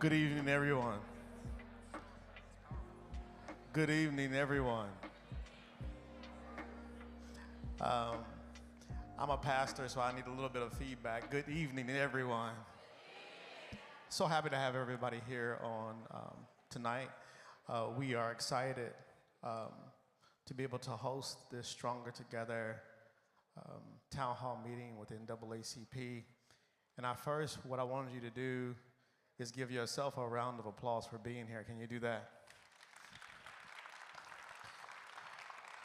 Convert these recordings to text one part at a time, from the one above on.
Good evening, everyone. Good evening, everyone. I'm a pastor, so I need a little bit of feedback. Good evening, everyone. So happy to have everybody here on tonight. We are excited to be able to host this Stronger Together town hall meeting with NAACP. And what I wanted you to do is give yourself a round of applause for being here. Can you do that?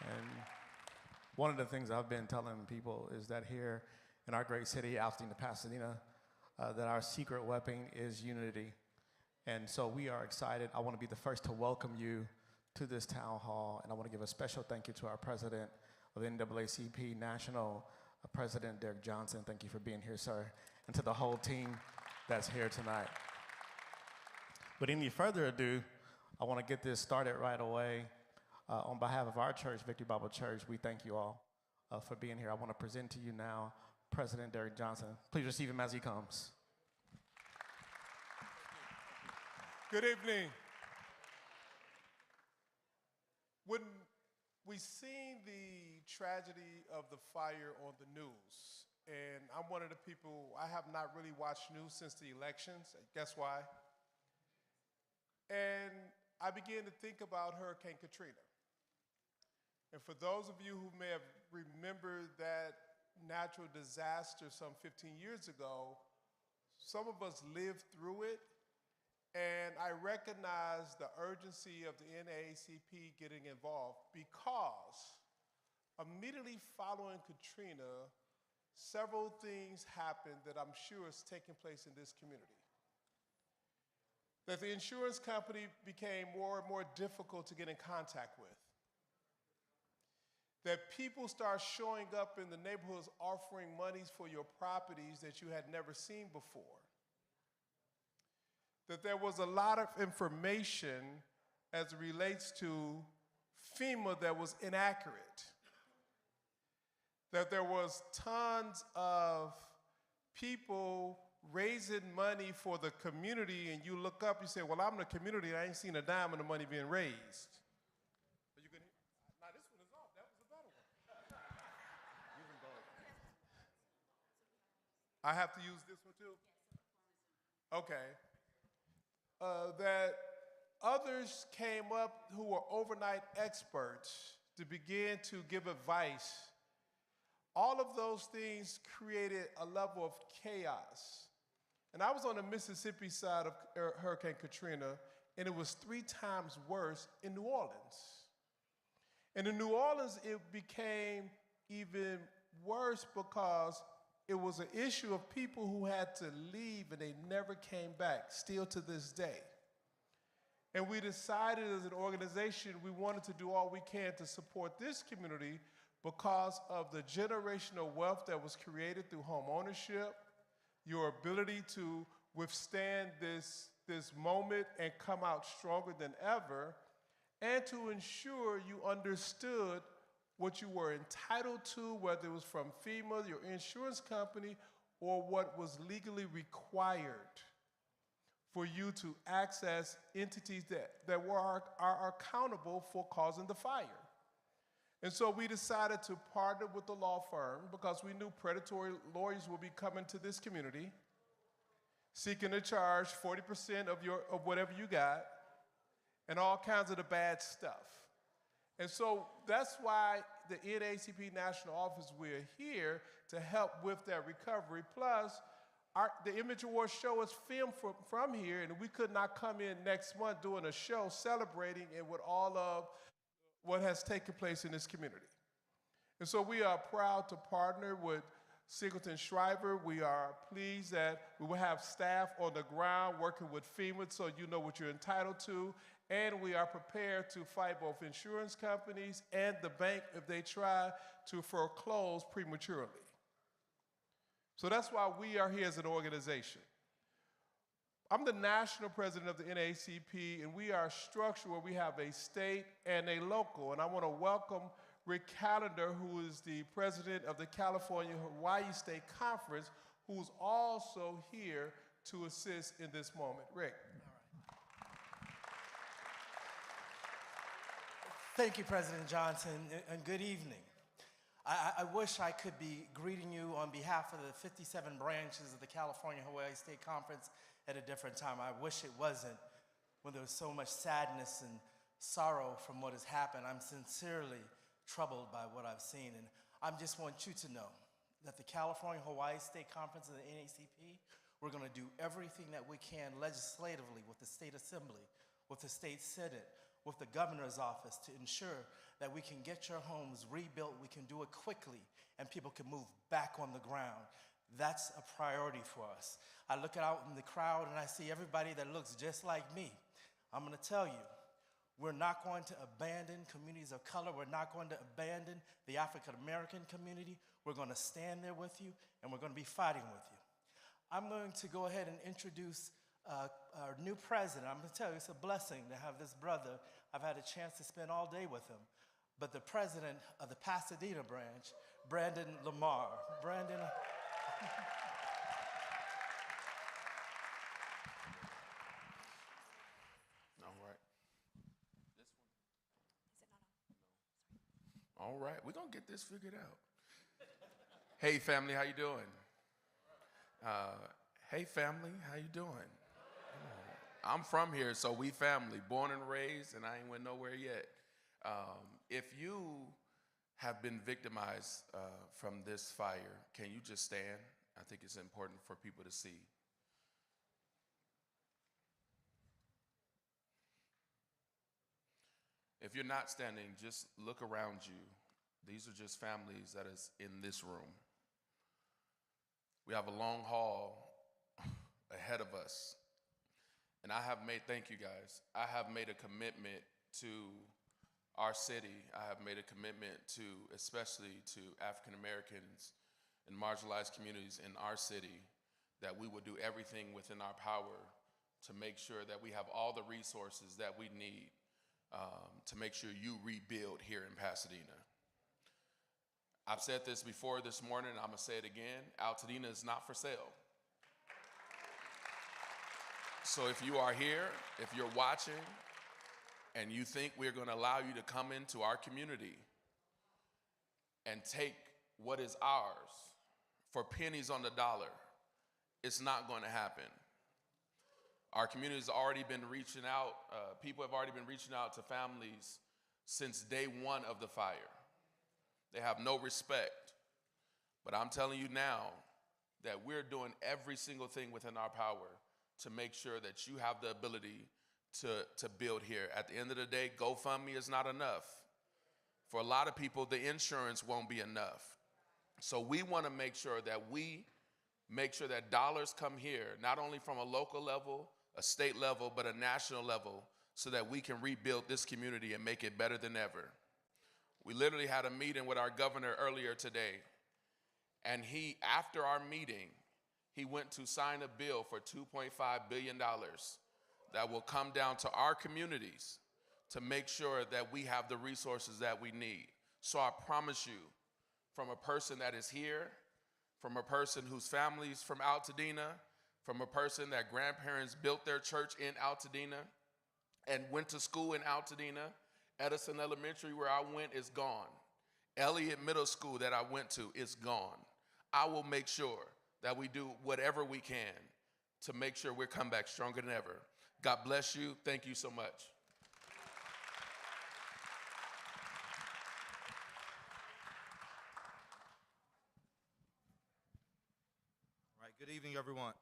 And one of the things I've been telling people is that here in our great city, Altadena, Pasadena, that our secret weapon is unity. And so we are excited. I want to be the first to welcome you to this town hall, and I want to give a special thank you to our president of NAACP National, President Derek Johnson. Thank you for being here, sir, and to the whole team that's here tonight. With any further ado, I want to get this started right away. On behalf of our church, Victory Bible Church, we thank you all for being here. I want to present to you now President Derek Johnson. Please receive him as he comes. Good evening. When we seen the tragedy of the fire on the news, and I'm one of the people, I have not really watched news since the elections. Guess why? And I began to think about Hurricane Katrina. And for those of you who may have remembered that natural disaster some 15 years ago, some of us lived through it, and I recognize the urgency of the NAACP getting involved because immediately following Katrina, several things happened that I'm sure is taking place in this community. That the insurance company became more and more difficult to get in contact with. That people start showing up in the neighborhoods offering monies for your properties that you had never seen before. That there was a lot of information as it relates to FEMA that was inaccurate. That there was tons of people raising money for the community, and you look up, you say, well, I'm in the community, and I ain't seen a dime of the money being raised. Are you good here? Now, this one is off. That was a better one. Use them both. I have to use this one, too? Okay. That others came up who were overnight experts to begin to give advice. All of those things created a level of chaos. And I was on the Mississippi side of Hurricane Katrina, and it was 3 times worse in New Orleans. And in New Orleans, it became even worse because it was an issue of people who had to leave and they never came back, still to this day. And we decided as an organization we wanted to do all we can to support this community because of the generational wealth that was created through home ownership, your ability to withstand this moment and come out stronger than ever, and to ensure you understood what you were entitled to, whether it was from FEMA, your insurance company, or what was legally required for you to access entities that are accountable for causing the fire. And so we decided to partner with the law firm because we knew predatory lawyers would be coming to this community, seeking to charge 40% of whatever you got, and all kinds of the bad stuff. And so that's why the NAACP National Office, we're here to help with that recovery. Plus, the Image Awards show is filmed from here, and we could not come in next month doing a show celebrating it with all of what has taken place in this community. And so we are proud to partner with Singleton Schreiber. We are pleased that we will have staff on the ground working with FEMA so you know what you're entitled to. And we are prepared to fight both insurance companies and the bank if they try to foreclose prematurely. So that's why we are here as an organization. I'm the national president of the NAACP, and we are structured where we have a state and a local. And I want to welcome Rick Callender, who is the president of the California-Hawaii State Conference, who's also here to assist in this moment. Rick. All Thank you, President Johnson, and good evening. I wish I could be greeting you on behalf of the 57 branches of the California-Hawaii State Conference at a different time. I wish it wasn't, when there was so much sadness and sorrow from what has happened. I'm sincerely troubled by what I've seen, and I just want you to know that the California-Hawaii State Conference and the NAACP, we're going to do everything that we can legislatively with the State Assembly, with the State Senate, with the Governor's Office to ensure that we can get your homes rebuilt, we can do it quickly, and people can move back on the ground. That's a priority for us. I look out in the crowd and I see everybody that looks just like me. I'm going to tell you, we're not going to abandon communities of color. We're not going to abandon the African American community. We're going to stand there with you, and we're going to be fighting with you. I'm going to go ahead and introduce our new president. I'm going to tell you, it's a blessing to have this brother. I've had a chance to spend all day with him. But the president of the Pasadena branch, Brandon Lamar. Brandon. All right. This one? All right, we're gonna get this figured out. Hey family, how you doing? Hey family, how you doing? I'm from here, so we family, born and raised, and I ain't went nowhere yet. If you have been victimized from this fire, can you just stand? I think it's important for people to see. If you're not standing, just look around you. These are just families that is in this room. We have a long haul ahead of us. And thank you guys, I have made a commitment to our city. I have made a commitment especially to African Americans and marginalized communities in our city, that we will do everything within our power to make sure that we have all the resources that we need to make sure you rebuild here in Pasadena. I've said this before this morning, I'm gonna say it again, Altadena is not for sale. So if you are here, if you're watching, and you think we're gonna allow you to come into our community and take what is ours for pennies on the dollar, it's not gonna happen. Our community has already been reaching out, people have already been reaching out to families since day one of the fire. They have no respect. But I'm telling you now that we're doing every single thing within our power to make sure that you have the ability to build here. At the end of the day, GoFundMe is not enough. For a lot of people, the insurance won't be enough. So we want to make sure that dollars come here, not only from a local level, a state level, but a national level, so that we can rebuild this community and make it better than ever. We literally had a meeting with our governor earlier today, and after our meeting, he went to sign a bill for $2.5 billion that will come down to our communities to make sure that we have the resources that we need. So I promise you, from a person that is here, from a person whose family's from Altadena, from a person that grandparents built their church in Altadena and went to school in Altadena, Edison Elementary, where I went, is gone. Elliott Middle School that I went to is gone. I will make sure that we do whatever we can to make sure we come back stronger than ever. God bless you. Thank you so much. All right, good evening, everyone.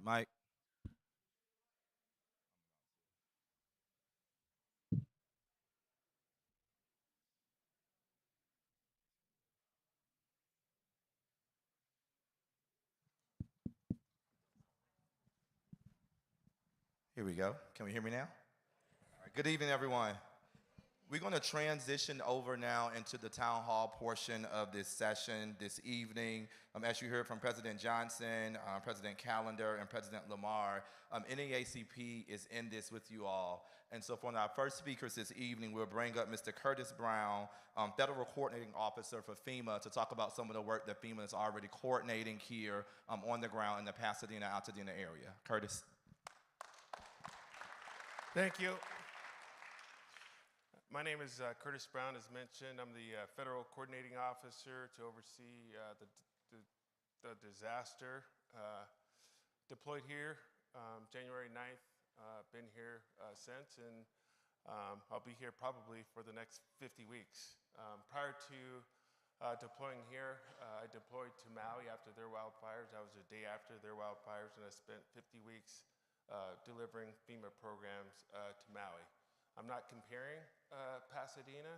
Mike. Here we go. Can we hear me now? All right, good evening, everyone. We're going to transition over now into the town hall portion of this session this evening. As you heard from President Johnson, President Callender, and President Lamar, NAACP is in this with you all. And so for our first speakers this evening, we'll bring up Mr. Curtis Brown, Federal Coordinating Officer for FEMA, to talk about some of the work that FEMA is already coordinating here on the ground in the Pasadena-Altadena area. Curtis. Thank you. My name is Curtis Brown, as mentioned. I'm the Federal Coordinating Officer to oversee the disaster. Deployed here January 9th, been here since, and I'll be here probably for the next 50 weeks. Prior to deploying here, I deployed to Maui after their wildfires. I was a day after their wildfires, and I spent 50 weeks delivering FEMA programs to Maui. I'm not comparing Pasadena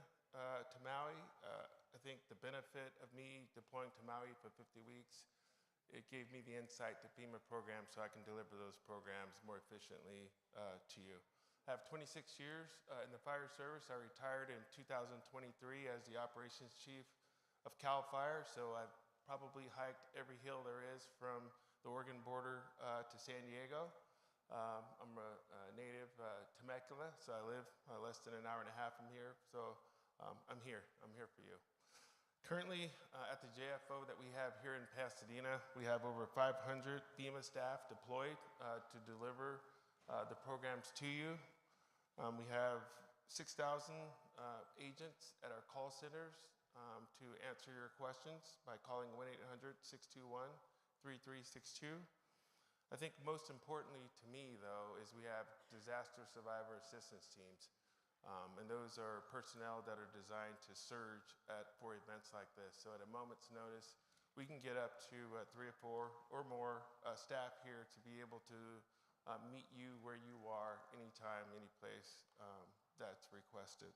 to Maui. I think the benefit of me deploying to Maui for 50 weeks, it gave me the insight to FEMA programs so I can deliver those programs more efficiently to you. I have 26 years in the fire service. I retired in 2023 as the operations chief of CAL FIRE, so I've probably hiked every hill there is from the Oregon border to San Diego. I'm a native Temecula, so I live less than an hour and a half from here, so I'm here for you. Currently at the JFO that we have here in Pasadena, we have over 500 FEMA staff deployed to deliver the programs to you. We have 6,000 agents at our call centers to answer your questions by calling 1-800-621-3362. I think most importantly to me, though, is we have disaster survivor assistance teams. And those are personnel that are designed to surge for events like this. So at a moment's notice, we can get up to 3 or 4 or more staff here to be able to meet you where you are, anytime, any place that's requested.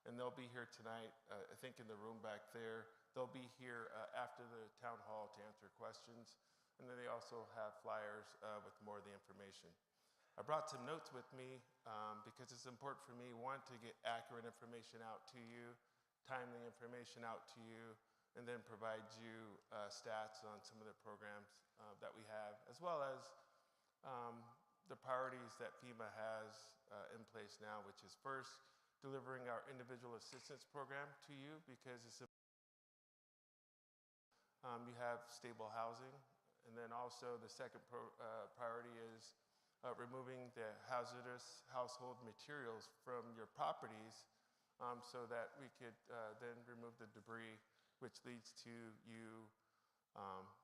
And they'll be here tonight, I think in the room back there. They'll be here after the town hall to answer questions. And then they also have flyers with more of the information. I brought some notes with me because it's important for me, one, to get accurate information out to you, timely information out to you, and then provide you stats on some of the programs that we have, as well as the priorities that FEMA has in place now, which is first, delivering our individual assistance program to you because it's you have stable housing. And then also the second priority is removing the hazardous household materials from your properties so that we could then remove the debris, which leads to you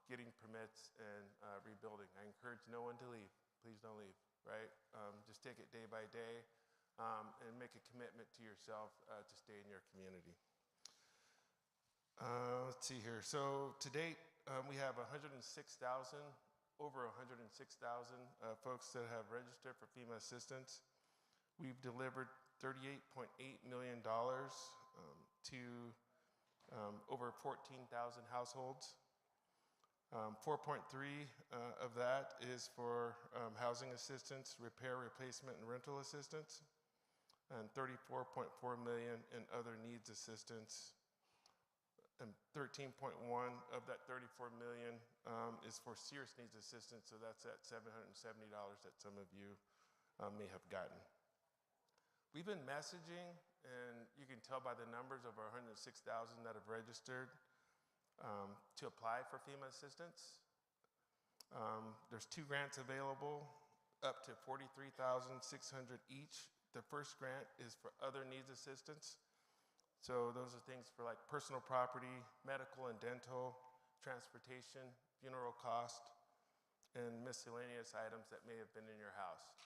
getting permits and rebuilding. I encourage no one to leave. Please don't leave, right? Just take it day by day and make a commitment to yourself to stay in your community. Let's see here. So to date, we have over 106,000 folks that have registered for FEMA assistance. We've delivered $38.8 million to over 14,000 households. 4.3 of that is for housing assistance, repair, replacement, and rental assistance, and $34.4 million in other needs assistance. And 13.1 of that $34 million is for serious needs assistance, so that's at $770 that some of you may have gotten. We've been messaging, and you can tell by the numbers of our 106,000 that have registered to apply for FEMA assistance. There's 2 grants available, up to $43,600 each. The first grant is for other needs assistance. So those are things for like personal property, medical and dental, transportation, funeral cost, and miscellaneous items that may have been in your house.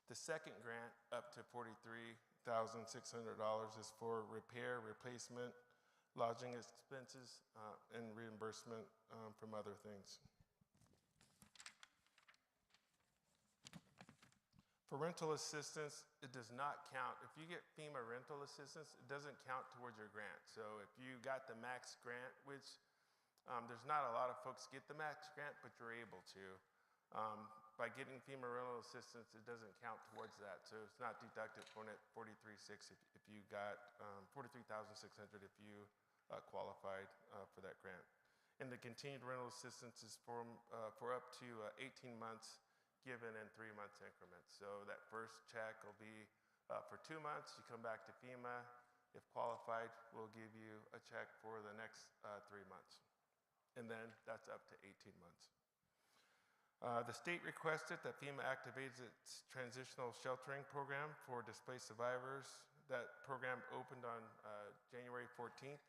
The second grant, up to $43,600, is for repair, replacement, lodging expenses, and reimbursement from other things. For rental assistance, it does not count. If you get FEMA rental assistance, it doesn't count towards your grant. So if you got the max grant, which there's not a lot of folks get the max grant, but you're able to. By getting FEMA rental assistance, it doesn't count towards that. So it's not deducted from that $43,600 if you got $43,600 if you qualified for that grant. And the continued rental assistance is for up to 18 months given in 3 months increments. So that first check will be for 2 months. You come back to FEMA. If qualified, we'll give you a check for the next 3 months. And then that's up to 18 months. The state requested that FEMA activates its transitional sheltering program for displaced survivors. That program opened on January 14th.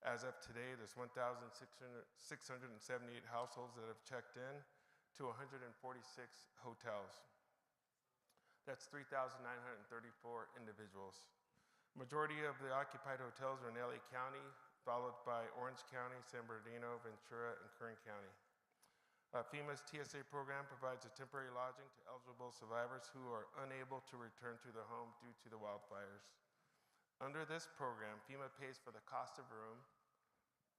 As of today, there's 1,678 households that have checked in to 146 hotels. That's 3,934 individuals. Majority of the occupied hotels are in LA County, followed by Orange County, San Bernardino, Ventura, and Kern County. FEMA's TSA program provides a temporary lodging to eligible survivors who are unable to return to their home due to the wildfires. Under this program, FEMA pays for the cost of room,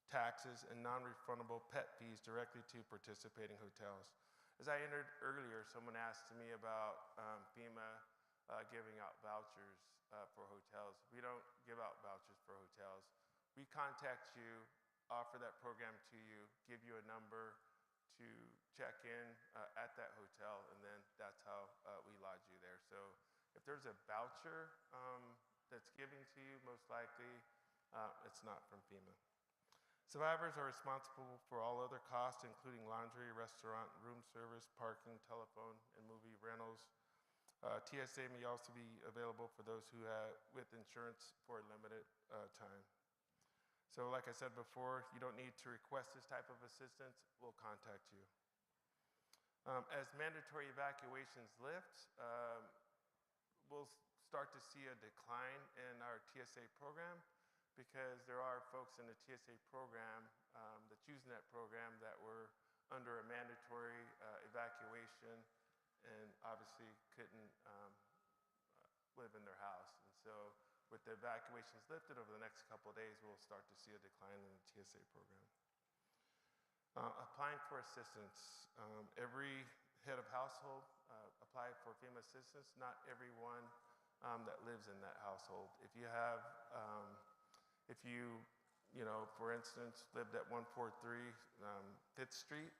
taxes, and non-refundable pet fees directly to participating hotels. As I entered earlier, someone asked me about FEMA giving out vouchers for hotels. We don't give out vouchers for hotels. We contact you, offer that program to you, give you a number to check in at that hotel, and then that's how we lodge you there. So if there's a voucher that's given to you, most likely it's not from FEMA. Survivors are responsible for all other costs, including laundry, restaurant, room service, parking, telephone, and movie rentals. TSA may also be available for those who have with insurance for a limited time. So like I said before, you don't need to request this type of assistance. We'll contact you. As mandatory evacuations lift, we'll start to see a decline in our TSA program because there are folks in the TSA program that's using that program that were under a mandatory evacuation and obviously couldn't live in their house. And so with the evacuations lifted over the next couple of days, we'll start to see a decline in the TSA program. Applying for assistance. Every head of household applied for FEMA assistance. Not everyone that lives in that household. If you have, for instance, lived at 143 5th Street,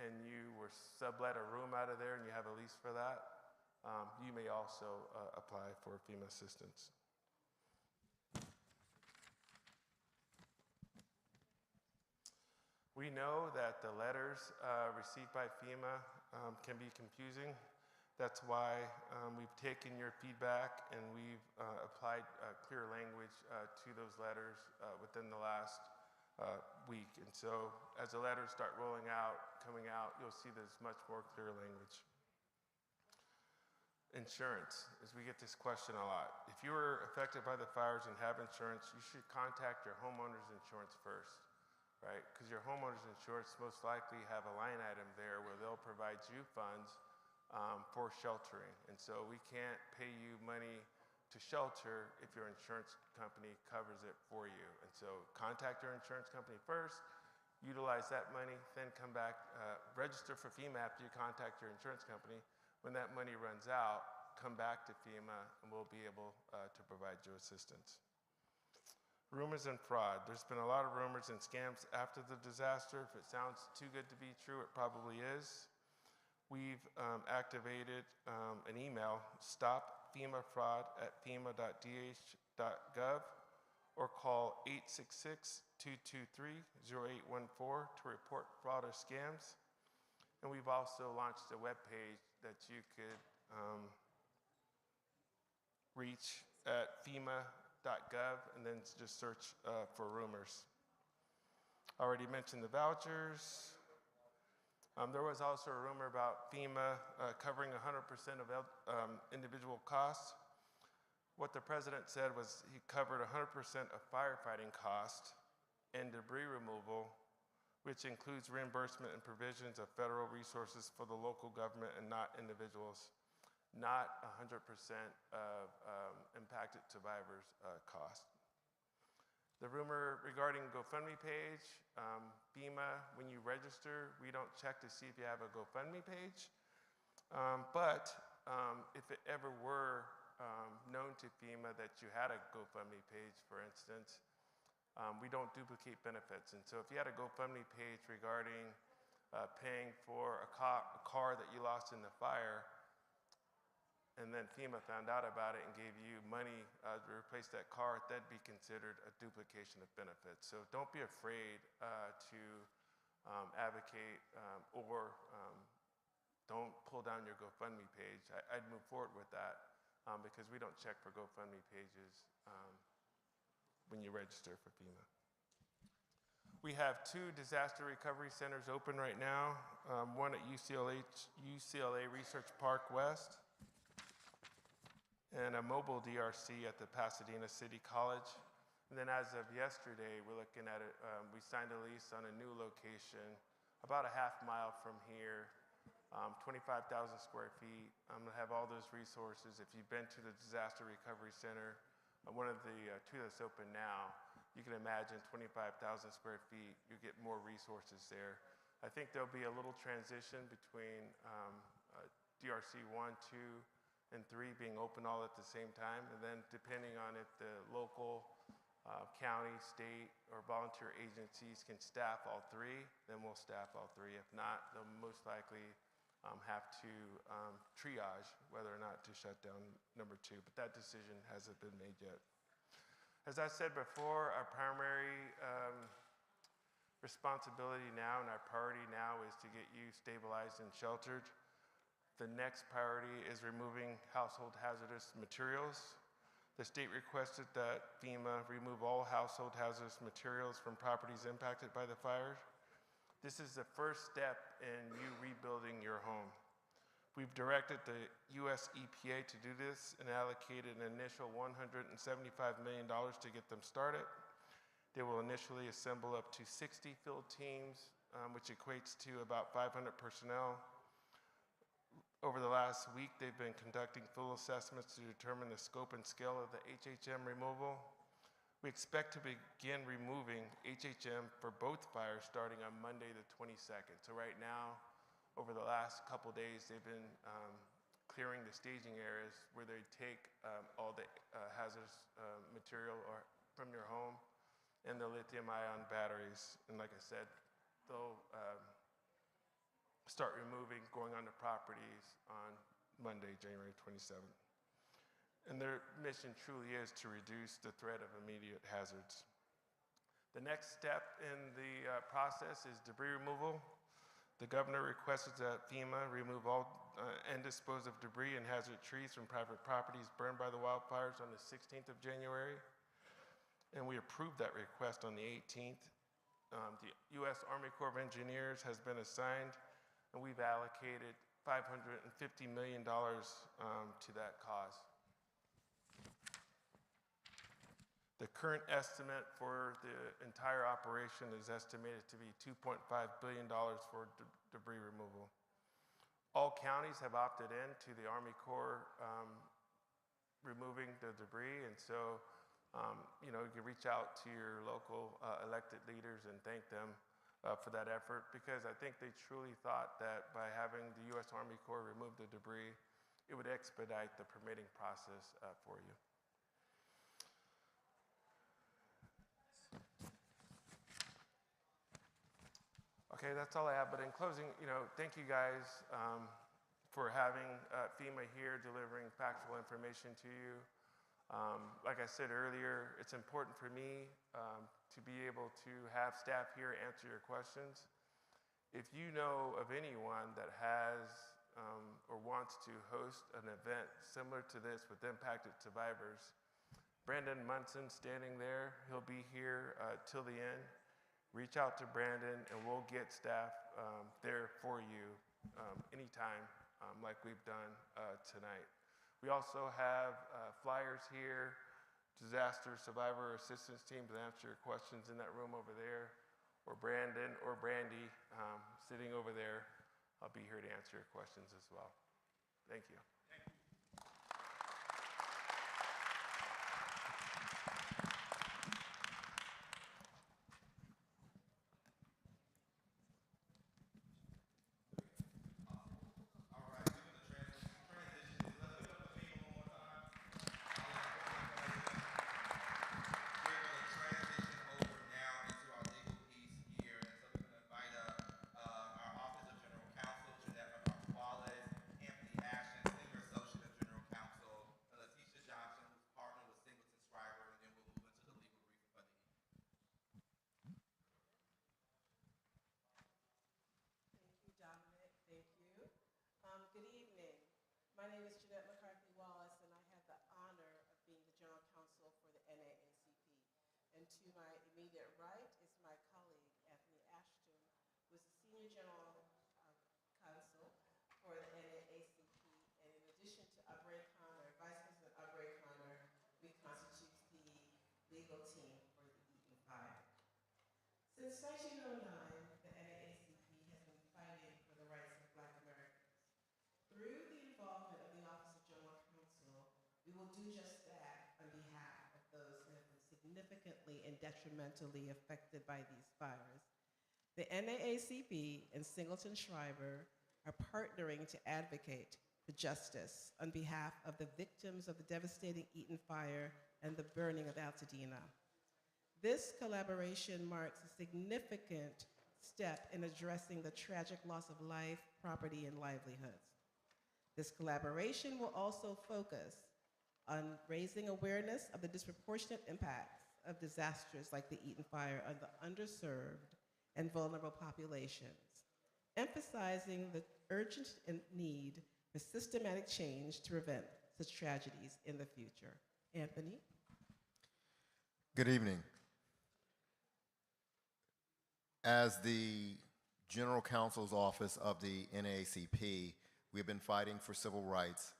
and you were sublet a room out of there and you have a lease for that, you may also apply for FEMA assistance. We know that the letters received by FEMA can be confusing. That's why we've taken your feedback and we've applied clear language to those letters within the last week. And so as the letters start coming out, you'll see there's much more clear language. Insurance, as we get this question a lot. If you were affected by the fires and have insurance, you should contact your homeowner's insurance first, right? Because your homeowner's insurance most likely have a line item there where they'll provide you funds for sheltering. And so we can't pay you money to shelter if your insurance company covers it for you. And so contact your insurance company first, utilize that money, then come back, register for FEMA after you contact your insurance company. When that money runs out, come back to FEMA and we'll be able to provide you assistance. Rumors and fraud. There's been a lot of rumors and scams after the disaster. If it sounds too good to be true, it probably is. We've activated an email, stopfemafraud@fema.dh.gov, or call 866-223-0814 to report fraud or scams. And we've also launched a webpage that you could reach at fema.gov and then just search for rumors. I already mentioned the vouchers. There was also a rumor about FEMA covering 100% of individual costs. What the president said was he covered 100% of firefighting costs and debris removal, which includes reimbursement and provisions of federal resources for the local government and not individuals, not 100% of impacted survivors' cost. The rumor regarding GoFundMe page, FEMA, when you register, we don't check to see if you have a GoFundMe page. But if it ever were known to FEMA that you had a GoFundMe page, for instance, we don't duplicate benefits. And so if you had a GoFundMe page regarding paying for a car that you lost in the fire, and then FEMA found out about it and gave you money to replace that car, that'd be considered a duplication of benefits. So don't be afraid to advocate or don't pull down your GoFundMe page. I'd move forward with that because we don't check for GoFundMe pages when you register for FEMA. We have 2 disaster recovery centers open right now, one at UCLA Research Park West, and a mobile DRC at the Pasadena City College. And then as of yesterday, we're looking at it, we signed a lease on a new location about a half mile from here, 25,000 square feet. I'm gonna have all those resources. If you've been to the Disaster Recovery Center, one of the 2 that's open now, you can imagine 25,000 square feet, you get more resources there. I think there'll be a little transition between DRC 1, 2, and 3 being open all at the same time, and then depending on if the local, county, state, or volunteer agencies can staff all 3, then we'll staff all 3. If not, they'll most likely have to triage whether or not to shut down number 2, but that decision hasn't been made yet. As I said before, our primary responsibility now and our priority now is to get you stabilized and sheltered. The next priority is removing household hazardous materials. The state requested that FEMA remove all household hazardous materials from properties impacted by the fires. This is the first step in you rebuilding your home. We've directed the US EPA to do this and allocated an initial $175 million to get them started. They will initially assemble up to 60 field teams, which equates to about 500 personnel. Over the last week, they've been conducting full assessments to determine the scope and scale of the HHM removal. We expect to begin removing HHM for both fires starting on Monday the 22nd. So right now, over the last couple days, they've been clearing the staging areas where they take all the hazardous material from your home and the lithium-ion batteries. And like I said, they'll start removing, going onto properties on Monday, January 27th. And their mission truly is to reduce the threat of immediate hazards. The next step in the process is debris removal. The governor requested that FEMA remove all and dispose of debris and hazard trees from private properties burned by the wildfires on the 16th of January. And we approved that request on the 18th. The U.S. Army Corps of Engineers has been assigned, and we've allocated $550 million to that cause. The current estimate for the entire operation is estimated to be $2.5 billion for debris removal. All counties have opted in to the Army Corps removing the debris, and so you can reach out to your local elected leaders and thank them for that effort, because I think they truly thought that by having the U.S. Army Corps remove the debris, it would expedite the permitting process for you. Okay, that's all I have. But in closing, thank you guys for having FEMA here, delivering factual information to you. Like I said earlier, it's important for me to be able to have staff here answer your questions. If you know of anyone that has or wants to host an event similar to this with impacted survivors, Brandon Munson standing there, he'll be here till the end. Reach out to Brandon and we'll get staff there for you anytime like we've done tonight. We also have flyers here, disaster survivor assistance team to answer your questions in that room over there, or Brandon or Brandy sitting over there. I'll be here to answer your questions as well. Thank you. immediate right is my colleague, Anthony Ashton, who is the Senior General Counsel for the NAACP, and in addition to Aubrey Connor, Vice President Aubrey Connor, we constitute the legal team for the Eaton Fire. Since 1909, the NAACP has been fighting for the rights of Black Americans. Through the involvement of the Office of General Counsel, we will do just that on behalf of those who have been significantly and detrimentally affected by these fires. The NAACP and Singleton Schreiber are partnering to advocate for justice on behalf of the victims of the devastating Eaton Fire and the burning of Altadena. This collaboration marks a significant step in addressing the tragic loss of life, property, and livelihoods. This collaboration will also focus on raising awareness of the disproportionate impacts of disasters like the Eaton Fire on the underserved and vulnerable populations, emphasizing the urgent need for systematic change to prevent such tragedies in the future. Anthony? Good evening. As the General Counsel's Office of the NAACP, we've been fighting for civil rights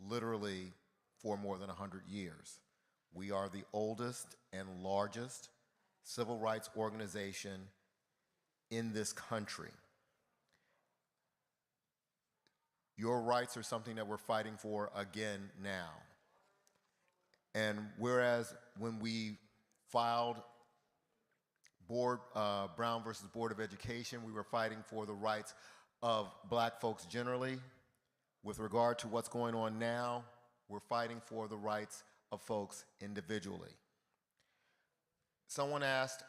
literally for more than 100 years. We are the oldest and largest civil rights organization in this country. Your rights are something that we're fighting for again now. And whereas when we filed Brown versus Board of Education, we were fighting for the rights of Black folks generally. With regard to what's going on now, we're fighting for the rights of folks individually. Someone asked,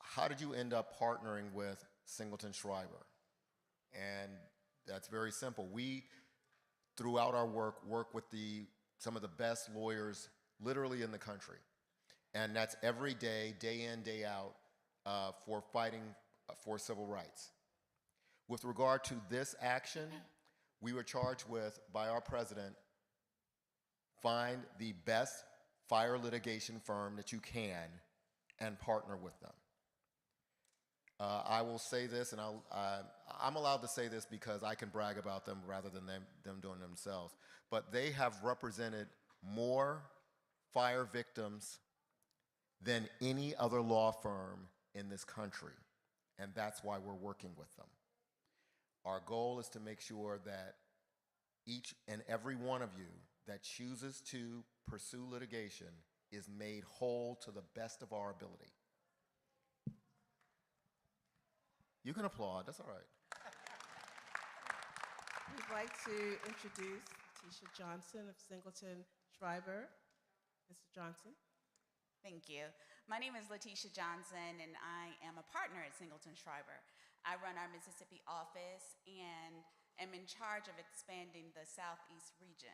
how did you end up partnering with Singleton Schreiber? And that's very simple. We, throughout our work with some of the best lawyers literally in the country. And that's every day, day in, day out, for fighting for civil rights. With regard to this action, we were charged with, by our president, find the best fire litigation firm that you can and partner with them. I will say this, and I'm allowed to say this because I can brag about them rather than them doing it themselves, but they have represented more fire victims than any other law firm in this country, and that's why we're working with them. Our goal is to make sure that each and every one of you that chooses to pursue litigation is made whole to the best of our ability. You can applaud, that's all right. We'd like to introduce Letitia Johnson of Singleton Schreiber. Mr. Johnson. Thank you. My name is Letitia Johnson, and I am a partner at Singleton Schreiber. I run our Mississippi office and am in charge of expanding the Southeast region.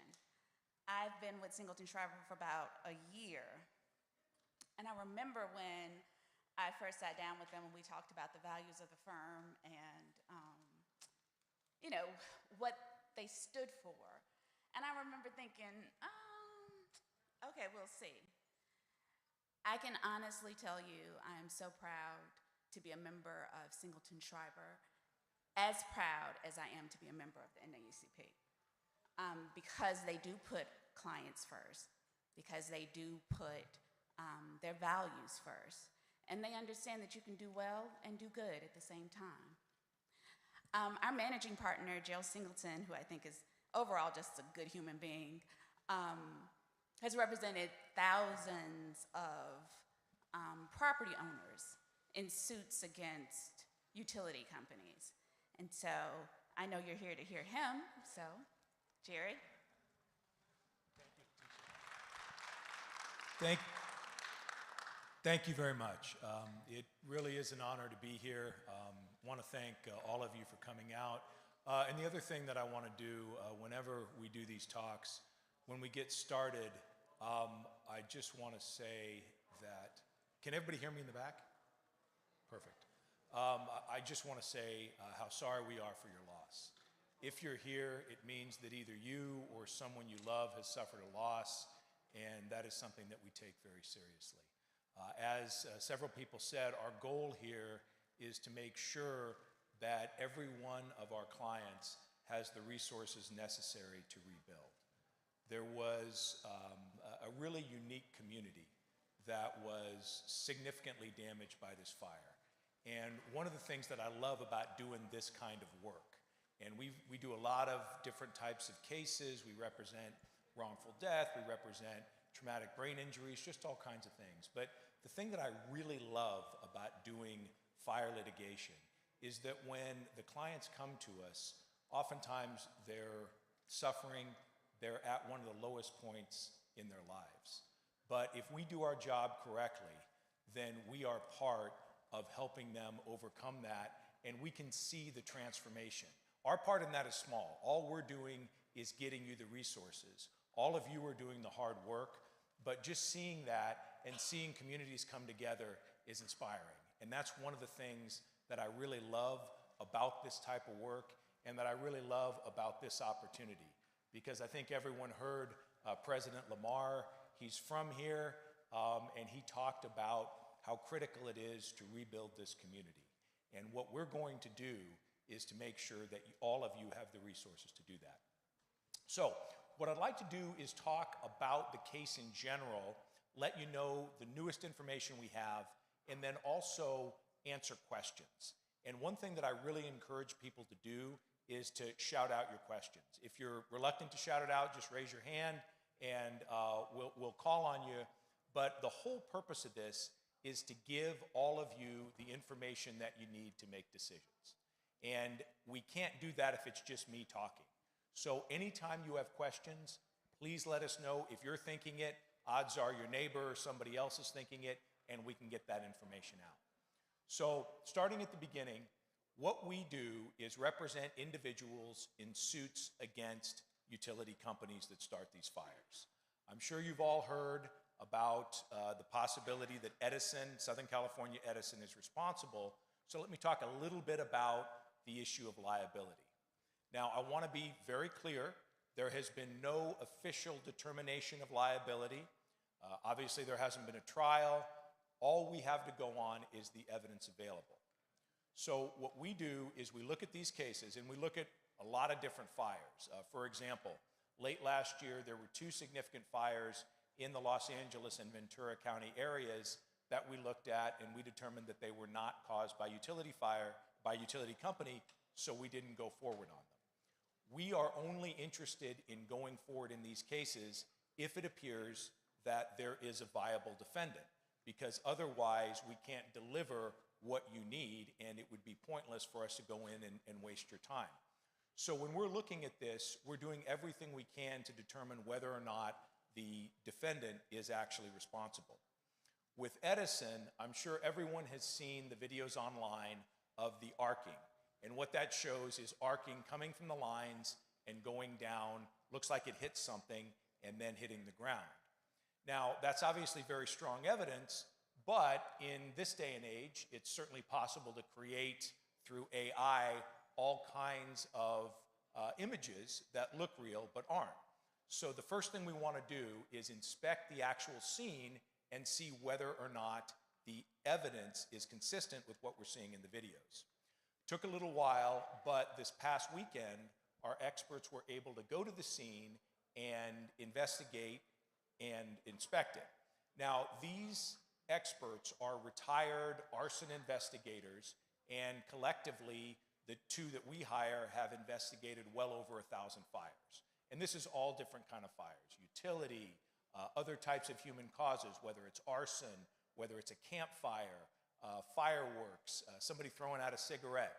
I've been with Singleton Schreiber for about a year, and I remember when I first sat down with them and we talked about the values of the firm and, you know, what they stood for. And I remember thinking, okay, we'll see. I can honestly tell you I am so proud to be a member of Singleton Schreiber, as proud as I am to be a member of the NAACP, because they do put clients first, because they do put their values first, and they understand that you can do well and do good at the same time. Our managing partner, Jill Singleton, who I think is overall just a good human being, has represented thousands of property owners in suits against utility companies. And so I know you're here to hear him, so Jerry. Thank you very much. It really is an honor to be here. Want to thank all of you for coming out. And the other thing that I want to do whenever we do these talks, when we get started, I just want to say that, can everybody hear me in the back? Perfect. I just want to say how sorry we are for your loss. If you're here, it means that either you or someone you love has suffered a loss, and that is something that we take very seriously. As several people said, our goal here is to make sure that every one of our clients has the resources necessary to rebuild. There was a really unique community that was significantly damaged by this fire. And one of the things that I love about doing this kind of work, and we do a lot of different types of cases. We represent wrongful death, we represent traumatic brain injuries, just all kinds of things. But the thing that I really love about doing fire litigation is that when the clients come to us, oftentimes they're suffering, they're at one of the lowest points in their lives. But if we do our job correctly, then we are part of helping them overcome that, and we can see the transformation. Our part in that is small. All we're doing is getting you the resources. All of you are doing the hard work, but just seeing that and seeing communities come together is inspiring. And that's one of the things that I really love about this type of work and that I really love about this opportunity. Because I think everyone heard President Lamar. He's from here, and he talked about how critical it is to rebuild this community. And what we're going to do is to make sure that all of you have the resources to do that. So what I'd like to do is talk about the case in general, let you know the newest information we have, and then also answer questions. And one thing that I really encourage people to do is to shout out your questions. If you're reluctant to shout it out, just raise your hand and we'll call on you. But the whole purpose of this is to give all of you the information that you need to make decisions. And we can't do that if it's just me talking. So anytime you have questions, please let us know. If you're thinking it, odds are your neighbor or somebody else is thinking it, and we can get that information out. So starting at the beginning, what we do is represent individuals in suits against utility companies that start these fires. I'm sure you've all heard about the possibility that Edison, Southern California Edison, is responsible. So let me talk a little bit about the issue of liability. Now, I want to be very clear. There has been no official determination of liability. Obviously, there hasn't been a trial. All we have to go on is the evidence available. So what we do is we look at these cases, and we look at a lot of different fires. For example, late last year, there were 2 significant fires in the Los Angeles and Ventura County areas that we looked at, and we determined that they were not caused by utility company, so we didn't go forward on them. We are only interested in going forward in these cases if it appears that there is a viable defendant, because otherwise we can't deliver what you need, and it would be pointless for us to go in and waste your time. So when we're looking at this, we're doing everything we can to determine whether or not the defendant is actually responsible. With Edison, I'm sure everyone has seen the videos online of the arcing. And what that shows is arcing coming from the lines and going down, looks like it hits something, and then hitting the ground. Now, that's obviously very strong evidence, but in this day and age, it's certainly possible to create, through AI, all kinds of images that look real but aren't. So the first thing we want to do is inspect the actual scene and see whether or not the evidence is consistent with what we're seeing in the videos. Took a little while, but this past weekend, our experts were able to go to the scene and investigate and inspect it. Now, these experts are retired arson investigators, and collectively, the 2 that we hire have investigated well over 1,000 fires. And this is all different kind of fires: utility, other types of human causes, whether it's arson, whether it's a campfire, fireworks, somebody throwing out a cigarette.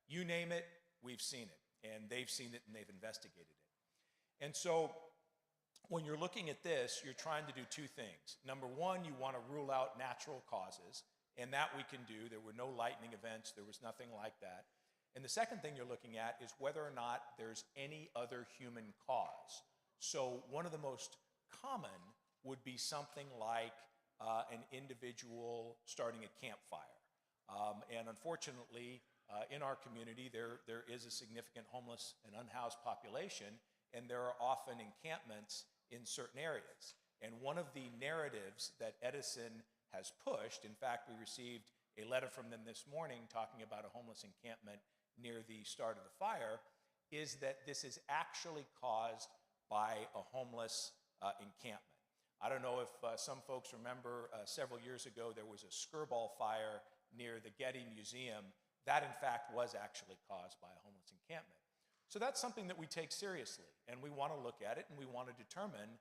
You name it, we've seen it. And they've seen it and they've investigated it. And so when you're looking at this, you're trying to do 2 things. Number 1, you want to rule out natural causes, and that we can do. There were no lightning events. There was nothing like that. And the second thing you're looking at is whether or not there's any other human cause. So one of the most common would be something like an individual starting a campfire. And unfortunately, in our community, there is a significant homeless and unhoused population, and there are often encampments in certain areas. And one of the narratives that Edison has pushed. In fact, we received a letter from them this morning talking about a homeless encampment near the start of the fire, is that this is actually caused by a homeless encampment. I don't know if some folks remember several years ago there was a skirball fire near the Getty Museum. That, in fact, was actually caused by a homeless encampment. So that's something that we take seriously, and we want to look at it, and we want to determine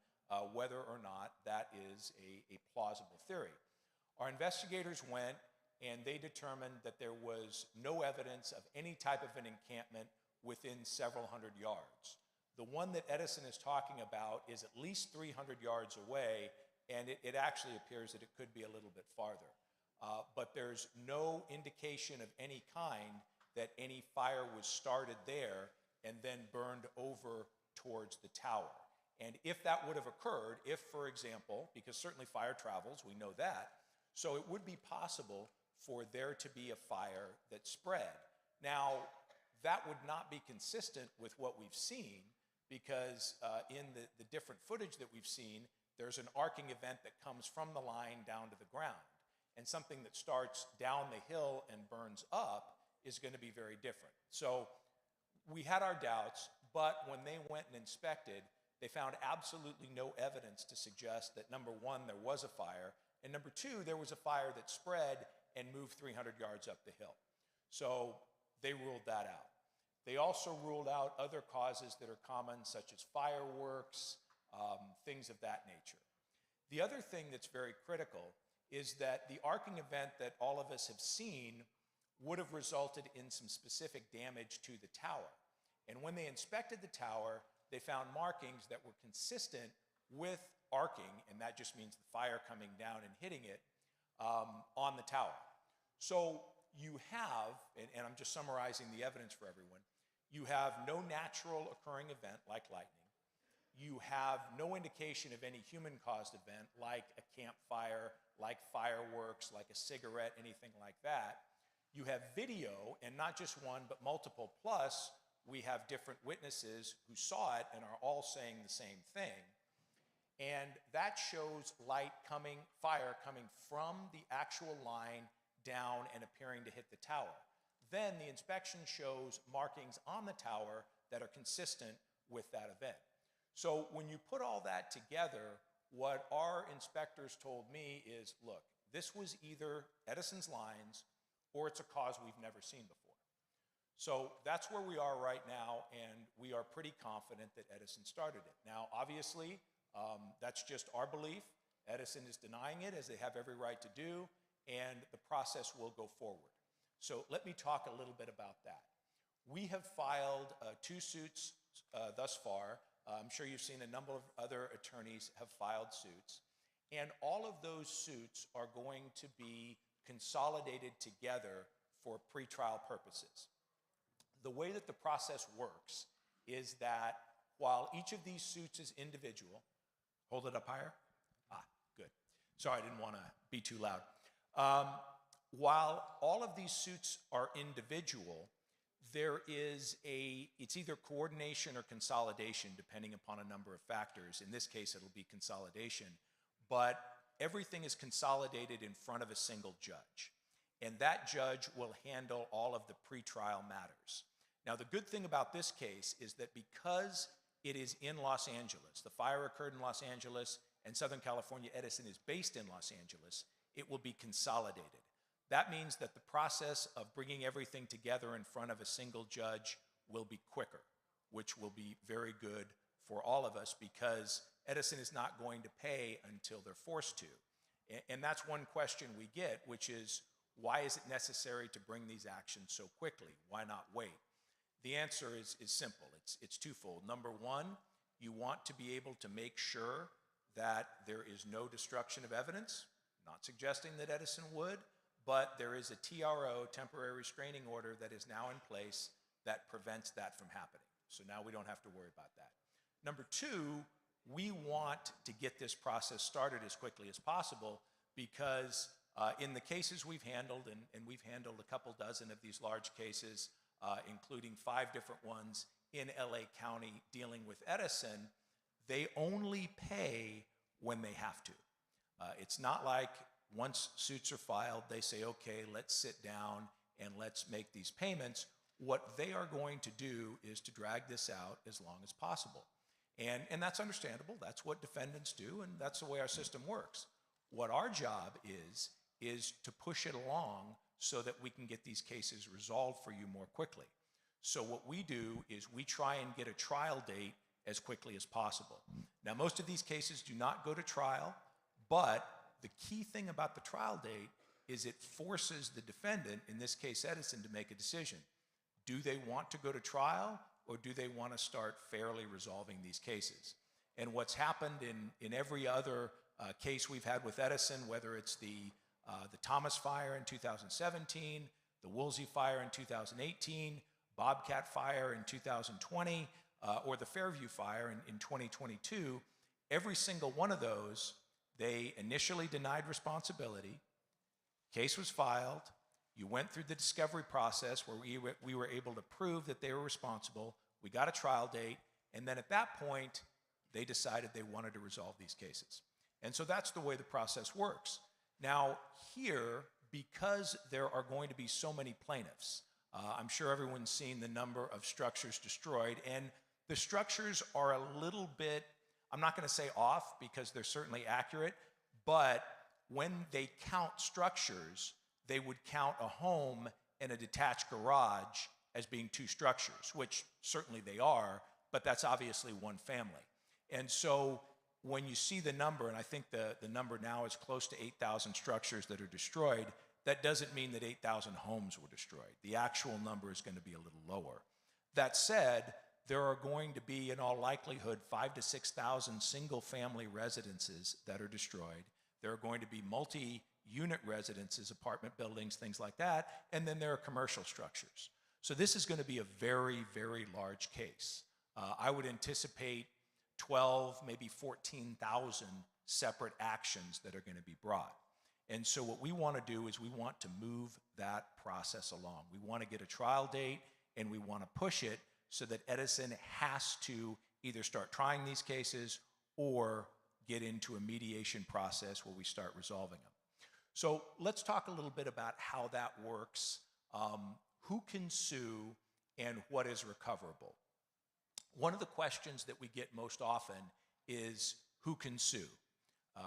whether or not that is a plausible theory. Our investigators went, and they determined that there was no evidence of any type of an encampment within several hundred yards. The one that Edison is talking about is at least 300 yards away, and it actually appears that it could be a little bit farther. But there's no indication of any kind that any fire was started there and then burned over towards the tower. And if that would have occurred, if, for example, because certainly fire travels, we know that, so it would be possible for there to be a fire that spread. Now, that would not be consistent with what we've seen, because in the different footage that we've seen, there's an arcing event that comes from the line down to the ground. And something that starts down the hill and burns up is going to be very different. So we had our doubts, but when they went and inspected, they found absolutely no evidence to suggest that, number one, there was a fire, and number two, there was a fire that spread and moved 300 yards up the hill. So they ruled that out. They also ruled out other causes that are common, such as fireworks, things of that nature. The other thing that's very critical is that the arcing event that all of us have seen would have resulted in some specific damage to the tower. And when they inspected the tower, they found markings that were consistent with arcing, and that just means the fire coming down and hitting it, on the tower. So you have, and I'm just summarizing the evidence for everyone, you have no natural occurring event like lightning. You have no indication of any human-caused event like a campfire, like fireworks, like a cigarette, anything like that. You have video, and not just one, but multiple, plus we have different witnesses who saw it and are all saying the same thing. And that shows fire coming from the actual line down and appearing to hit the tower. Then the inspection shows markings on the tower that are consistent with that event. So when you put all that together, what our inspectors told me is, look, this was either Edison's lines or it's a cause we've never seen before. So that's where we are right now, and we are pretty confident that Edison started it. Now, obviously, that's just our belief. Edison is denying it, as they have every right to do, and the process will go forward. So let me talk a little bit about that. We have filed 2 suits thus far. I'm sure you've seen a number of other attorneys have filed suits. And all of those suits are going to be consolidated together for pretrial purposes. The way that the process works is that while each of these suits is individual, hold it up higher? Good. Sorry, I didn't want to be too loud. While all of these suits are individual, there is it's either coordination or consolidation, depending upon a number of factors. In this case, it'll be consolidation. But everything is consolidated in front of a single judge. And that judge will handle all of the pretrial matters. Now, the good thing about this case is that because it is in Los Angeles, the fire occurred in Los Angeles, and Southern California Edison is based in Los Angeles, it will be consolidated. That means that the process of bringing everything together in front of a single judge will be quicker, which will be very good for all of us, because Edison is not going to pay until they're forced to. And that's one question we get, which is, why is it necessary to bring these actions so quickly? Why not wait? The answer is simple. It's twofold. Number one, you want to be able to make sure that there is no destruction of evidence. Not suggesting that Edison would, but there is a TRO, temporary restraining order, that is now in place that prevents that from happening. So now we don't have to worry about that. Number two, we want to get this process started as quickly as possible, because in the cases we've handled, and we've handled a couple dozen of these large cases, including 5 different ones in LA County dealing with Edison, they only pay when they have to. It's not like once suits are filed, they say, okay, let's sit down and let's make these payments. What they are going to do is to drag this out as long as possible. And that's understandable. That's what defendants do, and that's the way our system works. What our job is to push it along so that we can get these cases resolved for you more quickly. So what we do is we try and get a trial date as quickly as possible. Now, most of these cases do not go to trial, but the key thing about the trial date is it forces the defendant, in this case Edison, to make a decision. Do they want to go to trial, or do they want to start fairly resolving these cases? And what's happened in every other case we've had with Edison, whether it's the Thomas Fire in 2017, the Woolsey Fire in 2018, Bobcat Fire in 2020, or the Fairview Fire in 2022, every single one of those, they initially denied responsibility, case was filed, you went through the discovery process where we were able to prove that they were responsible, we got a trial date, and then at that point, they decided they wanted to resolve these cases. And so that's the way the process works. Now, here, because there are going to be so many plaintiffs, I'm sure everyone's seen the number of structures destroyed, and the structures are a little bit, I'm not going to say off because they're certainly accurate, but when they count structures, they would count a home and a detached garage as being two structures, which certainly they are, but that's obviously one family. And so when you see the number, and I think the number now is close to 8,000 structures that are destroyed, that doesn't mean that 8,000 homes were destroyed. The actual number is going to be a little lower. That said, there are going to be, in all likelihood, 5,000 to 6,000 single-family residences that are destroyed. There are going to be multi-unit residences, apartment buildings, things like that, and then there are commercial structures. So this is going to be a very, very large case. I would anticipate 12, maybe 14,000 separate actions that are going to be brought. And so what we want to do is we want to move that process along. We want to get a trial date, and we want to push it so that Edison has to either start trying these cases or get into a mediation process where we start resolving them. So let's talk a little bit about how that works, who can sue, and what is recoverable. One of the questions that we get most often is who can sue?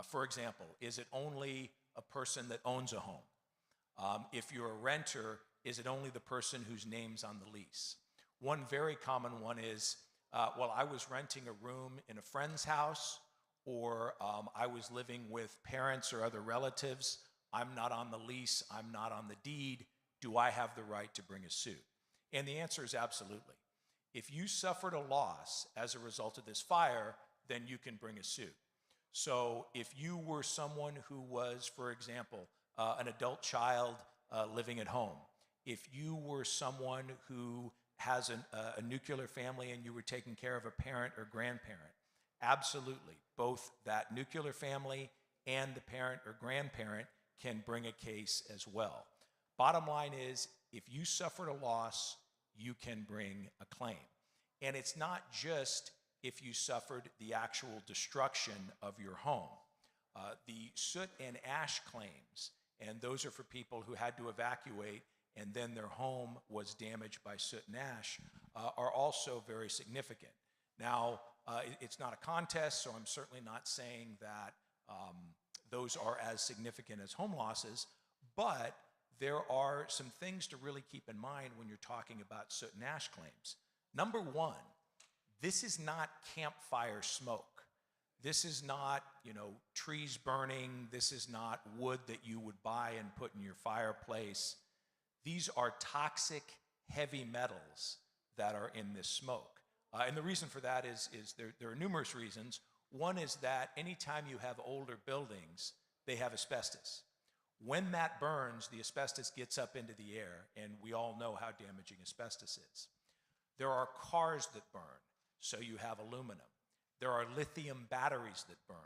For example, is it only a person that owns a home? If you're a renter, is it only the person whose name's on the lease? One very common one is, well, I was renting a room in a friend's house, or I was living with parents or other relatives. I'm not on the lease, I'm not on the deed. Do I have the right to bring a suit? And the answer is absolutely. If you suffered a loss as a result of this fire, then you can bring a suit. So if you were someone who was, for example, an adult child living at home, if you were someone who has a nuclear family and you were taking care of a parent or grandparent, absolutely, both that nuclear family and the parent or grandparent can bring a case as well. Bottom line is, if you suffered a loss, you can bring a claim. And it's not just if you suffered the actual destruction of your home. The soot and ash claims, and those are for people who had to evacuate and then their home was damaged by soot and ash, are also very significant. Now, it's not a contest, so I'm certainly not saying that those are as significant as home losses, but there are some things to really keep in mind when you're talking about soot and ash claims. Number one, this is not campfire smoke. This is not, trees burning. This is not wood that you would buy and put in your fireplace. These are toxic heavy metals that are in this smoke. And the reason for that is there are numerous reasons. One is that anytime you have older buildings, they have asbestos. When that burns, the asbestos gets up into the air, and we all know how damaging asbestos is. There are cars that burn, so you have aluminum. There are lithium batteries that burn.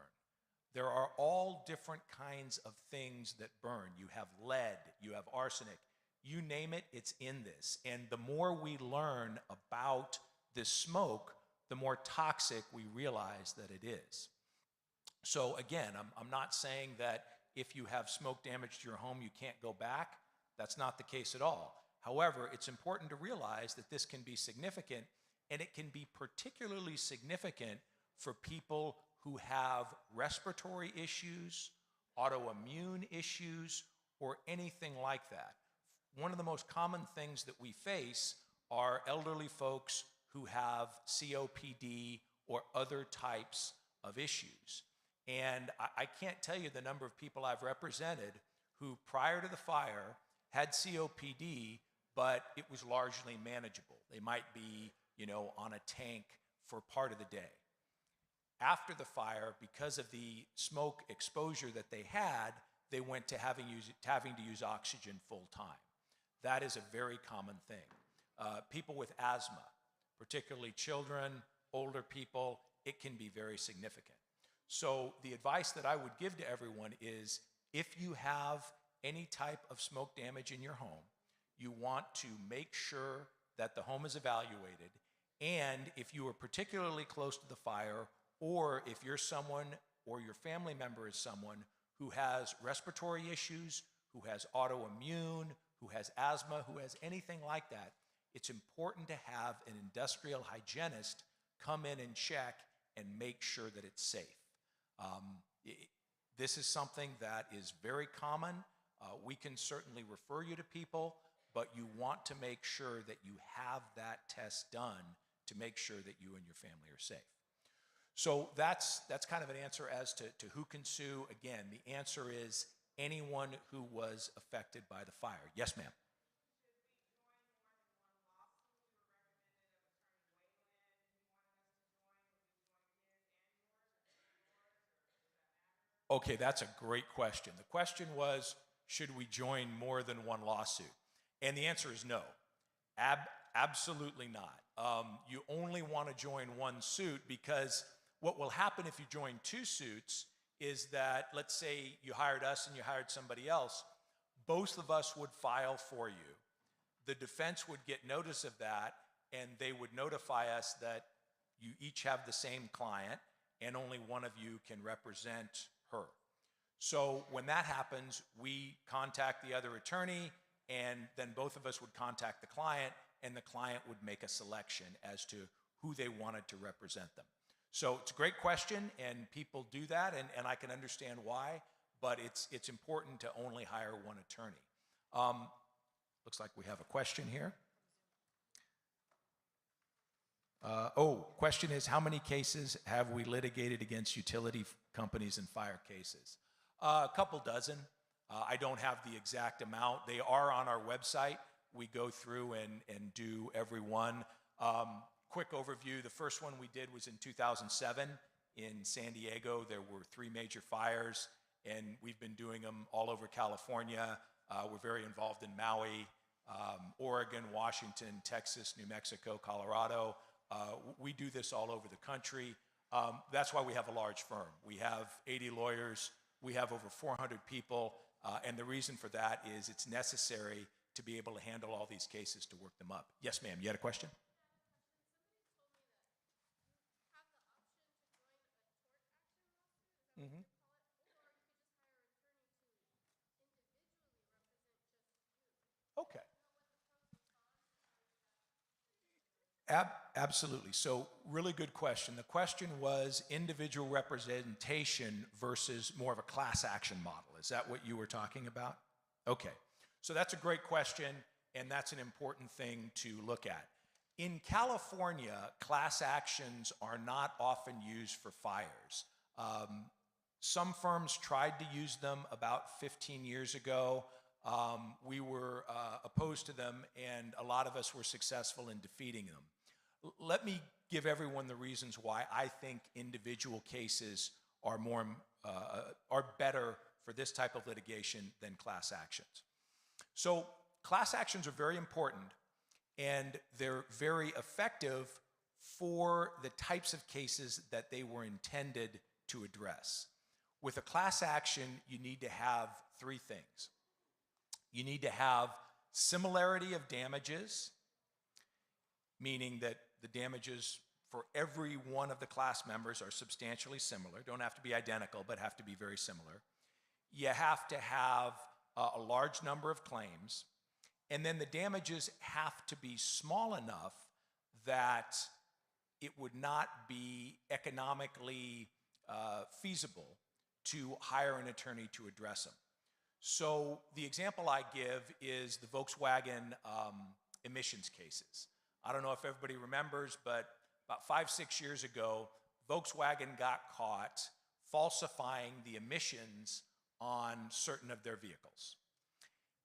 There are all different kinds of things that burn. You have lead, you have arsenic, you name it, it's in this. And the more we learn about this smoke, the more toxic we realize that it is. So again, I'm not saying that if you have smoke damage to your home, you can't go back. That's not the case at all. However, it's important to realize that this can be significant, and it can be particularly significant for people who have respiratory issues, autoimmune issues, or anything like that. One of the most common things that we face are elderly folks who have COPD or other types of issues. And I can't tell you the number of people I've represented who prior to the fire had COPD, but it was largely manageable. They might be, on a tank for part of the day. After the fire, because of the smoke exposure that they had, they went to having to use oxygen full time. That is a very common thing. People with asthma, particularly children, older people, it can be very significant. So the advice that I would give to everyone is, if you have any type of smoke damage in your home, you want to make sure that the home is evaluated, and if you are particularly close to the fire, or if you're someone or your family member is someone who has respiratory issues, who has autoimmune, who has asthma, who has anything like that, it's important to have an industrial hygienist come in and check and make sure that it's safe. This is something that is very common. We can certainly refer you to people, but you want to make sure that you have that test done to make sure that you and your family are safe. So that's kind of an answer as to who can sue. Again, the answer is anyone who was affected by the fire. Yes, ma'am. Okay, that's a great question. The question was, should we join more than one lawsuit? And the answer is no. Absolutely not. You only want to join one suit, because what will happen if you join two suits is that, let's say you hired us and you hired somebody else, both of us would file for you. The defense would get notice of that, and they would notify us that you each have the same client and only one of you can represent her. So when that happens, we contact the other attorney, and then both of us would contact the client, and the client would make a selection as to who they wanted to represent them. So it's a great question, and people do that, and I can understand why, but it's important to only hire one attorney. Looks like we have a question here. Question is, how many cases have we litigated against utility companies in fire cases? A couple dozen. I don't have the exact amount. They are on our website. We go through and do every one. Quick overview, the first one we did was in 2007 in San Diego. There were 3 major fires, and we've been doing them all over California. We're very involved in Maui, Oregon, Washington, Texas, New Mexico, Colorado. We do this all over the country. That's why we have a large firm. We have 80 lawyers. We have over 400 people. And the reason for that is it's necessary to be able to handle all these cases to work them up. Yes, ma'am, you had a question? Mm-hmm. Okay. Absolutely. So really good question. The question was individual representation versus more of a class action model. Is that what you were talking about? Okay. So that's a great question, and that's an important thing to look at. In California, class actions are not often used for fires. Some firms tried to use them about 15 years ago. We were opposed to them, and a lot of us were successful in defeating them. Let me give everyone the reasons why I think individual cases are better for this type of litigation than class actions. So class actions are very important, and they're very effective for the types of cases that they were intended to address. With a class action, you need to have 3 things. You need to have similarity of damages, meaning that the damages for every one of the class members are substantially similar. Don't have to be identical, but have to be very similar. you have to have a large number of claims, and then the damages have to be small enough that it would not be economically feasible to hire an attorney to address them. So the example I give is the Volkswagen emissions cases. I don't know if everybody remembers, but about 5-6 years ago, Volkswagen got caught falsifying the emissions on certain of their vehicles.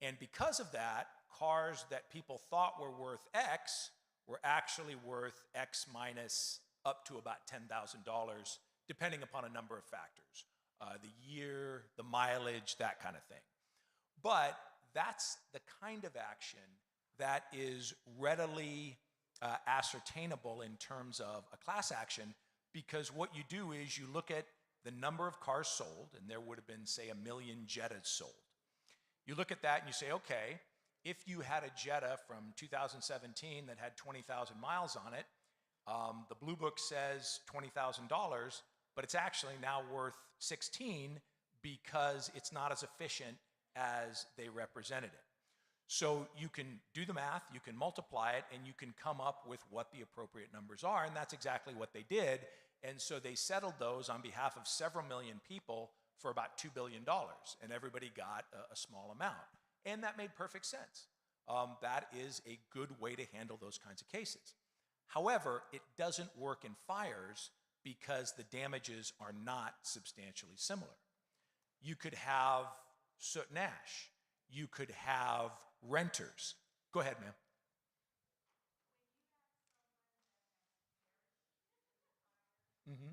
And because of that, cars that people thought were worth X were actually worth X minus up to about $10,000, depending upon a number of factors. The year, the mileage, that kind of thing. But that's the kind of action that is readily ascertainable in terms of a class action, because what you do is you look at the number of cars sold, and there would have been, say, 1 million Jettas sold. You look at that and you say, okay, if you had a Jetta from 2017 that had 20,000 miles on it, the Blue Book says $20,000, but it's actually now worth 16 because it's not as efficient as they represented it. So you can do the math, you can multiply it, and you can come up with what the appropriate numbers are, and that's exactly what they did. And so they settled those on behalf of several million people for about $2 billion, and everybody got a small amount. And that made perfect sense. That is a good way to handle those kinds of cases. However, it doesn't work in fires because the damages are not substantially similar. You could have soot and ash. You could have renters. Go ahead, ma'am. Mm-hmm.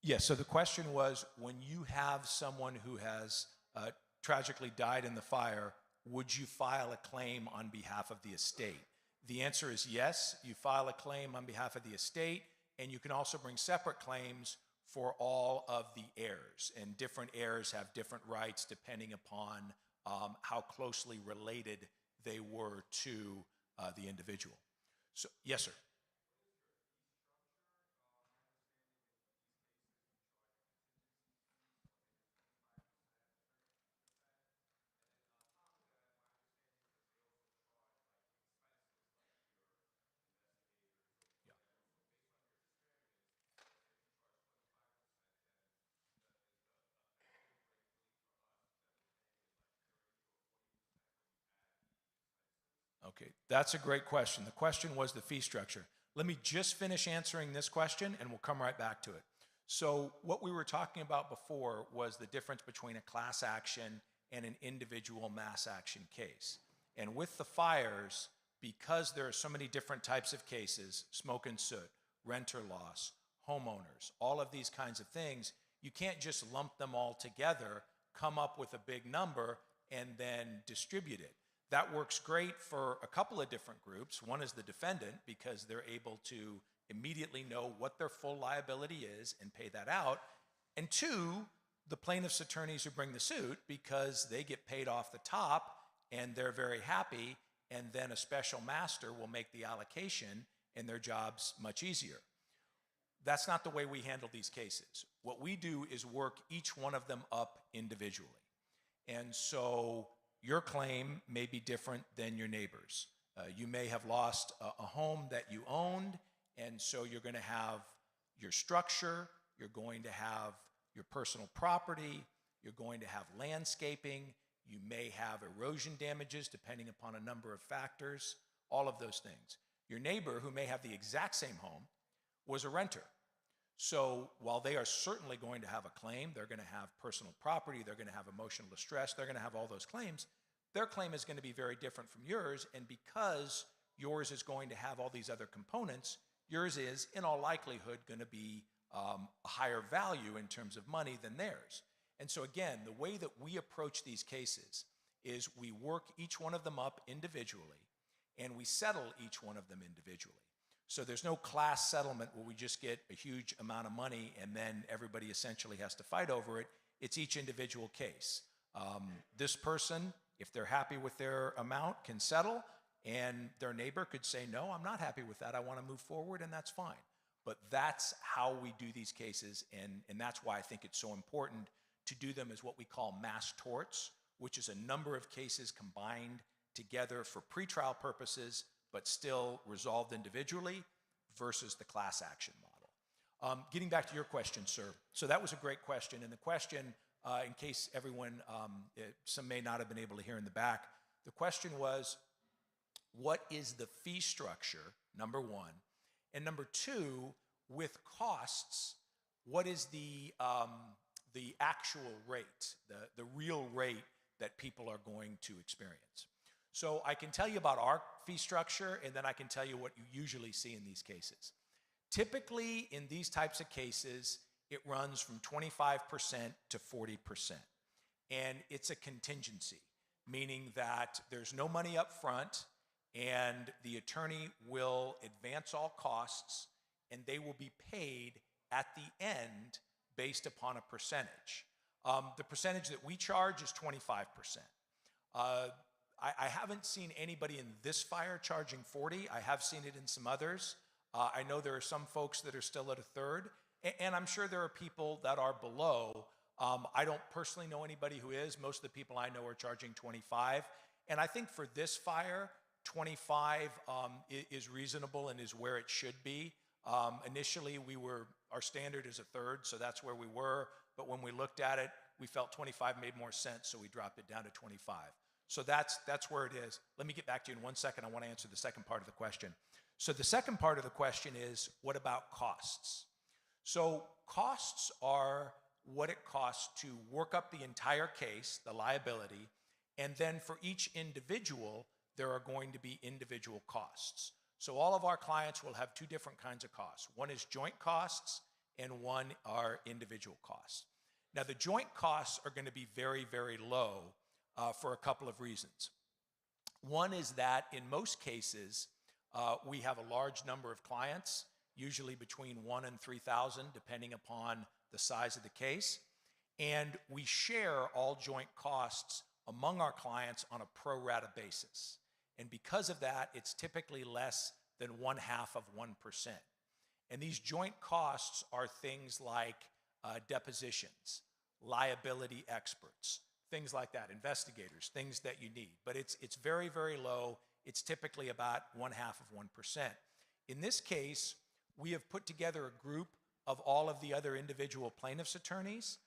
Yes, so the question was, when you have someone who has tragically died in the fire, would you file a claim on behalf of the estate? The answer is yes. You file a claim on behalf of the estate, and you can also bring separate claims for all of the heirs. And different heirs have different rights depending upon how closely related they were to the individual. So, yes, sir. Okay, that's a great question. The question was the fee structure. Let me just finish answering this question and we'll come right back to it. So what we were talking about before was the difference between a class action and an individual mass action case. And with the fires, because there are so many different types of cases, smoke and soot, renter loss, homeowners, all of these kinds of things, you can't just lump them all together, come up with a big number, and then distribute it. That works great for a couple of different groups. One is the defendant, because they're able to immediately know what their full liability is and pay that out. And two, the plaintiff's attorneys who bring the suit, because they get paid off the top and they're very happy, and then a special master will make the allocation and their job's much easier. That's not the way we handle these cases. What we do is work each one of them up individually. And so your claim may be different than your neighbor's. You may have lost a home that you owned, and so you're going to have your structure, you're going to have your personal property, you're going to have landscaping, you may have erosion damages depending upon a number of factors, all of those things. Your neighbor, who may have the exact same home, was a renter. So while they are certainly going to have a claim, they're going to have personal property, they're going to have emotional distress, they're going to have all those claims, their claim is going to be very different from yours, and because yours is going to have all these other components, yours is, in all likelihood, going to be a higher value in terms of money than theirs. And so again, the way that we approach these cases is we work each one of them up individually, and we settle each one of them individually. So there's no class settlement where we just get a huge amount of money and then everybody essentially has to fight over it. It's each individual case. This person, if they're happy with their amount, can settle, and their neighbor could say, no, I'm not happy with that, I want to move forward, and that's fine. but that's how we do these cases, and that's why I think it's so important to do them as what we call mass torts, which is a number of cases combined together for pretrial purposes, but still resolved individually, versus the class action model. Getting back to your question, sir. So that was a great question, and the question, in case everyone, some may not have been able to hear in the back, the question was, what is the fee structure, number one? And number two, with costs, what is the actual rate, the real rate that people are going to experience? So I can tell you about our fee structure, and then I can tell you what you usually see in these cases. Typically, in these types of cases, it runs from 25% to 40%. And it's a contingency, meaning that there's no money up front, and the attorney will advance all costs, and they will be paid at the end based upon a percentage. The percentage that we charge is 25%. I haven't seen anybody in this fire charging 40. I have seen it in some others. I know there are some folks that are still at a third, and I'm sure there are people that are below. I don't personally know anybody who is. Most of the people I know are charging 25. And I think for this fire, 25 is reasonable and is where it should be. Initially, our standard is a third, so that's where we were. But when we looked at it, we felt 25 made more sense, so we dropped it down to 25. So that's where it is. Let me get back to you in 1 second. I want to answer the second part of the question. So the second part of the question is, what about costs? So costs are what it costs to work up the entire case, the liability, and then for each individual, there are going to be individual costs. So all of our clients will have two different kinds of costs. One is joint costs, and one are individual costs. Now, the joint costs are going to be very, very low for a couple of reasons. One is that in most cases, we have a large number of clients, usually between 1 and 3,000, depending upon the size of the case. And we share all joint costs among our clients on a pro rata basis. And because of that, it's typically less than 1/2 of 1%. And these joint costs are things like depositions, liability experts, things like that, investigators, things that you need. But it's very, very low. It's typically about 1/2 of 1%. In this case, we have put together a group of all of the other individual plaintiffs' attorneys.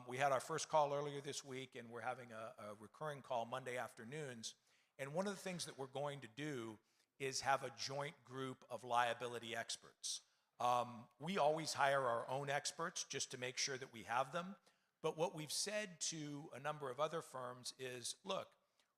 We had our first call earlier this week, and we're having a recurring call Monday afternoons. And one of the things that we're going to do is have a joint group of liability experts. We always hire our own experts just to make sure that we have them. But what we've said to a number of other firms is, look,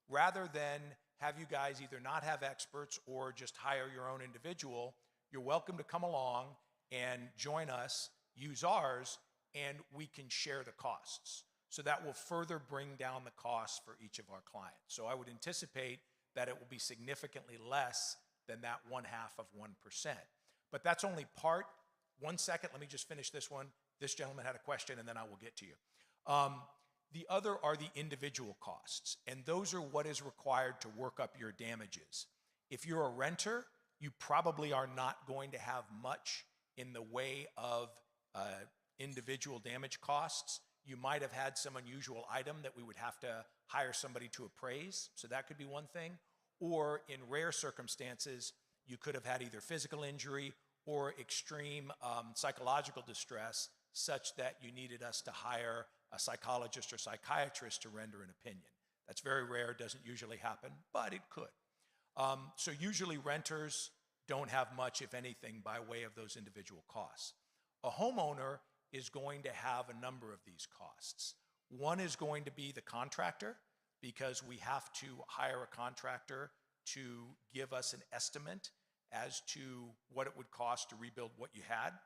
rather than have you guys either not have experts or just hire your own individual, you're welcome to come along and join us, use ours, and we can share the costs. So that will further bring down the costs for each of our clients. So I would anticipate that it will be significantly less than that 1/2 of 1%. But that's only part. 1 second, let me just finish this one. This gentleman had a question, and then I will get to you. The other are the individual costs, and those are what is required to work up your damages. If you're a renter, you probably are not going to have much in the way of individual damage costs. You might have had some unusual item that we would have to hire somebody to appraise, so that could be one thing. Or in rare circumstances, you could have had either physical injury or extreme psychological distress, such that you needed us to hire a psychologist or psychiatrist to render an opinion. That's very rare, doesn't usually happen, but it could. So usually renters don't have much, if anything, by way of those individual costs. A homeowner is going to have a number of these costs. One is going to be the contractor, because we have to hire a contractor to give us an estimate as to what it would cost to rebuild what you had.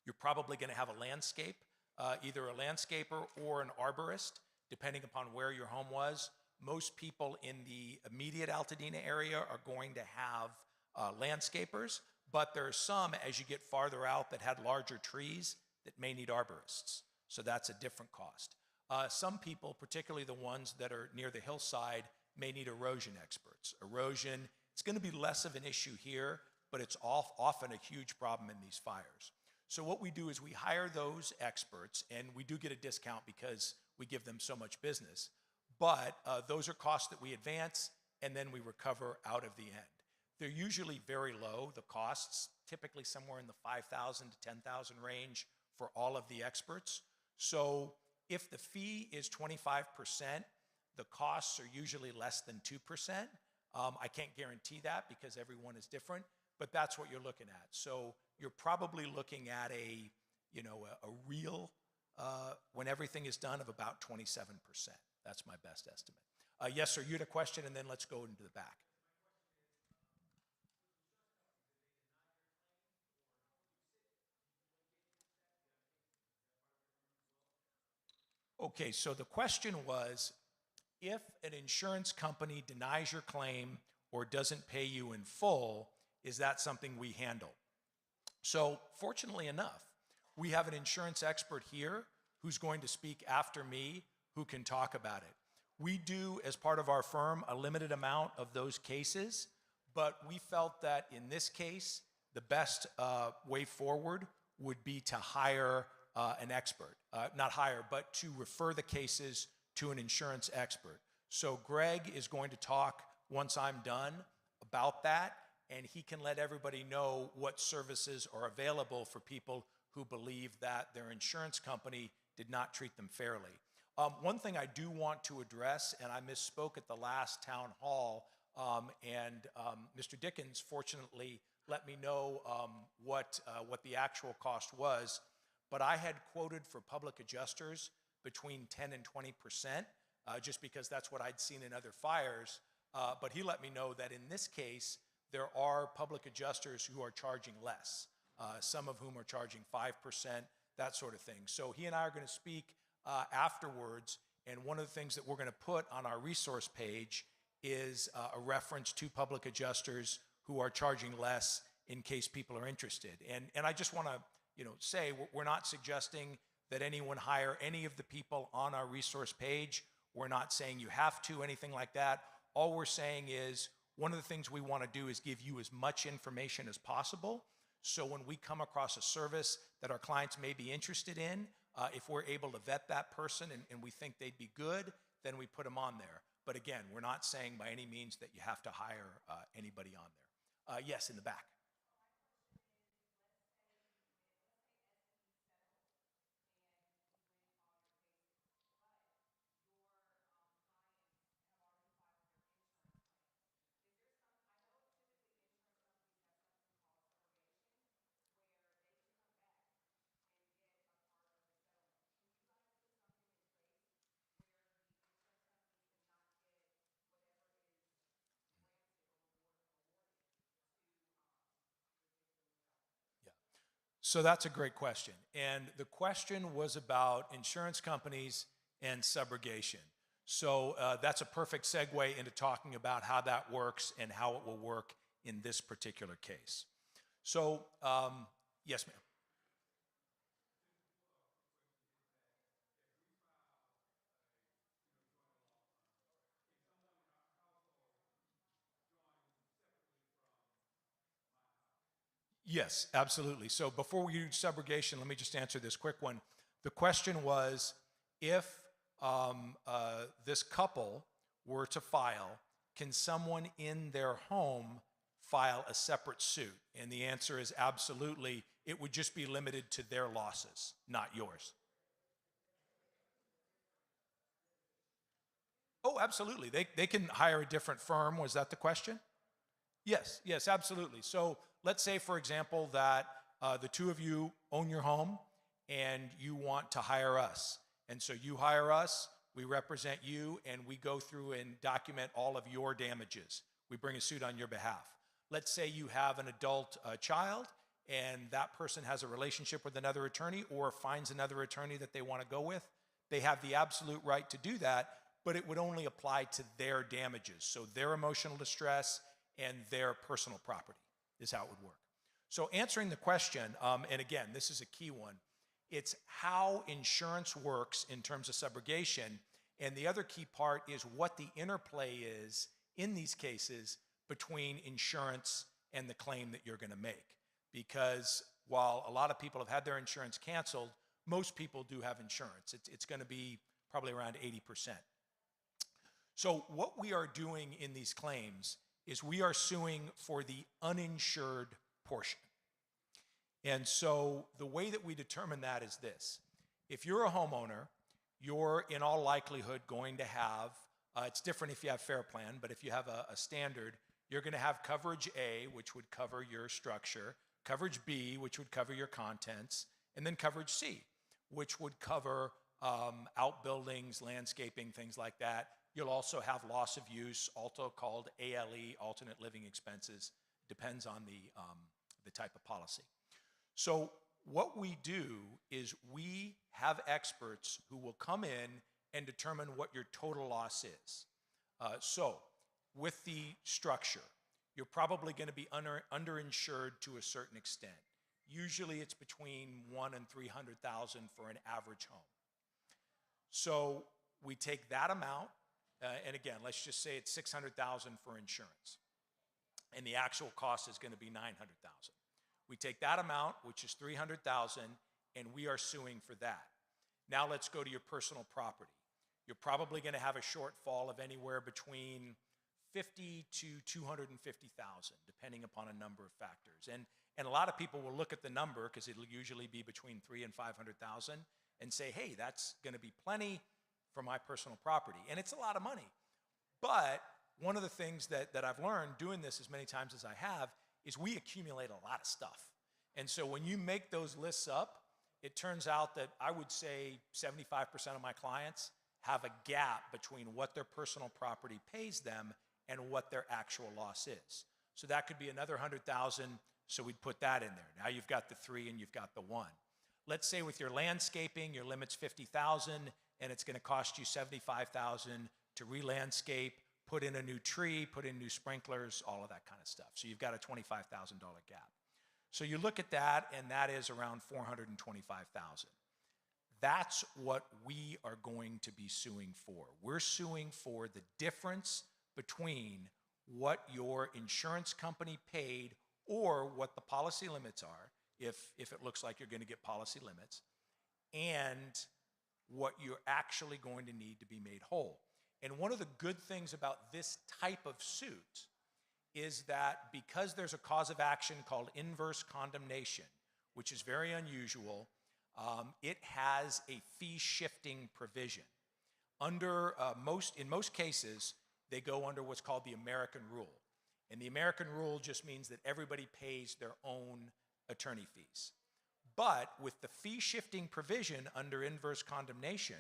You're probably going to have a landscape, either a landscaper or an arborist, depending upon where your home was. Most people in the immediate Altadena area are going to have landscapers, but there are some, as you get farther out, that had larger trees that may need arborists. So that's a different cost. Some people, particularly the ones that are near the hillside, may need erosion experts. Erosion, it's going to be less of an issue here, but it's often a huge problem in these fires. So what we do is we hire those experts, and we do get a discount because we give them so much business. But those are costs that we advance, and then we recover out of the end. They're usually very low, the costs, typically somewhere in the $5,000 to $10,000 range for all of the experts. So if the fee is 25%, the costs are usually less than 2%. I can't guarantee that because everyone is different, but that's what you're looking at. So you're probably looking at a real, when everything is done, of about 27%. That's my best estimate. Yes, sir, you had a question, and then let's go into the back. Okay, so the question was, if an insurance company denies your claim or doesn't pay you in full, is that something we handle? So fortunately enough, we have an insurance expert here who's going to speak after me who can talk about it. We do, as part of our firm, a limited amount of those cases, but we felt that in this case, the best way forward would be to hire an expert. Not hire, but to refer the cases to an insurance expert. So Greg is going to talk once I'm done about that, and he can let everybody know what services are available for people who believe that their insurance company did not treat them fairly. One thing I do want to address, and I misspoke at the last town hall, and Mr. Dickens fortunately let me know what the actual cost was, but I had quoted for public adjusters between 10 and 20%, just because that's what I'd seen in other fires. But he let me know that in this case, there are public adjusters who are charging less, some of whom are charging 5%, that sort of thing. So he and I are going to speak afterwards, and one of the things that we're going to put on our resource page is a reference to public adjusters who are charging less in case people are interested. And I just want to say we're not suggesting that anyone hire any of the people on our resource page. We're not saying you have to, anything like that. All we're saying is one of the things we want to do is give you as much information as possible. So when we come across a service that our clients may be interested in, if we're able to vet that person and we think they'd be good, then we put them on there. But again, we're not saying by any means that you have to hire anybody on there. Yes, in the back. So that's a great question. And the question was about insurance companies and subrogation. So that's a perfect segue into talking about how that works and how it will work in this particular case. So, yes, ma'am. Yes, absolutely. So before we do subrogation, let me just answer this quick one. The question was, if this couple were to file, can someone in their home file a separate suit? And the answer is absolutely. It would just be limited to their losses, not yours. Oh, absolutely. They can hire a different firm. Was that the question? Yes, yes, absolutely. So let's say, for example, that the two of you own your home and you want to hire us. And so you hire us, we represent you, and we go through and document all of your damages. We bring a suit on your behalf. Let's say you have an adult child and that person has a relationship with another attorney or finds another attorney that they want to go with. They have the absolute right to do that, but it would only apply to their damages. So their emotional distress and their personal property is how it would work. So answering the question, and again, this is a key one, it's how insurance works in terms of subrogation, and the other key part is what the interplay is in these cases between insurance and the claim that you're going to make. Because while a lot of people have had their insurance canceled, most people do have insurance. It's going to be probably around 80%. So what we are doing in these claims is we are suing for the uninsured portion. And so the way that we determine that is this. If you're a homeowner, you're in all likelihood going to have, it's different if you have Fair Plan, but if you have a standard, you're going to have coverage A, which would cover your structure, coverage B, which would cover your contents, and then coverage C, which would cover outbuildings, landscaping, things like that. You'll also have loss of use, also called ALE, alternate living expenses. Depends on the type of policy. So what we do is we have experts who will come in and determine what your total loss is. So with the structure, you're probably going to be underinsured to a certain extent. Usually it's between $100,000 and $300,000 for an average home. So we take that amount, and again, let's just say it's $600,000 for insurance, and the actual cost is going to be $900,000. We take that amount, which is $300,000, and we are suing for that. Now let's go to your personal property. You're probably going to have a shortfall of anywhere between $50,000 to $250,000, depending upon a number of factors. And a lot of people will look at the number, because it'll usually be between $300,000 and $500,000, and say, hey, that's going to be plenty for my personal property. And it's a lot of money. But one of the things that I've learned doing this as many times as I have is we accumulate a lot of stuff. And so when you make those lists up, it turns out that I would say 75% of my clients have a gap between what their personal property pays them and what their actual loss is. So that could be another $100,000, so we'd put that in there. Now you've got the 3 and you've got the 1. Let's say with your landscaping, your limit's $50,000 and it's going to cost you $75,000 to re-landscape, put in a new tree, put in new sprinklers, all of that kind of stuff. So you've got a $25,000 gap. So you look at that, and that is around $425,000. That's what we are going to be suing for. We're suing for the difference between what your insurance company paid or what the policy limits are, if it looks like you're going to get policy limits, and what you're actually going to need to be made whole. And one of the good things about this type of suit is that because there's a cause of action called inverse condemnation, which is very unusual, it has a fee shifting provision. In most cases, they go under what's called the American rule. And the American rule just means that everybody pays their own attorney fees. But with the fee shifting provision under inverse condemnation,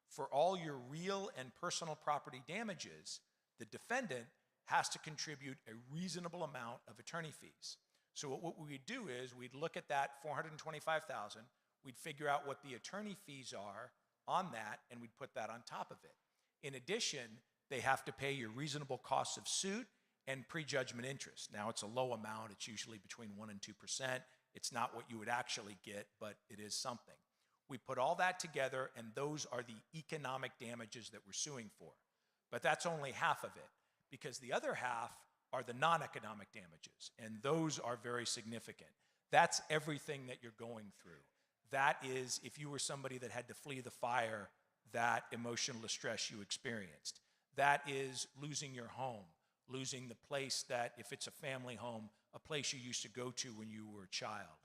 for all your real and personal property damages, the defendant has to contribute a reasonable amount of attorney fees. So what we would do is we'd look at that $425,000, we'd figure out what the attorney fees are on that, and we'd put that on top of it. In addition, they have to pay your reasonable costs of suit and prejudgment interest. Now, it's a low amount. It's usually between 1% and 2%. It's not what you would actually get, but it is something. We put all that together, and those are the economic damages that we're suing for. But that's only half of it, because the other half are the non-economic damages, and those are very significant. That's everything that you're going through. That is, if you were somebody that had to flee the fire, that emotional distress you experienced. That is losing your home, losing the place that, if it's a family home, a place you used to go to when you were a child.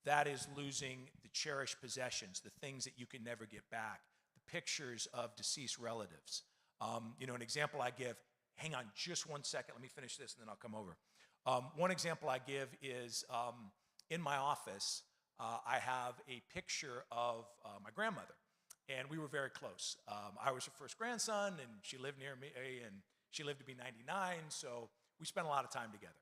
That is losing the cherished possessions, the things that you can never get back, the pictures of deceased relatives. An example I give, hang on just one second, let me finish this and then I'll come over. One example I give is in my office, I have a picture of my grandmother, and we were very close. I was her first grandson, and she lived near me, and she lived to be 99, so we spent a lot of time together.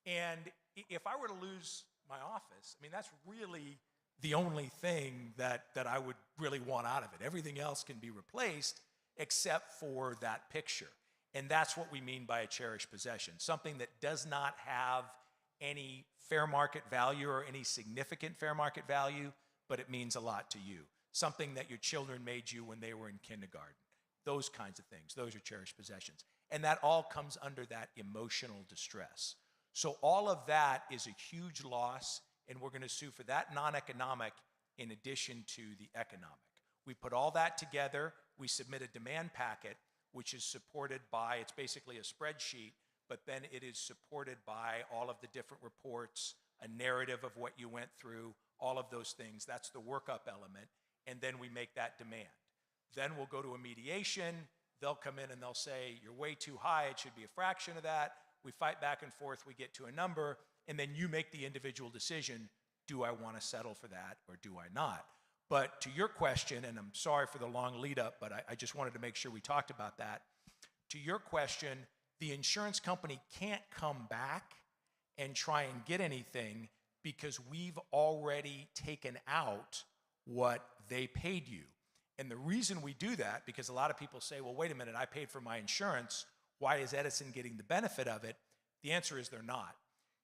And if I were to lose my office, I mean, that's really the only thing that I would really want out of it. Everything else can be replaced except for that picture. And that's what we mean by a cherished possession, something that does not have any fair market value or any significant fair market value, but it means a lot to you. Something that your children made you when they were in kindergarten. Those kinds of things, those are cherished possessions. And that all comes under that emotional distress. So all of that is a huge loss, and we're going to sue for that non-economic in addition to the economic. We put all that together. We submit a demand packet, which is supported by, it's basically a spreadsheet, but then it is supported by all of the different reports, a narrative of what you went through, all of those things. That's the workup element, and then we make that demand. Then we'll go to a mediation. They'll come in and they'll say, you're way too high, it should be a fraction of that. We fight back and forth, we get to a number, and then you make the individual decision, do I want to settle for that or do I not? But to your question, and I'm sorry for the long lead up, but I just wanted to make sure we talked about that. To your question, the insurance company can't come back and try and get anything because we've already taken out what they paid you. And the reason we do that, because a lot of people say, well, wait a minute, I paid for my insurance. Why is Edison getting the benefit of it? The answer is they're not.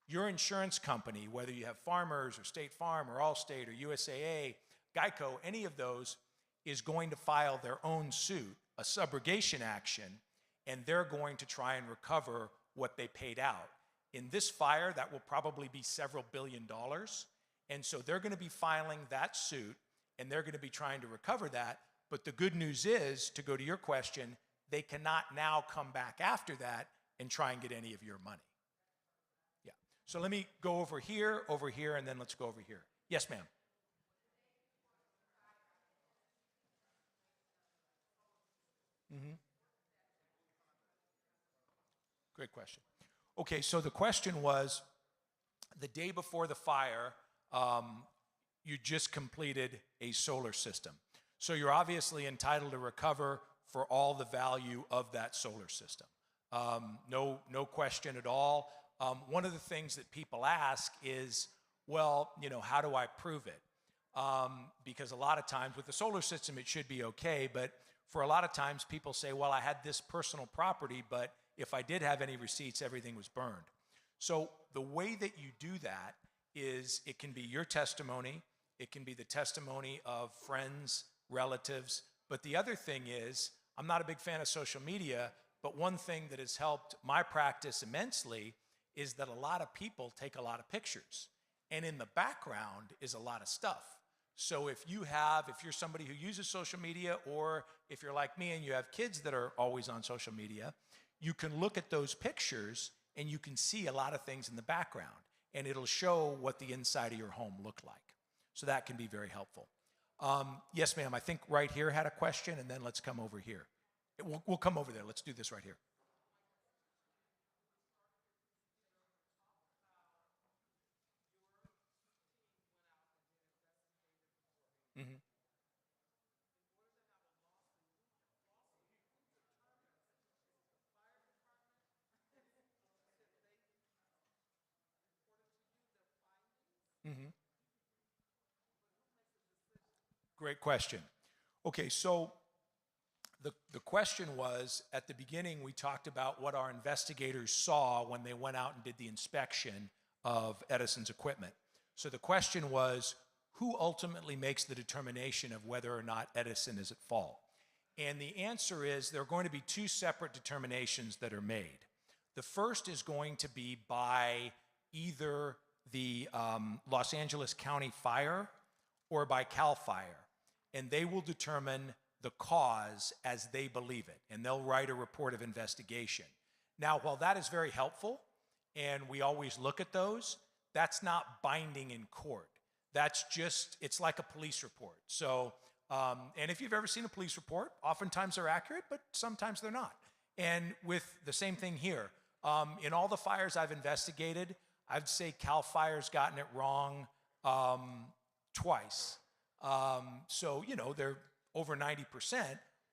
Your insurance company, whether you have Farmers or State Farm or Allstate or USAA, Geico, any of those, is going to file their own suit, a subrogation action, and they're going to try and recover what they paid out. In this fire, that will probably be several $billions. And so they're going to be filing that suit, and they're going to be trying to recover that. But the good news is, to go to your question, they cannot now come back after that and try and get any of your money. Yeah. So let me go over here, and then let's go over here. Yes, ma'am. Great question. Okay, so the question was, the day before the fire, you just completed a solar system. So you're obviously entitled to recover for all the value of that solar system. No question at all. One of the things that people ask is, well, you know, how do I prove it? Because a lot of times with the solar system, it should be okay, but for a lot of times people say, well, I had this personal property, but if I did have any receipts, everything was burned. So the way that you do that is it can be your testimony, it can be the testimony of friends, relatives, but the other thing is, I'm not a big fan of social media, but one thing that has helped my practice immensely is that a lot of people take a lot of pictures. And in the background is a lot of stuff. So if you're somebody who uses social media, or if you're like me and you have kids that are always on social media, you can look at those pictures and you can see a lot of things in the background, and it'll show what the inside of your home looked like. So that can be very helpful. Yes, ma'am, I think right here had a question, and then let's come over here. We'll come over there. Let's do this right here. Mm-hmm. Mm-hmm. Great question. Okay, so the question was, at the beginning, we talked about what our investigators saw when they went out and did the inspection of Edison's equipment. So the question was, who ultimately makes the determination of whether or not Edison is at fault? And the answer is there are going to be two separate determinations that are made. The first is going to be by either the Los Angeles County Fire or by CAL FIRE, and they will determine the cause as they believe it, and they'll write a report of investigation. Now, while that is very helpful, and we always look at those, that's not binding in court. That's just, it's like a police report. So, and if you've ever seen a police report, oftentimes they're accurate, but sometimes they're not. And with the same thing here, in all the fires I've investigated, I'd say CAL FIRE's gotten it wrong twice. So, you know, they're over 90%,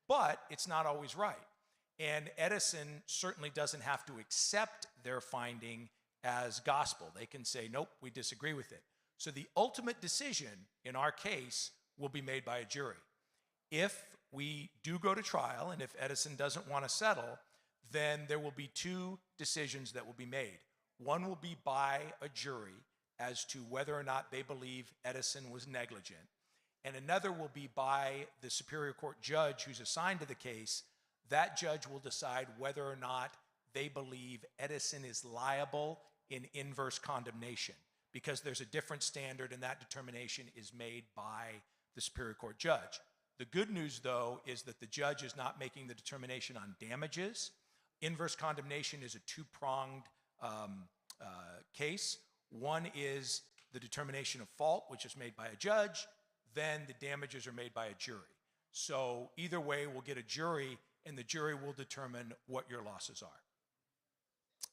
but it's not always right. And Edison certainly doesn't have to accept their finding as gospel. They can say, nope, we disagree with it. So the ultimate decision in our case will be made by a jury. If we do go to trial, and if Edison doesn't want to settle, then there will be two decisions that will be made. One will be by a jury as to whether or not they believe Edison was negligent, and another will be by the Superior Court judge who's assigned to the case. That judge will decide whether or not they believe Edison is liable in inverse condemnation because there's a different standard and that determination is made by the Superior Court judge. The good news, though, is that the judge is not making the determination on damages. Inverse condemnation is a two-pronged case. One is the determination of fault, which is made by a judge. Then the damages are made by a jury. So either way, we'll get a jury, and the jury will determine what your losses are.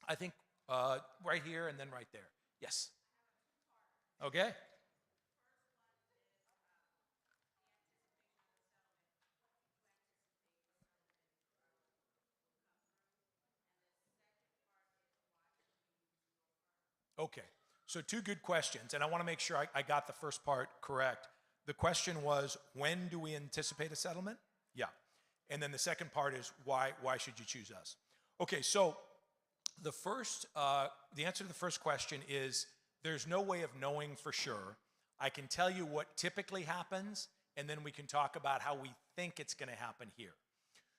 I think right here and then right there. Yes. Okay. Okay, so two good questions, and I want to make sure I got the first part correct. The question was, when do we anticipate a settlement? Yeah. And then the second part is, why should you choose us? Okay, so the answer to the first question is, there's no way of knowing for sure. I can tell you what typically happens, and then we can talk about how we think it's going to happen here.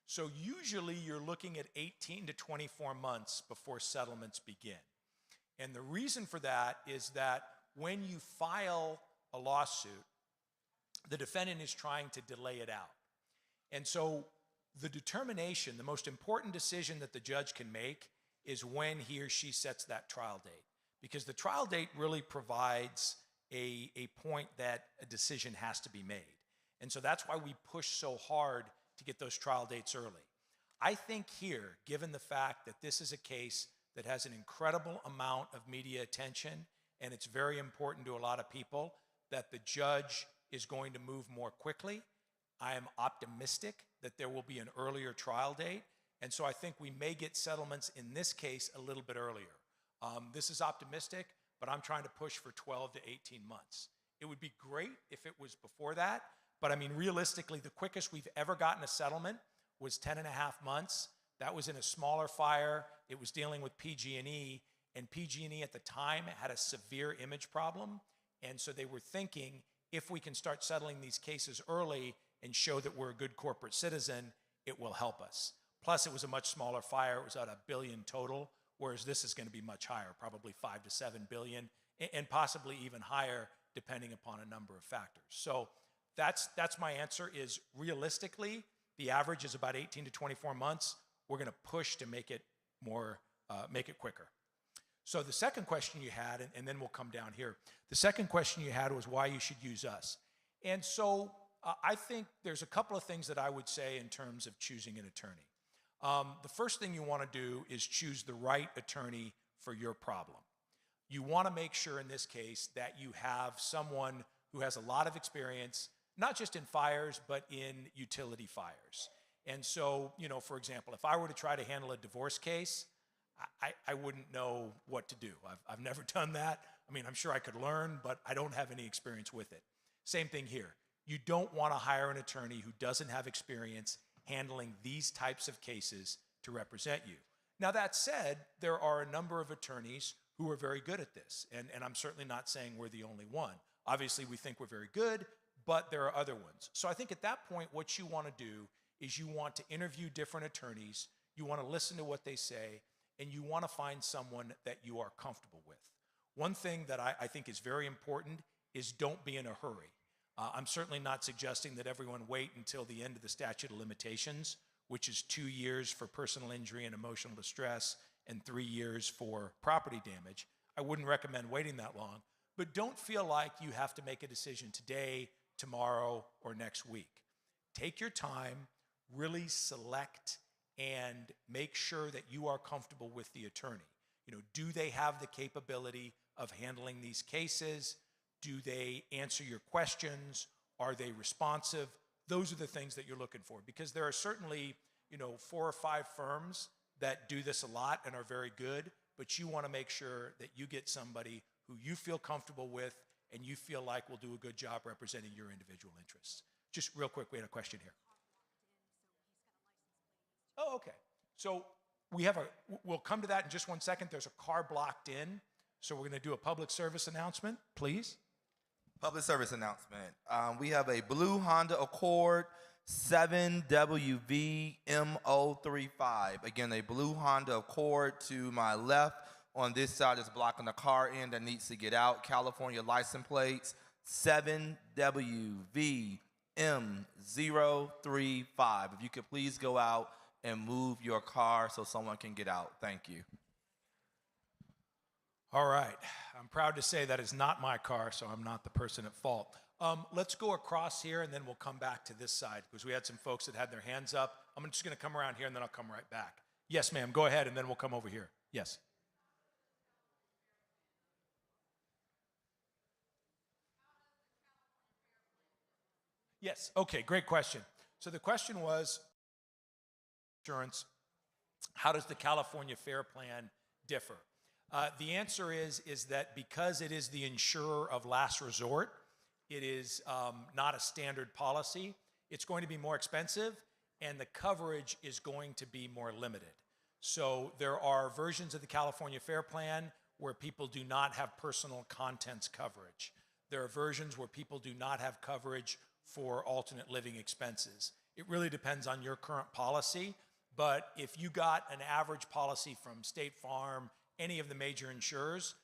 So usually you're looking at 18 to 24 months before settlements begin. And the reason for that is that when you file a lawsuit, the defendant is trying to delay it out. And so the determination, the most important decision that the judge can make is when he or she sets that trial date. Because the trial date really provides a point that a decision has to be made. And so that's why we push so hard to get those trial dates early. I think here, given the fact that this is a case that has an incredible amount of media attention, and it's very important to a lot of people, that the judge is going to move more quickly. I am optimistic that there will be an earlier trial date, and so I think we may get settlements in this case a little bit earlier. This is optimistic, but I'm trying to push for 12 to 18 months. It would be great if it was before that, but I mean, realistically, the quickest we've ever gotten a settlement was 10 and a half months. That was in a smaller fire. It was dealing with PG&E, and PG&E at the time had a severe image problem, and so they were thinking, if we can start settling these cases early and show that we're a good corporate citizen, it will help us. Plus, it was a much smaller fire. It was at $1 billion total, whereas this is going to be much higher, probably $5 to $7 billion, and possibly even higher, depending upon a number of factors. So that's my answer is, realistically, the average is about 18 to 24 months. We're going to push to make it quicker. So the second question you had, and then we'll come down here. The second question you had was why you should use us. And so I think there's a couple of things that I would say in terms of choosing an attorney. The first thing you want to do is choose the right attorney for your problem. You want to make sure in this case that you have someone who has a lot of experience, not just in fires, but in utility fires. And so, for example, if I were to try to handle a divorce case, I wouldn't know what to do. I've never done that. I mean, I'm sure I could learn, but I don't have any experience with it. Same thing here. You don't want to hire an attorney who doesn't have experience handling these types of cases to represent you. Now, that said, there are a number of attorneys who are very good at this, and I'm certainly not saying we're the only one. Obviously, we think we're very good, but there are other ones. So I think at that point, what you want to do is you want to interview different attorneys, you want to listen to what they say, and you want to find someone that you are comfortable with. One thing that I think is very important is don't be in a hurry. I'm certainly not suggesting that everyone wait until the end of the statute of limitations, which is 2 years for personal injury and emotional distress and 3 years for property damage. I wouldn't recommend waiting that long, but don't feel like you have to make a decision today, tomorrow, or next week. Take your time, really select and make sure that you are comfortable with the attorney. Do they have the capability of handling these cases? Do they answer your questions? Are they responsive? Those are the things that you're looking for, because there are certainly, 4 or 5 firms that do this a lot and are very good, but you want to make sure that you get somebody who you feel comfortable with and you feel like will do a good job representing your individual interests. Just real quick, we had a question here. Oh, okay. So we'll come to that in just 1 second. There's a car blocked in, so we're going to do a public service announcement, please. Public service announcement. We have a blue Honda Accord 7WVMO35. Again, a blue Honda Accord to my left On this side is blocking the car in that needs to get out. California license plates 7WVM035. If you could please go out and move your car so someone can get out. Thank you. All right. I'm proud to say that is not my car, so I'm not the person at fault. Let's go across here, and then we'll come back to this side, because we had some folks that had their hands up. I'm just going to come around here, and then I'll come right back. Yes, ma'am. Go ahead, and then we'll come over here. Yes. Yes. Okay, great question. So the question was, insurance, how does the California Fair Plan differ? The answer is that because it is the insurer of last resort, it is not a standard policy. It's going to be more expensive, and the coverage is going to be more limited. So there are versions of the California Fair Plan where people do not have personal contents coverage. There are versions where people do not have coverage for alternate living expenses. It really depends on your current policy, but if you got an average policy from State Farm, any of the major insurers,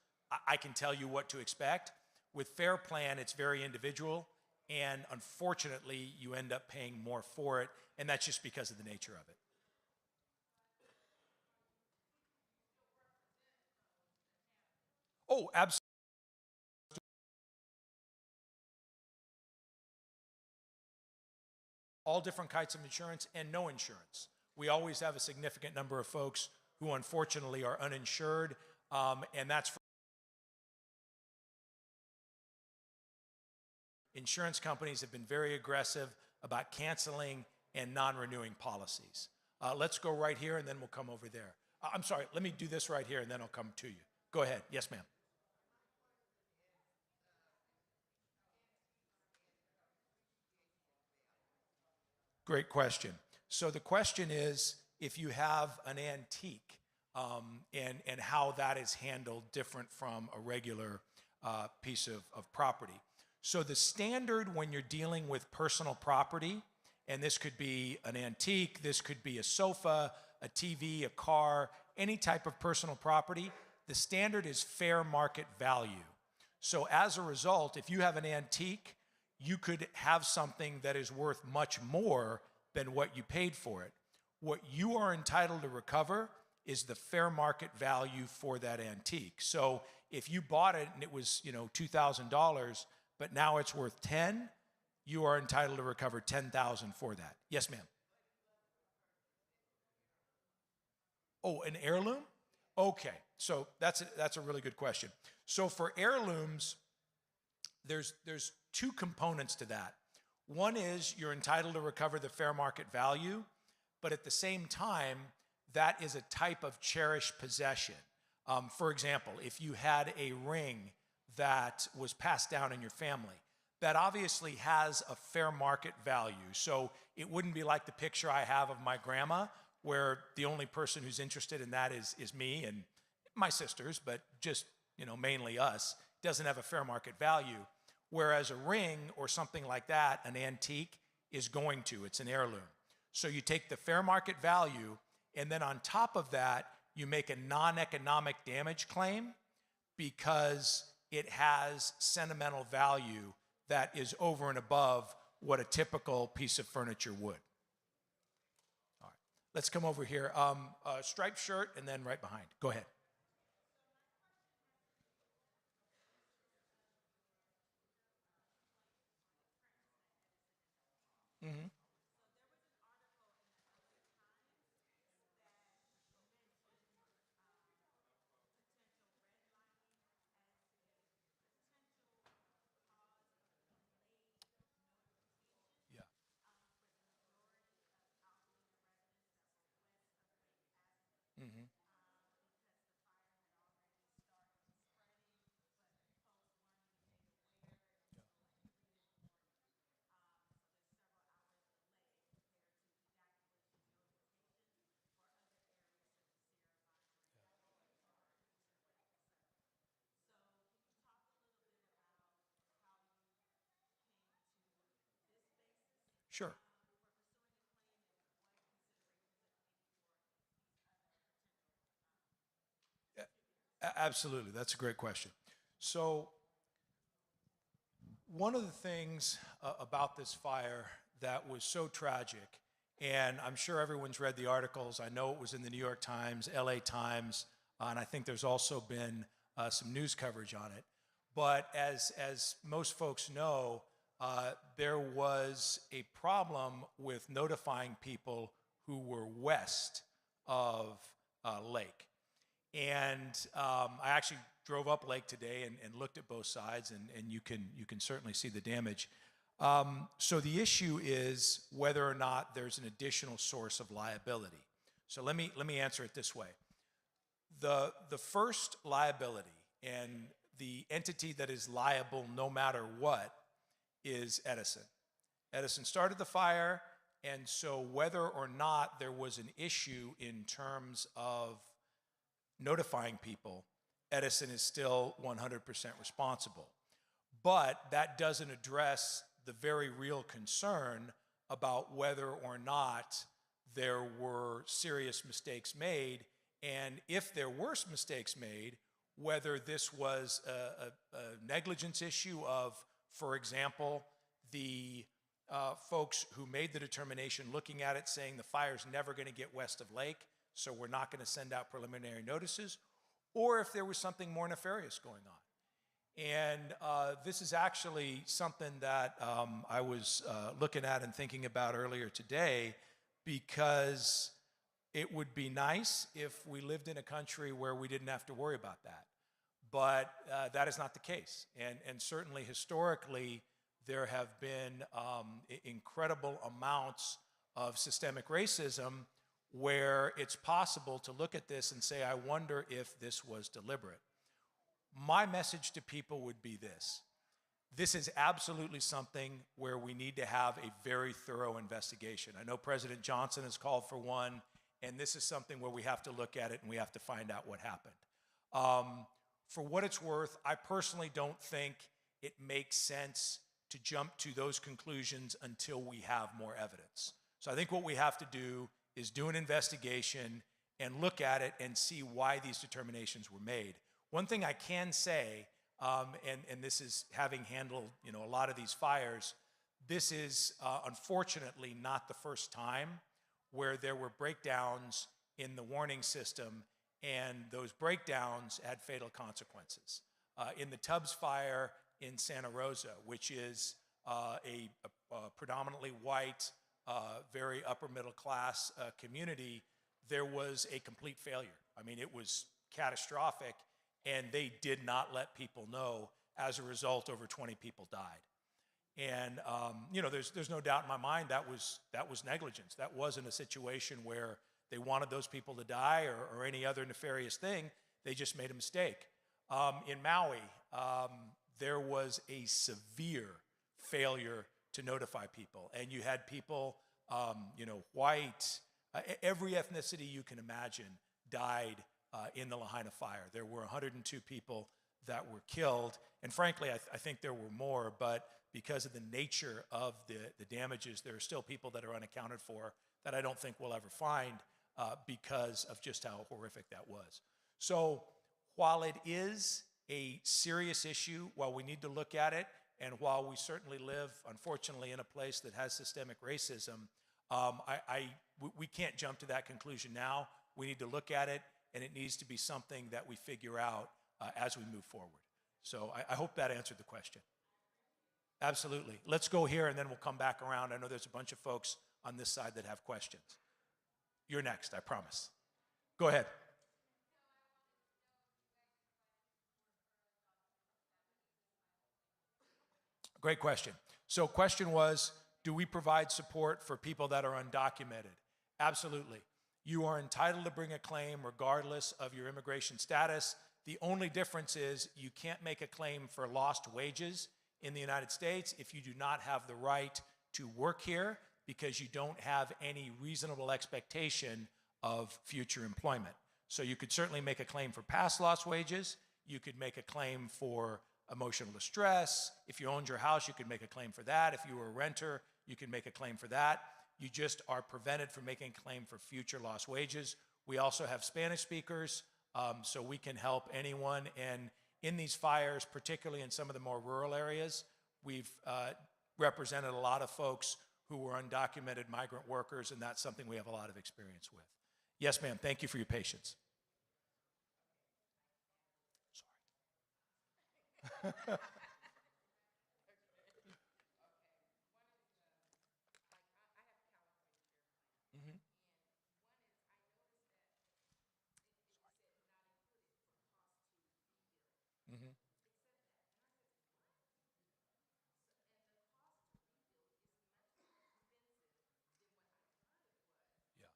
I can tell you what to expect. With Fair Plan, it's very individual, and unfortunately, you end up paying more for it, and that's just because of the nature of it. Oh, absolutely. All different kinds of insurance and no insurance. We always have a significant number of folks who unfortunately are uninsured, and that's for insurance companies have been very aggressive about canceling and non-renewing policies. Let's go right here, and then we'll come over there. I'm sorry, let me do this right here, and then I'll come to you. Go ahead. Yes, ma'am. Great question. So the question is, if you have an antique, and how that is handled different from a regular piece of property. So the standard when you're dealing with personal property, and this could be an antique, this could be a sofa, a TV, a car, any type of personal property, the standard is fair market value. So as a result, if you have an antique, you could have something that is worth much more than what you paid for it. What you are entitled to recover is the fair market value for that antique. So if you bought it and it was, $2,000, but now it's worth 10, you are entitled to recover 10,000 for that. Yes, ma'am. Oh, an heirloom? Okay, so that's a really good question. So for heirlooms, there's two components to that. One is you're entitled to recover the fair market value, but at the same time, that is a type of cherished possession. For example, if you had a ring that was passed down in your family, that obviously has a fair market value. So it wouldn't be like the picture I have of my grandma, where the only person who's interested in that is me and my sisters, but just, mainly us, doesn't have a fair market value. Whereas a ring or something like that, an antique, is going to. It's an heirloom. So you take the fair market value, and then on top of that, you make a non-economic damage claim because it has sentimental value that is over and above what a typical piece of furniture would. All right, let's come over here. Striped shirt, and then right behind. Go ahead. Mm-hmm. Yeah. Mm-hmm. Sure. Absolutely, that's a great question. So one of the things about this fire that was so tragic, and I'm sure everyone's read the articles. I know it was in the New York Times, LA Times, and I think there's also been some news coverage on it. But as most folks know, there was a problem with notifying people who were west of Lake. And I actually drove up Lake today and looked at both sides, and you can certainly see the damage. So the issue is whether or not there's an additional source of liability. So let me answer it this way. The first liability and the entity that is liable no matter what is Edison. Edison started the fire, and so whether or not there was an issue in terms of notifying people, Edison is still 100% responsible. But that doesn't address the very real concern about whether or not there were serious mistakes made, and if there were mistakes made, whether this was a negligence issue of, for example, the folks who made the determination looking at it saying the fire's never going to get west of Lake, so we're not going to send out preliminary notices, or if there was something more nefarious going on. And this is actually something that I was looking at and thinking about earlier today, because it would be nice if we lived in a country where we didn't have to worry about that. But that is not the case. And certainly historically, there have been incredible amounts of systemic racism where it's possible to look at this and say, I wonder if this was deliberate. My message to people would be this. This is absolutely something where we need to have a very thorough investigation. I know President Johnson has called for one, and this is something where we have to look at it and we have to find out what happened. For what it's worth, I personally don't think it makes sense to jump to those conclusions until we have more evidence. So I think what we have to do is do an investigation and look at it and see why these determinations were made. One thing I can say, and this is having handled a lot of these fires, this is unfortunately not the first time where there were breakdowns in the warning system, and those breakdowns had fatal consequences. In the Tubbs fire in Santa Rosa, which is a predominantly white, very upper middle class community, there was a complete failure. I mean, it was catastrophic, and they did not let people know. As a result, over 20 people died. And there's no doubt in my mind that was negligence. That wasn't a situation where they wanted those people to die or any other nefarious thing. They just made a mistake. In Maui, there was a severe failure to notify people, and you had people, white, every ethnicity you can imagine died in the Lahaina fire. There were 102 people that were killed, and frankly, I think there were more, but because of the nature of the damages, there are still people that are unaccounted for that I don't think we'll ever find because of just how horrific that was. So while it is a serious issue, while we need to look at it, and while we certainly live, unfortunately, in a place that has systemic racism, we can't jump to that conclusion now. We need to look at it, and it needs to be something that we figure out as we move forward. So I hope that answered the question. Absolutely. Let's go here, and then we'll come back around. I know there's a bunch of folks on this side that have questions. You're next, I promise. Go ahead. Great question. So question was, do we provide support for people that are undocumented? Absolutely. You are entitled to bring a claim regardless of your immigration status. The only difference is you can't make a claim for lost wages in the United States if you do not have the right to work here because you don't have any reasonable expectation of future employment. So you could certainly make a claim for past lost wages. You could make a claim for emotional distress. If you owned your house, you could make a claim for that. If you were a renter, you could make a claim for that. You just are prevented from making a claim for future lost wages. We also have Spanish speakers so we can help anyone. And in these fires, particularly in some of the more rural areas, we've represented a lot of folks who were undocumented migrant workers, and that's something we have a lot of experience with. Yes, ma'am. Thank you for your patience. Sorry. Mm-hmm. Yeah.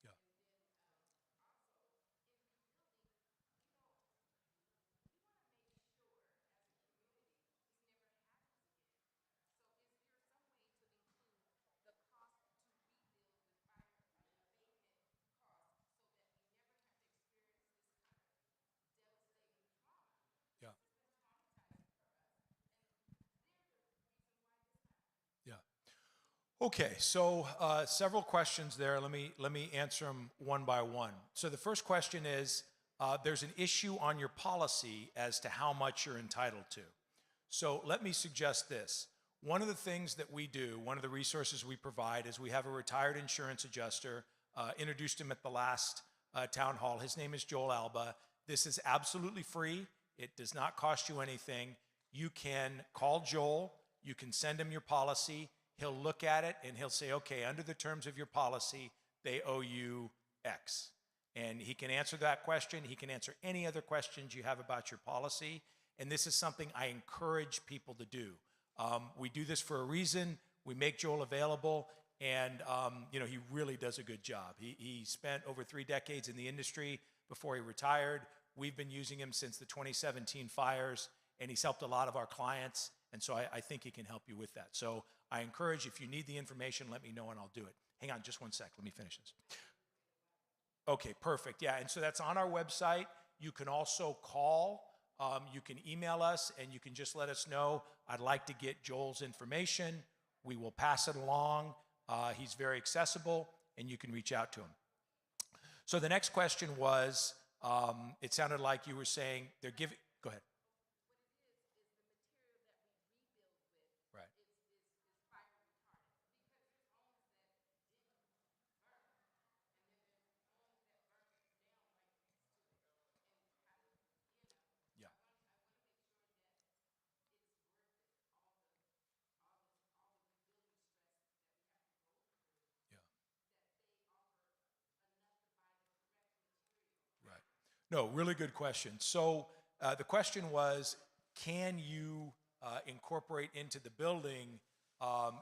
Yeah. Yeah. Yeah. Okay, so several questions there. Let me answer them one by one. So the first question is, there's an issue on your policy as to how much you're entitled to. So let me suggest this. One of the things that we do, one of the resources we provide is we have a retired insurance adjuster, introduced him at the last town hall. His name is Joel Alba. This is absolutely free. It does not cost you anything. You can call Joel, you can send him your policy. He'll look at it and he'll say, okay, under the terms of your policy, they owe you X. And he can answer that question. He can answer any other questions you have about your policy. And this is something I encourage people to do. We do this for a reason. We make Joel available, and he really does a good job. He spent over 3 decades in the industry before he retired. We've been using him since the 2017 fires, and he's helped a lot of our clients. And so I think he can help you with that. So I encourage, if you need the information, let me know and I'll do it. Hang on just one sec. Let me finish this. Okay, perfect. Yeah, and so that's on our website. You can also call. You can email us, and you can just let us know, I'd like to get Joel's information. We will pass it along. He's very accessible, and you can reach out to him. So the next question was, it sounded like you were saying they're giving, go ahead. Right. Yeah. Yeah. Right. No, really good question. So the question was, can you incorporate into the building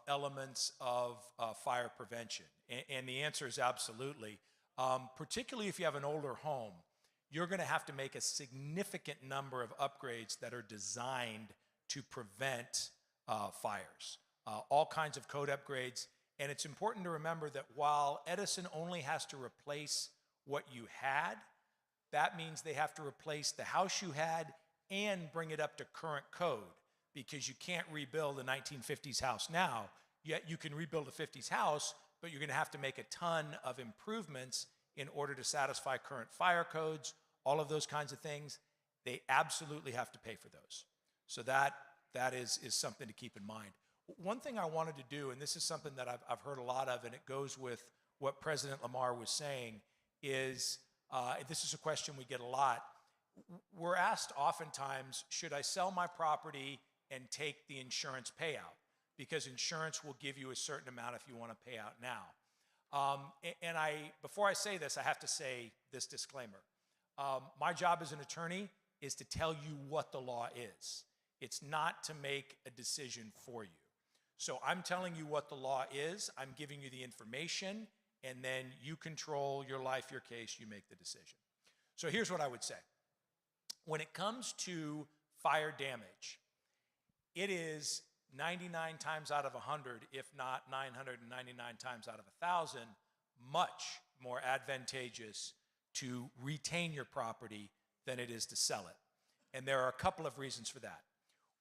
elements of fire prevention? And the answer is absolutely. Particularly if you have an older home, you're going to have to make a significant number of upgrades that are designed to prevent fires. All kinds of code upgrades. And it's important to remember that while Edison only has to replace what you had, that means they have to replace the house you had and bring it up to current code, because you can't rebuild a 1950s house now. Yet you can rebuild a 50s house, but you're going to have to make a ton of improvements in order to satisfy current fire codes, all of those kinds of things. They absolutely have to pay for those. So that is something to keep in mind. One thing I wanted to do, and this is something that I've heard a lot of, and it goes with what President Lamar was saying, is this is a question we get a lot. We're asked oftentimes, should I sell my property and take the insurance payout? Because insurance will give you a certain amount if you want to pay out now. And before I say this, I have to say this disclaimer. My job as an attorney is to tell you what the law is. It's not to make a decision for you. So I'm telling you what the law is. I'm giving you the information, and then you control your life, your case, you make the decision. So here's what I would say. When it comes to fire damage, it is 99 times out of 100, if not 999 times out of 1,000, much more advantageous to retain your property than it is to sell it. And there are a couple of reasons for that.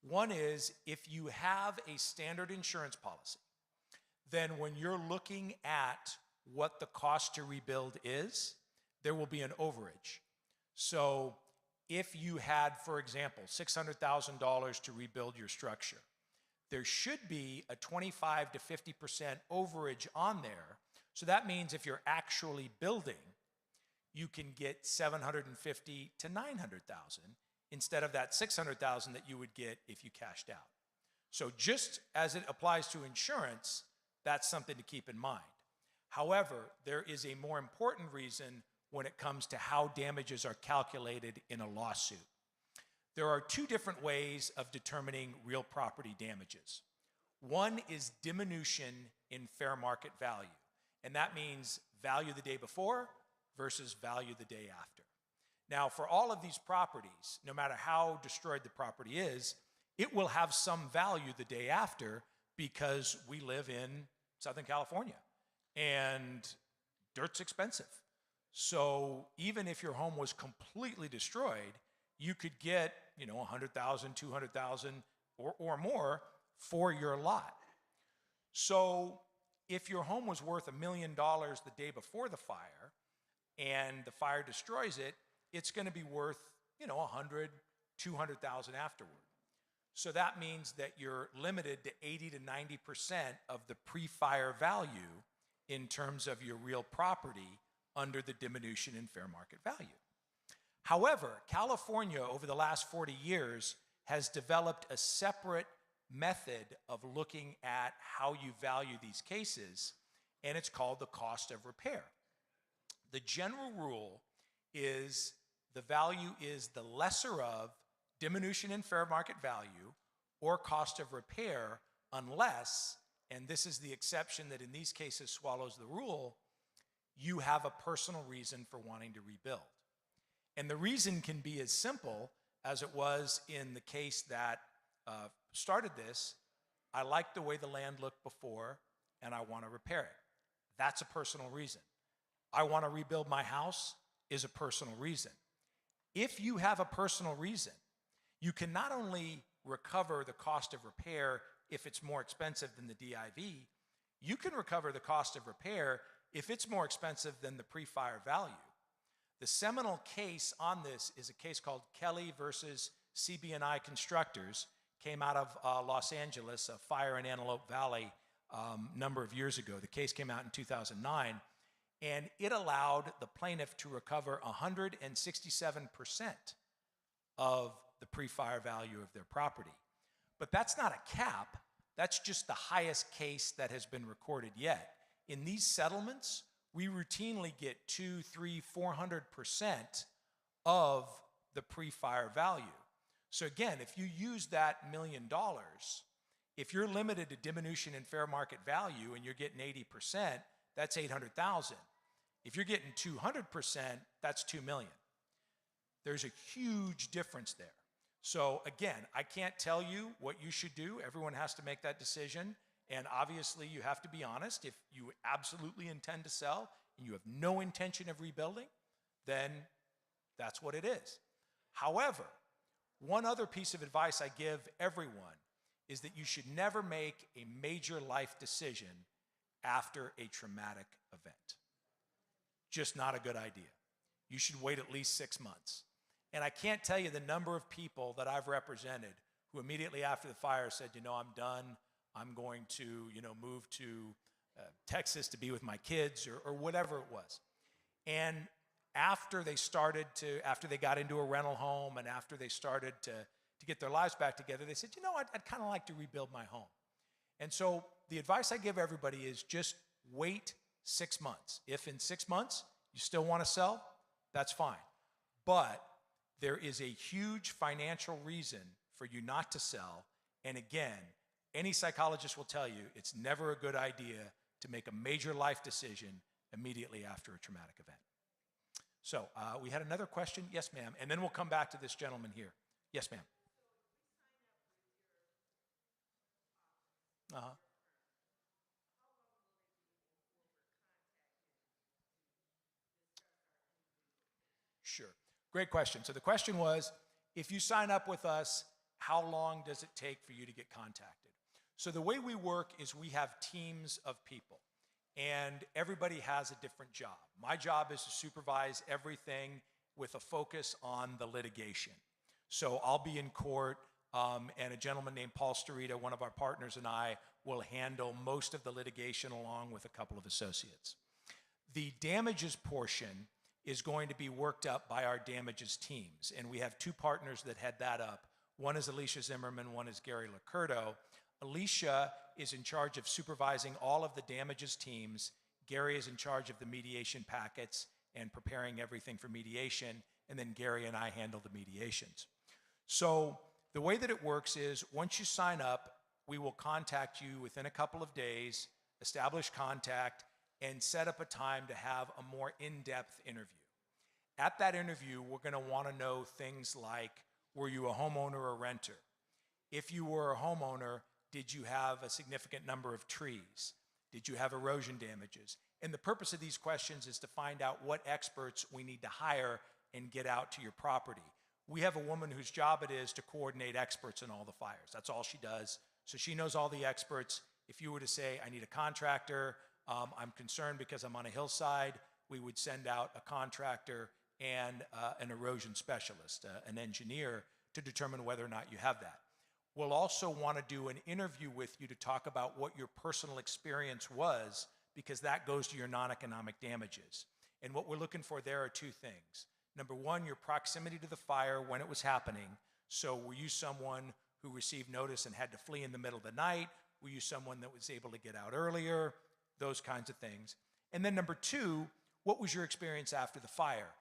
One is, if you have a standard insurance policy then when you're looking at what the cost to rebuild is, there will be an overage. So if you had, for example, $600,000 to rebuild your structure, there should be a 25 to 50% overage on there. So that means if you're actually building, you can get 750 to 900,000 instead of that 600,000 that you would get if you cashed out. So just as it applies to insurance, that's something to keep in mind. However, there is a more important reason when it comes to how damages are calculated in a lawsuit. There are two different ways of determining real property damages. One is diminution in fair market value, and that means value the day before versus value the day after. Now, for all of these properties, no matter how destroyed the property is, it will have some value the day after because we live in Southern California and dirt's expensive. So even if your home was completely destroyed, you could get, $100,000, $200,000 or more for your lot. So if your home was worth $1 million the day before the fire and the fire destroys it, it's going to be worth, $100,000, $200,000 afterward. So that means that you're limited to 80 to 90% of the pre-fire value in terms of your real property under the diminution in fair market value. However, California over the last 40 years has developed a separate method of looking at how you value these cases, and it's called the cost of repair. The general rule is the value is the lesser of diminution in fair market value or cost of repair unless, and this is the exception that in these cases swallows the rule, you have a personal reason for wanting to rebuild. And the reason can be as simple as it was in the case that started this. I liked the way the land looked before and I want to repair it. That's a personal reason. I want to rebuild my house is a personal reason. If you have a personal reason, you can not only recover the cost of repair if it's more expensive than the DIV, you can recover the cost of repair if it's more expensive than the pre-fire value. The seminal case on this is a case called Kelly versus CB&I Constructors, came out of Los Angeles, a fire in Antelope Valley number of years ago. The case came out in 2009, and it allowed the plaintiff to recover 167% of the pre-fire value of their property. But that's not a cap, that's just the highest case that has been recorded yet. In these settlements, we routinely get 200, 300, 400% of the pre-fire value. So again, if you use that $1 million, if you're limited to diminution in fair market value and you're getting 80%, that's 800,000. If you're getting 200%, that's 2 million. There's a huge difference there. So again, I can't tell you what you should do. Everyone has to make that decision. And obviously you have to be honest. If you absolutely intend to sell and you have no intention of rebuilding, then that's what it is. However, one other piece of advice I give everyone is that you should never make a major life decision after a traumatic event. Just not a good idea. You should wait at least 6 months. And I can't tell you the number of people that I've represented who immediately after the fire said, I'm done. I'm going to, move to Texas to be with my kids or whatever it was. And after they got into a rental home and after they started to get their lives back together, they said, I'd kind of like to rebuild my home. And so the advice I give everybody is just wait 6 months. If in 6 months you still want to sell, that's fine. But there is a huge financial reason for you not to sell. And again, any psychologist will tell you it's never a good idea to make a major life decision immediately after a traumatic event. So we had another question. Yes, ma'am. And then we'll come back to this gentleman here. Yes, ma'am. Uh-huh. Sure. Great question. So the question was, if you sign up with us, how long does it take for you to get contacted? So the way we work is we have teams of people, and everybody has a different job. My job is to supervise everything with a focus on the litigation. So I'll be in court, and a gentleman named Paul Starita, one of our partners, and I will handle most of the litigation along with a couple of associates. The damages portion is going to be worked up by our damages teams, and we have two partners that head that up. One is Alicia Zimmerman, one is Gary Licurdo. Alicia is in charge of supervising all of the damages teams. Gary is in charge of the mediation packets and preparing everything for mediation, and then Gary and I handle the mediations. So the way that it works is once you sign up, we will contact you within a couple of days, establish contact, and set up a time to have a more in-depth interview. At that interview, we're going to want to know things like, were you a homeowner or renter? If you were a homeowner, did you have a significant number of trees? Did you have erosion damages? And the purpose of these questions is to find out what experts we need to hire and get out to your property. We have a woman whose job it is to coordinate experts in all the fires. That's all she does. So she knows all the experts. If you were to say, I need a contractor, I'm concerned because I'm on a hillside, we would send out a contractor and an erosion specialist, an engineer, to determine whether or not you have that. We'll also want to do an interview with you to talk about what your personal experience was, because that goes to your non-economic damages. And what we're looking for there are two things. Number one, your proximity to the fire when it was happening. So were you someone who received notice and had to flee in the middle of the night? Were you someone that was able to get out earlier? Those kinds of things. And then number two, what was your experience after the fire?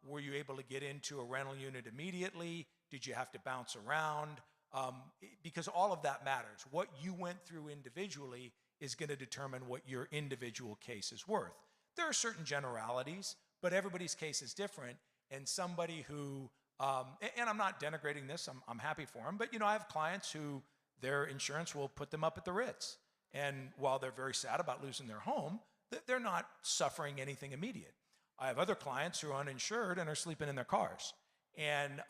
Were you able to get into a rental unit immediately? Did you have to bounce around? Because all of that matters. What you went through individually is going to determine what your individual case is worth. There are certain generalities, but everybody's case is different. And somebody who, and I'm not denigrating this, I'm happy for them, but I have clients who their insurance will put them up at the Ritz. And while they're very sad about losing their home, they're not suffering anything immediate. I have other clients who are uninsured and are sleeping in their cars. And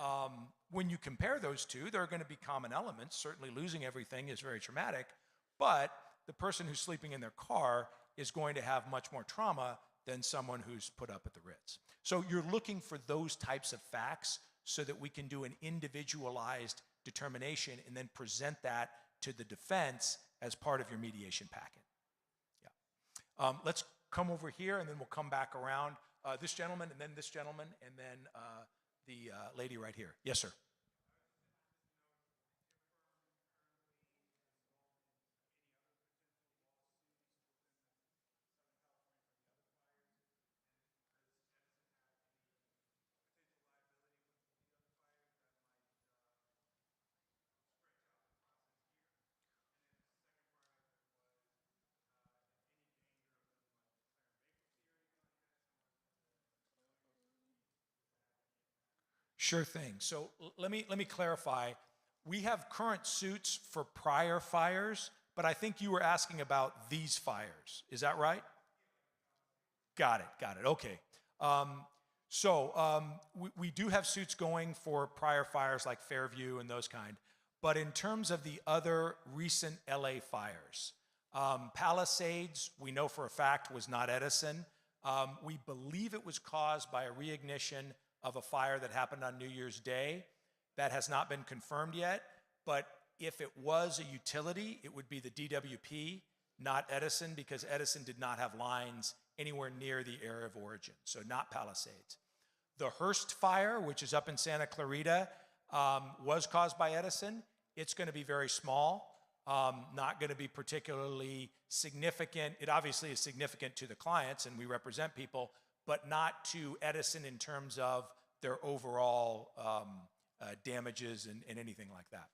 when you compare those two, there are going to be common elements. Certainly losing everything is very traumatic, but the person who's sleeping in their car is going to have much more trauma than someone who's put up at the Ritz. So you're looking for those types of facts so that we can do an individualized determination and then present that to the defense as part of your mediation packet. Yeah. Let's come over here, and then we'll come back around. This gentleman, and then this gentleman, and then the lady right here. Yes, sir. Sure thing. So let me clarify. We have current suits for prior fires, but I think you were asking about these fires. Is that right? Got it. Okay. We do have suits going for prior fires like Fairview and those kind. But in terms of the other recent LA fires, Palisades, we know for a fact, was not Edison. We believe it was caused by a reignition of a fire that happened on New Year's Day. That has not been confirmed yet, but if it was a utility, it would be the DWP, not Edison, because Edison did not have lines anywhere near the area of origin, so not Palisades. The Hearst fire, which is up in Santa Clarita, was caused by Edison. It's going to be very small, not going to be particularly significant. It obviously is significant to the clients, and we represent people, but not to Edison in terms of their overall damages and anything like that.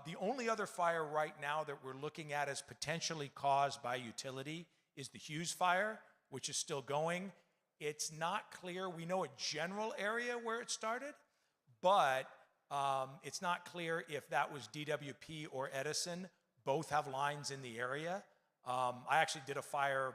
The only other fire right now that we're looking at as potentially caused by utility is the Hughes fire, which is still going. It's not clear. We know a general area where it started, but it's not clear if that was DWP or Edison. Both have lines in the area. I actually did a fire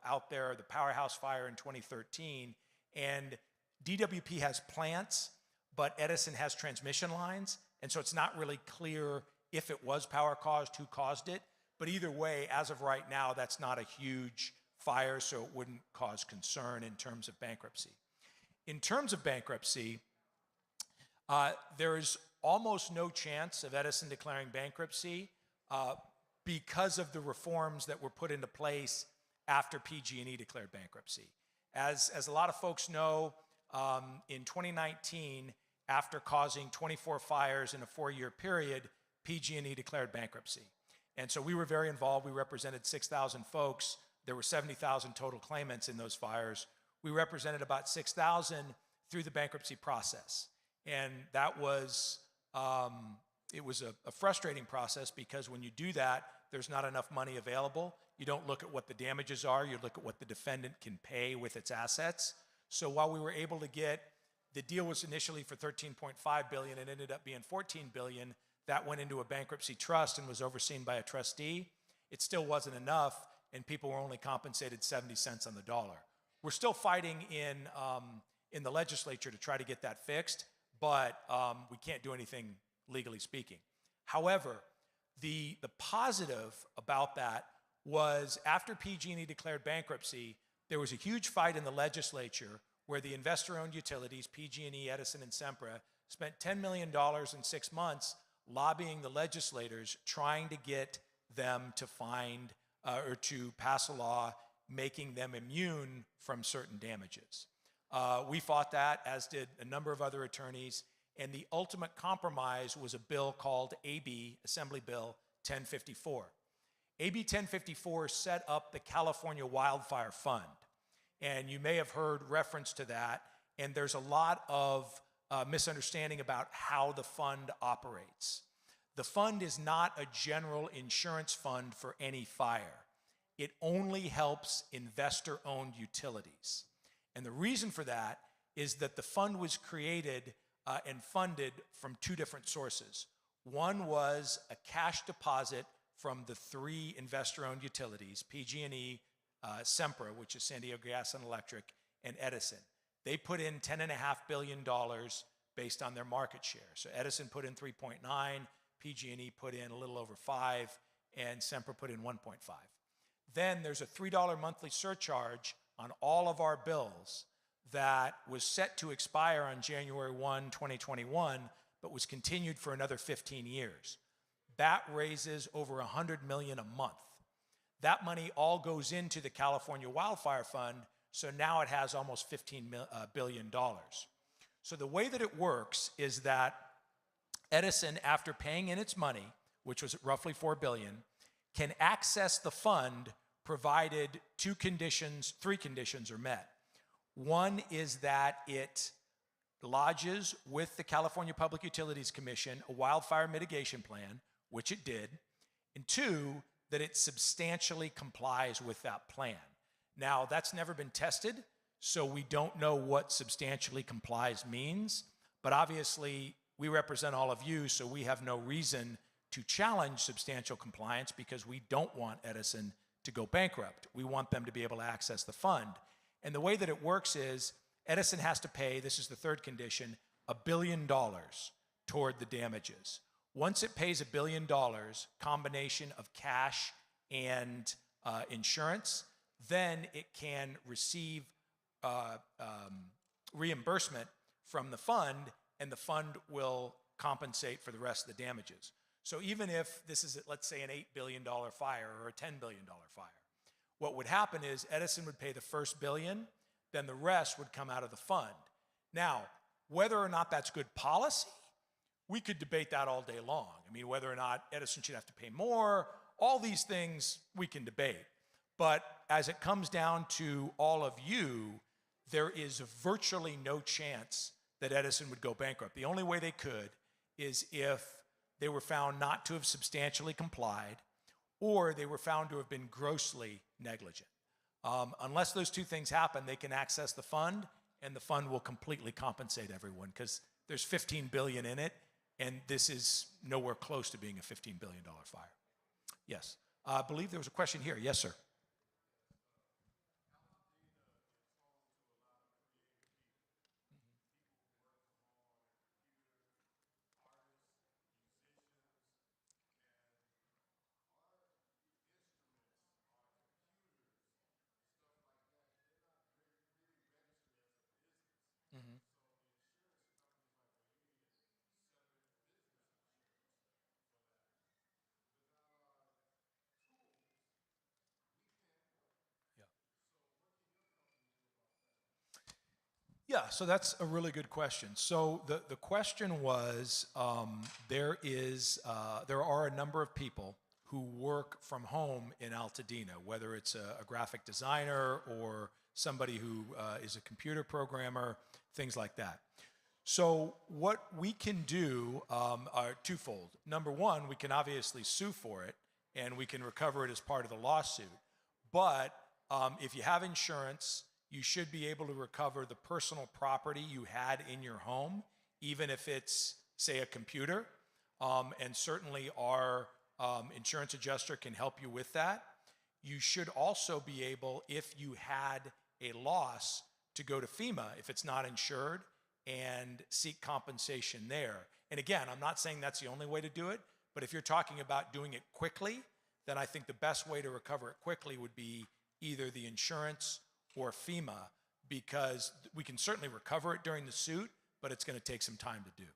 out there, the Powerhouse fire in 2013, and DWP has plants, but Edison has transmission lines, and so it's not really clear if it was power caused, who caused it. But either way, as of right now, that's not a huge fire, so it wouldn't cause concern in terms of bankruptcy. In terms of bankruptcy, there is almost no chance of Edison declaring bankruptcy because of the reforms that were put into place after PG&E declared bankruptcy. As a lot of folks know, in 2019, after causing 24 fires in a 4-year period, PG&E declared bankruptcy. And so we were very involved. We represented 6,000 folks. There were 70,000 total claimants in those fires. We represented about 6,000 through the bankruptcy process. And that was, it was a frustrating process because when you do that, there's not enough money available. You don't look at what the damages are, you look at what the defendant can pay with its assets. So while we were able to get, the deal was initially for $13.5 billion and ended up being $14 billion, that went into a bankruptcy trust and was overseen by a trustee. It still wasn't enough, and people were only compensated 70 cents on the dollar. We're still fighting in the legislature to try to get that fixed, but we can't do anything legally speaking. However, the positive about that was after PG&E declared bankruptcy, there was a huge fight in the legislature where the investor-owned utilities, PG&E, Edison, and Sempra, spent $10 million in 6 months lobbying the legislators, trying to get them to find or to pass a law making them immune from certain damages. We fought that, as did a number of other attorneys, and the ultimate compromise was a bill called AB, Assembly Bill 1054. AB 1054 set up the California Wildfire Fund, and you may have heard reference to that, and there's a lot of misunderstanding about how the fund operates. The fund is not a general insurance fund for any fire. It only helps investor-owned utilities. And the reason for that is that the fund was created and funded from 2 different sources. One was a cash deposit from the 3 investor-owned utilities, PG&E, Sempra, which is San Diego Gas and Electric, and Edison. They put in $10.5 billion based on their market share. So Edison put in 3.9, PG&E put in a little over 5, and Sempra put in 1.5. Then there's a $3 monthly surcharge on all of our bills that was set to expire on January 1, 2021, but was continued for another 15 years. That raises over $100 million a month. That money all goes into the California Wildfire Fund, so now it has almost $15 billion. So the way that it works is that Edison, after paying in its money, which was roughly $4 billion, can access the fund provided 3 conditions are met. One is that it lodges with the California Public Utilities Commission a wildfire mitigation plan, which it did, and 2, that it substantially complies with that plan. Now, that's never been tested, so we don't know what substantially complies means, but obviously we represent all of you, so we have no reason to challenge substantial compliance because we don't want Edison to go bankrupt. We want them to be able to access the fund. And the way that it works is Edison has to pay, this is the 3rd condition, $1 billion toward the damages. Once it pays $1 billion, combination of cash and insurance, then it can receive reimbursement from the fund, and the fund will compensate for the rest of the damages. So even if this is, let's say, an $8 billion fire or a $10 billion fire, what would happen is Edison would pay the first $1 billion, then the rest would come out of the fund. Now, whether or not that's good policy, we could debate that all day long. I mean, whether or not Edison should have to pay more, all these things we can debate. But as it comes down to all of you, there is virtually no chance that Edison would go bankrupt. The only way they could is if they were found not to have substantially complied, or they were found to have been grossly negligent. Unless those 2 things happen, they can access the fund, and the fund will completely compensate everyone because there's $15 billion in it, and this is nowhere close to being a $15 billion fire. Yes, I believe there was a question here. Yes, sir. Yeah, so that's a really good question. So the question was, there are a number of people who work from home in Altadena, whether it's a graphic designer or somebody who is a computer programmer, things like that. So what we can do are twofold. Number one, we can obviously sue for it, and we can recover it as part of the lawsuit. But if you have insurance, you should be able to recover the personal property you had in your home, even if it's, say, a computer. And certainly our insurance adjuster can help you with that. You should also be able, if you had a loss, to go to FEMA if it's not insured and seek compensation there. And again, I'm not saying that's the only way to do it, but if you're talking about doing it quickly, then I think the best way to recover it quickly would be either the insurance or FEMA, because we can certainly recover it during the suit, but it's going to take some time to do.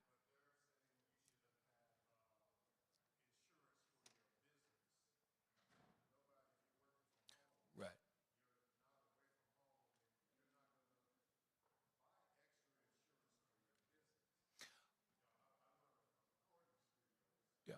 Right. Yeah.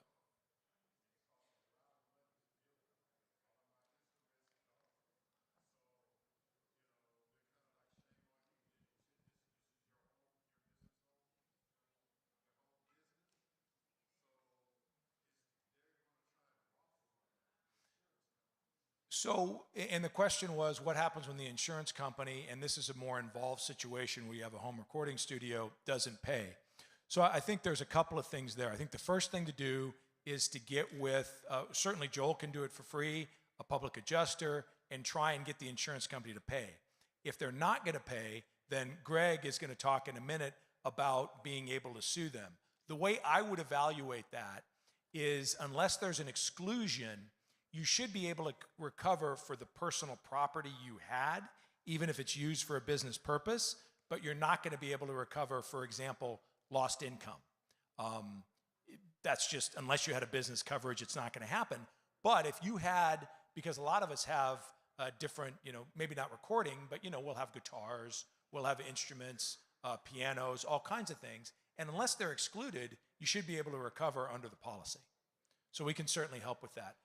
So, and the question was, what happens when the insurance company, and this is a more involved situation where you have a home recording studio, doesn't pay? So I think there's a couple of things there. I think the first thing to do is to get with, certainly Joel can do it for free, a public adjuster, and try and get the insurance company to pay. If they're not going to pay, then Greg is going to talk in a minute about being able to sue them. The way I would evaluate that is, unless there's an exclusion, you should be able to recover for the personal property you had, even if it's used for a business purpose, but you're not going to be able to recover, for example, lost income. That's just, unless you had a business coverage, it's not going to happen. But if you had, because a lot of us have different, maybe not recording, but we'll have guitars, we'll have instruments, pianos, all kinds of things. And unless they're excluded, you should be able to recover under the policy. So we can certainly help with that.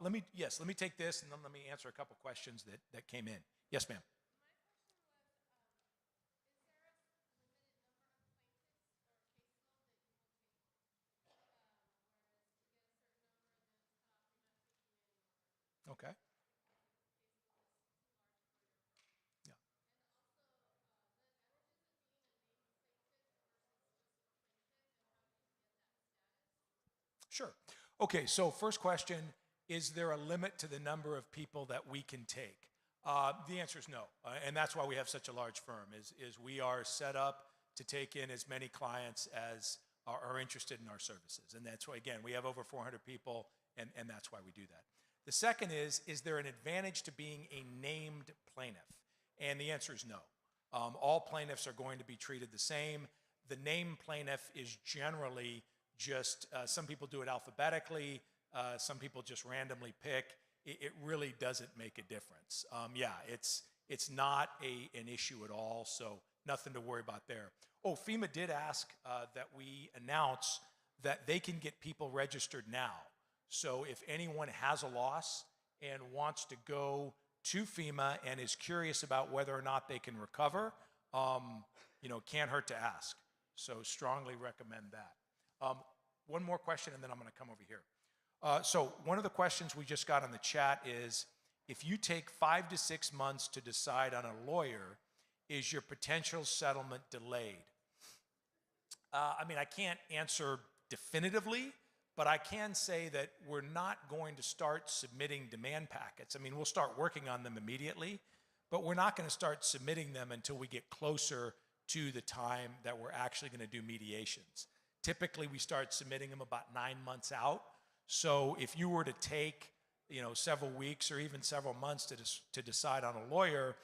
Let me take this, and then let me answer a couple questions that came in. Yes, ma'am. Okay. Yeah. Sure. Okay, so first question, is there a limit to the number of people that we can take? The answer is no, and that's why we have such a large firm, is we are set up to take in as many clients as are interested in our services. And that's why, again, we have over 400 people, and that's why we do that. The second is there an advantage to being a named plaintiff? And the answer is no. All plaintiffs are going to be treated the same. The named plaintiff is generally just, some people do it alphabetically, some people just randomly pick. It really doesn't make a difference. Yeah, it's not an issue at all, so nothing to worry about there. Oh, FEMA did ask that we announce that they can get people registered now. So if anyone has a loss and wants to go to FEMA and is curious about whether or not they can recover, can't hurt to ask. So strongly recommend that. One more question, and then I'm going to come over here. So one of the questions we just got on the chat is, if you take 5 to 6 months to decide on a lawyer, is your potential settlement delayed? I can't answer definitively, but I can say that we're not going to start submitting demand packets. We'll start working on them immediately, but we're not going to start submitting them until we get closer to the time that we're actually going to do mediations. Typically, we start submitting them about 9 months out. So if you were to take, several weeks or even several months to decide on a lawyer,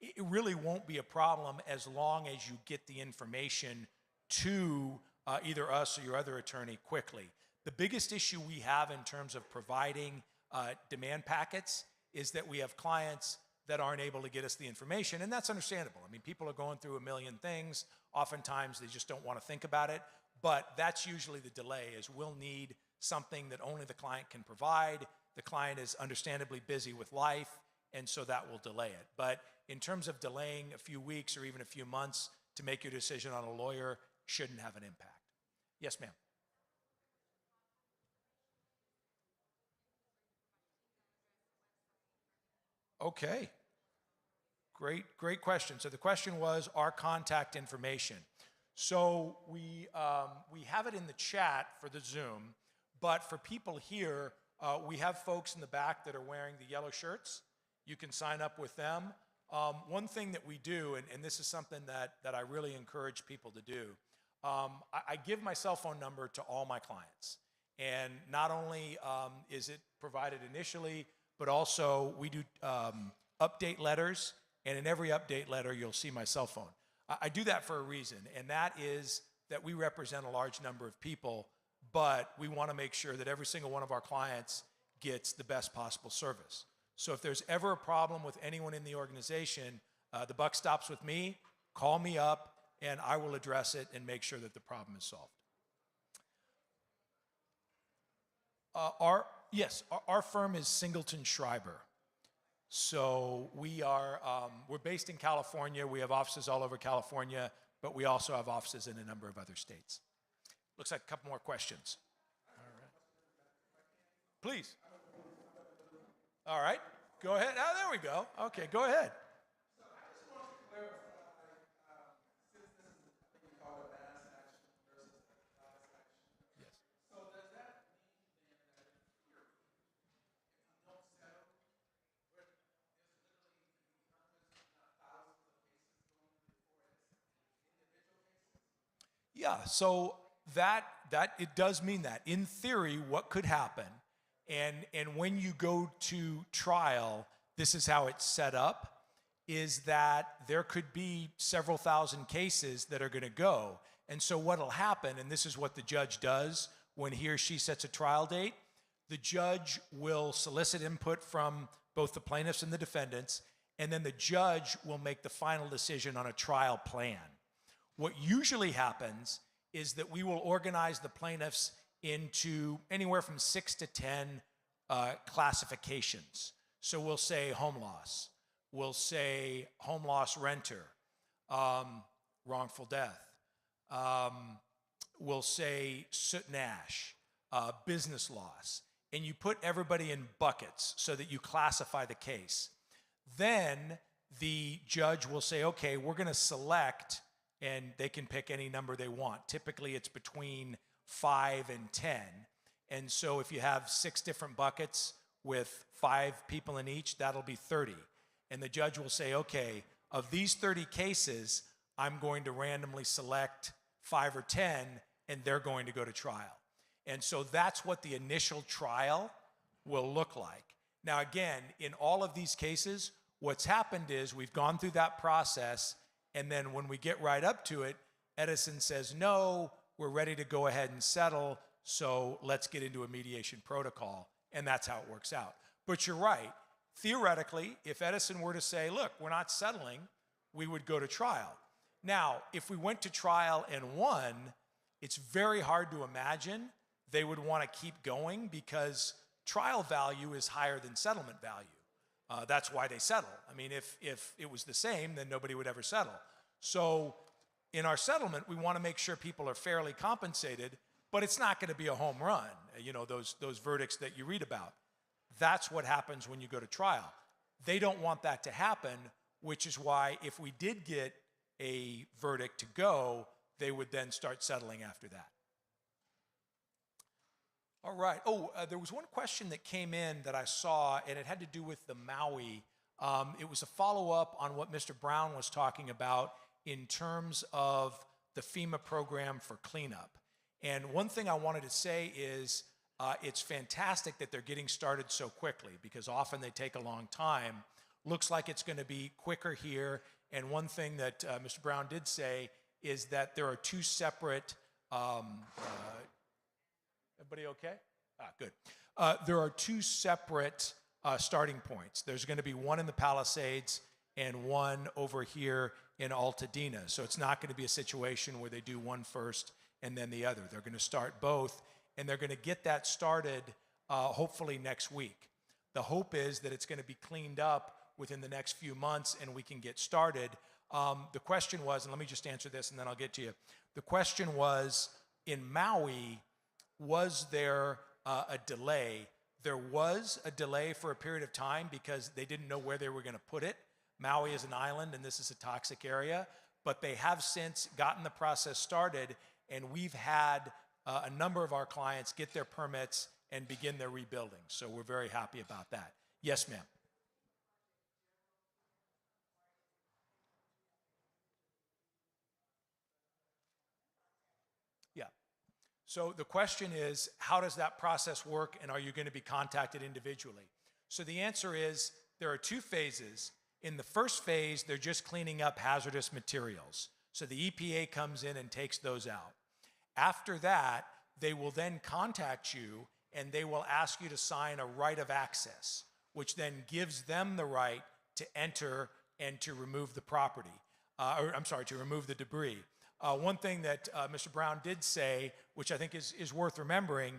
it really won't be a problem as long as you get the information to either us or your other attorney quickly. The biggest issue we have in terms of providing demand packets is that we have clients that aren't able to get us the information, and that's understandable. I mean, people are going through a million things. Oftentimes, they just don't want to think about it, but that's usually the delay, is we'll need something that only the client can provide. The client is understandably busy with life, and so that will delay it. But in terms of delaying a few weeks or even a few months to make your decision on a lawyer, shouldn't have an impact. Yes, ma'am. Okay. Great question. So the question was our contact information. So we have it in the chat for the Zoom, but for people here, we have folks in the back that are wearing the yellow shirts. You can sign up with them. One thing that we do, and this is something that I really encourage people to do, I give my cell phone number to all my clients. And not only is it provided initially, but also we do update letters, and in every update letter, you'll see my cell phone. I do that for a reason, and that is that we represent a large number of people, but we want to make sure that every single one of our clients gets the best possible service. So if there's ever a problem with anyone in the organization, the buck stops with me. Call me up, and I will address it and make sure that the problem is solved. Our firm is Singleton Schreiber. So we're based in California. We have offices all over California, but we also have offices in a number of other states. Looks like a couple more questions. All right. Please. All right. Go ahead. Oh, there we go. Okay, go ahead. So I just want to clarify, since this is, I think you call it mass action versus class action. Yes. So does that mean then that in theory, if you don't settle, there's literally hundreds, if not thousands of cases going before us, individual cases? Yeah, so that it does mean that. In theory, what could happen, and when you go to trial, this is how it's set up, is that there could be several thousand cases that are going to go. And so what'll happen, and this is what the judge does when he or she sets a trial date, the judge will solicit input from both the plaintiffs and the defendants, and then the judge will make the final decision on a trial plan. What usually happens is that we will organize the plaintiffs into anywhere from 6 to 10 classifications. So we'll say home loss, we'll say home loss renter, wrongful death, we'll say soot and ash, business loss, and you put everybody in buckets so that you classify the case. Then the judge will say, okay, we're going to select, and they can pick any number they want. Typically, it's between 5 and 10. And so if you have 6 different buckets with 5 people in each, that'll be 30. And the judge will say, okay, of these 30 cases, I'm going to randomly select 5 or 10, and they're going to go to trial. And so that's what the initial trial will look like. Now, again, in all of these cases, what's happened is we've gone through that process, and then when we get right up to it, Edison says, no, we're ready to go ahead and settle, so let's get into a mediation protocol, and that's how it works out. But you're right. Theoretically, if Edison were to say, look, we're not settling, we would go to trial. Now, if we went to trial and won, it's very hard to imagine they would want to keep going because trial value is higher than settlement value. That's why they settle. I mean, if it was the same, then nobody would ever settle. So in our settlement, we want to make sure people are fairly compensated, but it's not going to be a home run, you know, those verdicts that you read about. That's what happens when you go to trial. They don't want that to happen, which is why if we did get a verdict to go, they would then start settling after that. All right. There was one question that came in that I saw, and it had to do with the Maui. It was a follow-up on what Mr. Brown was talking about in terms of the FEMA program for cleanup. And one thing I wanted to say is it's fantastic that they're getting started so quickly because often they take a long time. Looks like it's going to be quicker here. And one thing that Mr. Brown did say is that there are 2 separate everybody okay? Good. There are 2 separate starting points. There's going to be one in the Palisades and one over here in Altadena. So it's not going to be a situation where they do one first and then the other. They're going to start both, and they're going to get that started hopefully next week. The hope is that it's going to be cleaned up within the next few months and we can get started. The question was, and let me just answer this and then I'll get to you. The question was, in Maui, was there a delay? There was a delay for a period of time because they didn't know where they were going to put it. Maui is an island and this is a toxic area, but they have since gotten the process started, and we've had a number of our clients get their permits and begin their rebuilding. So we're very happy about that. Yes, ma'am. Yeah. So the question is, how does that process work, and are you going to be contacted individually? So the answer is, there are two phases. In the first phase, they're just cleaning up hazardous materials. So the EPA comes in and takes those out. After that, they will then contact you and they will ask you to sign a right of access, which then gives them the right to enter and to remove the property, to remove the debris. One thing that Mr. Brown did say, which I think is worth remembering,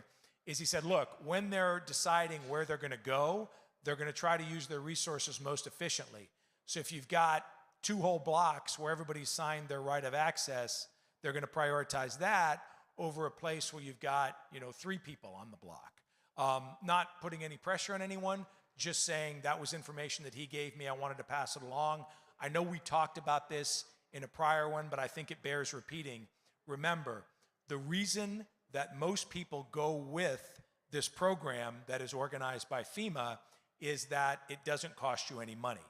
is he said, look, when they're deciding where they're going to go, they're going to try to use their resources most efficiently. So if you've got 2 whole blocks where everybody's signed their right of access, they're going to prioritize that over a place where you've got 3 people on the block. Not putting any pressure on anyone, just saying that was information that he gave me. I wanted to pass it along. I know we talked about this in a prior one, but I think it bears repeating. Remember, the reason that most people go with this program that is organized by FEMA is that it doesn't cost you any money.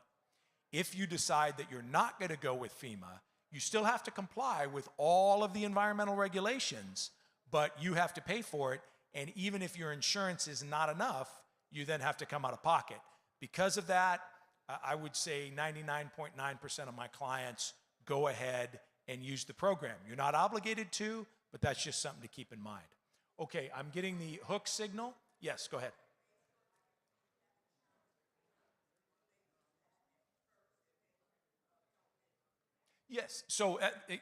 If you decide that you're not going to go with FEMA, you still have to comply with all of the environmental regulations, but you have to pay for it. And even if your insurance is not enough, you then have to come out of pocket. Because of that, I would say 99.9% of my clients go ahead and use the program. You're not obligated to, but that's just something to keep in mind. Okay, I'm getting the hook signal. Yes, go ahead. Yes, so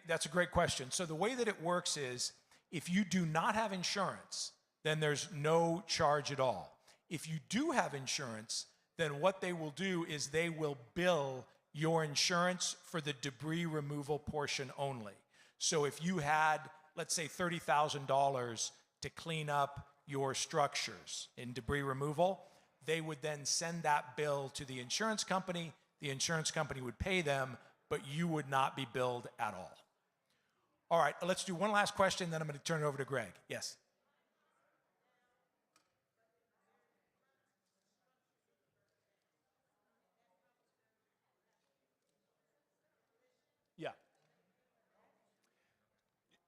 that's a great question. So the way that it works is, if you do not have insurance, then there's no charge at all. If you do have insurance, then what they will do is they will bill your insurance for the debris removal portion only. So if you had, let's say, $30,000 to clean up your structures in debris removal, they would then send that bill to the insurance company. The insurance company would pay them, but you would not be billed at all. All right, let's do one last question, then I'm going to turn it over to Greg. Yes. Yeah.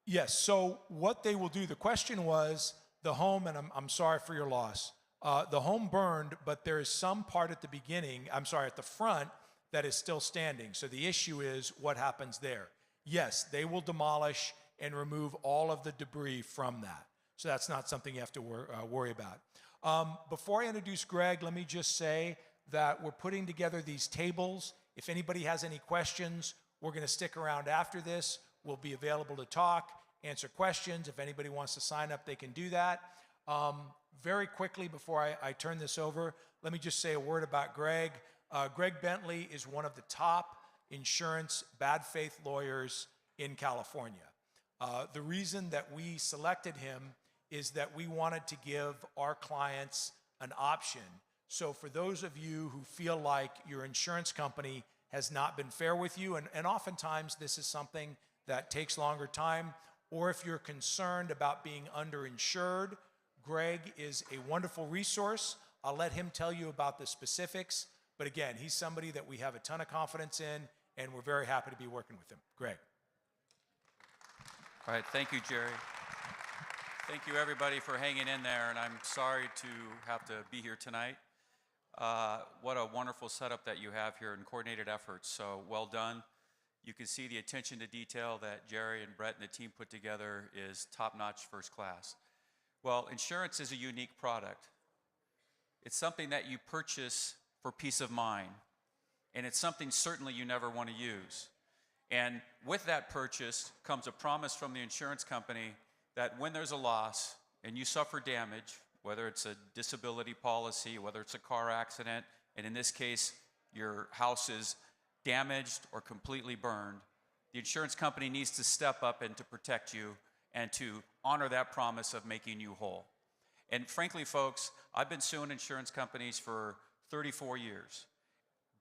Yes, so what they will do, the question was, the home, and I'm sorry for your loss, the home burned, but there is some part at the beginning, at the front, that is still standing. So the issue is what happens there. Yes, they will demolish and remove all of the debris from that. So that's not something you have to worry about. Before I introduce Greg, let me just say that we're putting together these tables. If anybody has any questions, we're going to stick around after this. We'll be available to talk, answer questions. If anybody wants to sign up, they can do that. Very quickly, before I turn this over, let me just say a word about Greg. Greg Bentley is one of the top insurance bad faith lawyers in California. The reason that we selected him is that we wanted to give our clients an option. So for those of you who feel like your insurance company has not been fair with you, and oftentimes this is something that takes longer time, or if you're concerned about being underinsured, Greg is a wonderful resource. I'll let him tell you about the specifics. But again, he's somebody that we have a ton of confidence in, and we're very happy to be working with him. Greg. All right, thank you, Jerry. Thank you, everybody, for hanging in there, and I'm sorry to have to be here tonight. What a wonderful setup that you have here and coordinated efforts, so well done. You can see the attention to detail that Jerry and Brett and the team put together is top-notch, first class. Well, insurance is a unique product. It's something that you purchase for peace of mind. And it's something certainly you never want to use. And with that purchase comes a promise from the insurance company that when there's a loss and you suffer damage, whether it's a disability policy, whether it's a car accident, and in this case, your house is damaged or completely burned, the insurance company needs to step up and to protect you and to honor that promise of making you whole. And frankly, folks, I've been suing insurance companies for 34 years,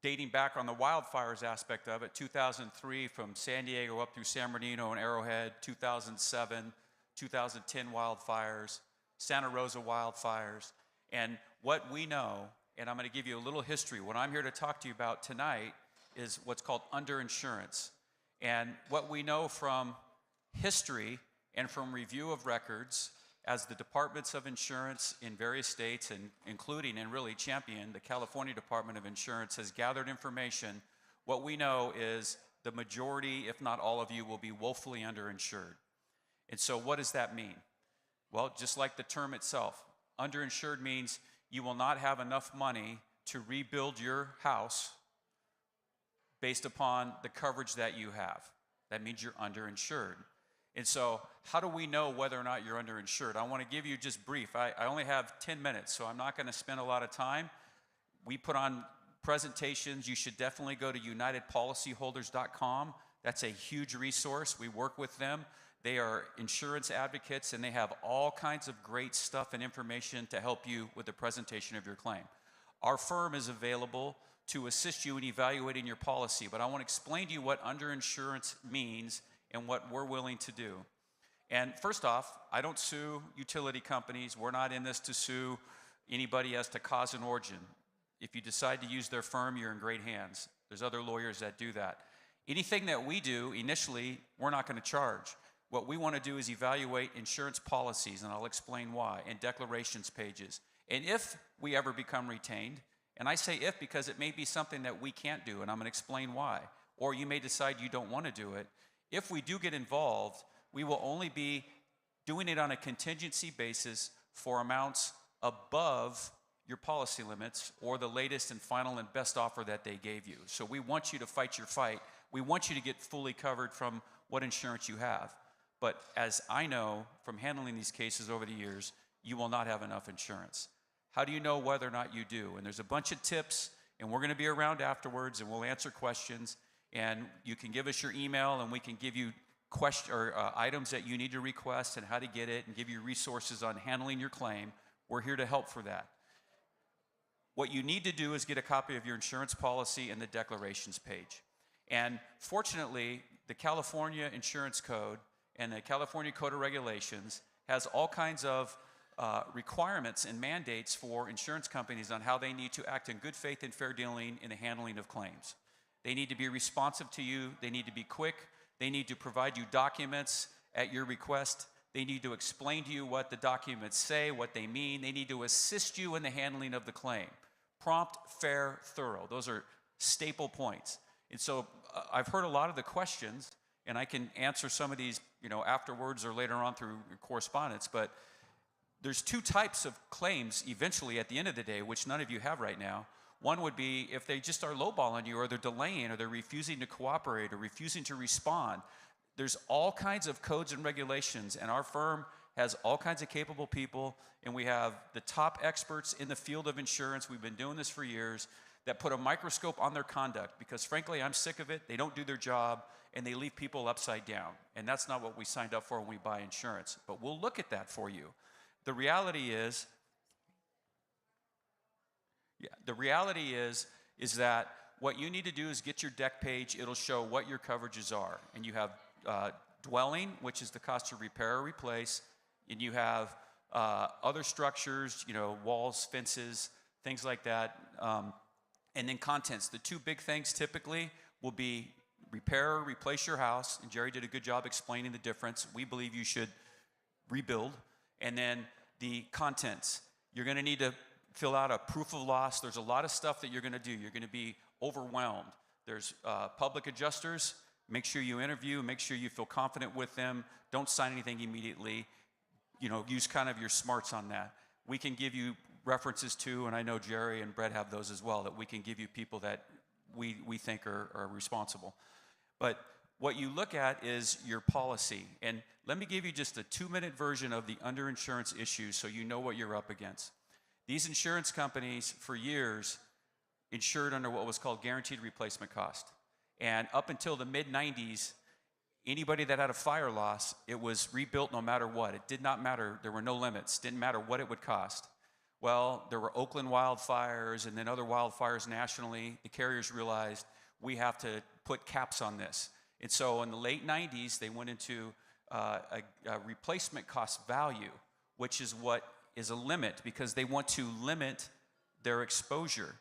dating back on the wildfires aspect of it, 2003 from San Diego up through San Bernardino and Arrowhead, 2007, 2010 wildfires, Santa Rosa wildfires. And what we know, and I'm going to give you a little history, what I'm here to talk to you about tonight is what's called underinsurance. And what we know from history and from review of records as the departments of insurance in various states, and including and really champion, the California Department of Insurance has gathered information, what we know is the majority, if not all of you, will be woefully underinsured. And so what does that mean? Well, just like the term itself, underinsured means you will not have enough money to rebuild your house based upon the coverage that you have. That means you're underinsured. And so how do we know whether or not you're underinsured? I want to give you just brief. I only have 10 minutes, so I'm not going to spend a lot of time. We put on presentations. You should definitely go to unitedpolicyholders.com. That's a huge resource. We work with them. They are insurance advocates, and they have all kinds of great stuff and information to help you with the presentation of your claim. Our firm is available to assist you in evaluating your policy, but I want to explain to you what underinsurance means and what we're willing to do. And first off, I don't sue utility companies. We're not in this to sue anybody as to cause and origin. If you decide to use their firm, you're in great hands. There's other lawyers that do that. Anything that we do, initially, we're not going to charge. What we want to do is evaluate insurance policies, and I'll explain why, and declarations pages. And if we ever become retained, and I say if because it may be something that we can't do, and I'm going to explain why, or you may decide you don't want to do it. If we do get involved, we will only be doing it on a contingency basis for amounts above your policy limits or the latest and final and best offer that they gave you. So we want you to fight your fight. We want you to get fully covered from what insurance you have. But as I know from handling these cases over the years, you will not have enough insurance. How do you know whether or not you do? And there's a bunch of tips, and we're going to be around afterwards, and we'll answer questions. And you can give us your email, and we can give you items that you need to request and how to get it, and give you resources on handling your claim. We're here to help for that. What you need to do is get a copy of your insurance policy and the declarations page. And fortunately, the California Insurance Code and the California Code of Regulations has all kinds of requirements and mandates for insurance companies on how they need to act in good faith and fair dealing in the handling of claims. They need to be responsive to you. They need to be quick. They need to provide you documents at your request. They need to explain to you what the documents say, what they mean. They need to assist you in the handling of the claim. Prompt, fair, thorough. Those are staple points. And so I've heard a lot of the questions, and I can answer some of these, afterwards or later on through correspondence, but there's two types of claims eventually at the end of the day, which none of you have right now. One would be if they just are lowballing you, or they're delaying, or they're refusing to cooperate, or refusing to respond. There's all kinds of codes and regulations, and our firm has all kinds of capable people, and we have the top experts in the field of insurance. We've been doing this for years, that put a microscope on their conduct, because frankly, I'm sick of it. They don't do their job, and they leave people upside down. And that's not what we signed up for when we buy insurance. But we'll look at that for you. The reality is that what you need to do is get your deck page. It'll show what your coverages are. And you have dwelling, which is the cost to repair or replace. And you have other structures, walls, fences, things like that. And then contents. The two big things typically will be repair or replace your house. And Jerry did a good job explaining the difference. We believe you should rebuild. And then the contents. You're going to need to fill out a proof of loss. There's a lot of stuff that you're going to do. You're going to be overwhelmed. There's public adjusters. Make sure you interview. Make sure you feel confident with them. Don't sign anything immediately. Use kind of your smarts on that. We can give you references to, and I know Jerry and Brett have those as well, that we can give you people that we think are responsible. But what you look at is your policy. And let me give you just a 2-minute version of the underinsurance issue so you know what you're up against. These insurance companies, for years, insured under what was called guaranteed replacement cost. And up until the mid-90s, anybody that had a fire loss, it was rebuilt no matter what. It did not matter. There were no limits. Didn't matter what it would cost. Well, there were Oakland wildfires and then other wildfires nationally. The carriers realized we have to put caps on this. And so in the late 90s, they went into a replacement cost value, which is what is a limit because they want to limit their exposure.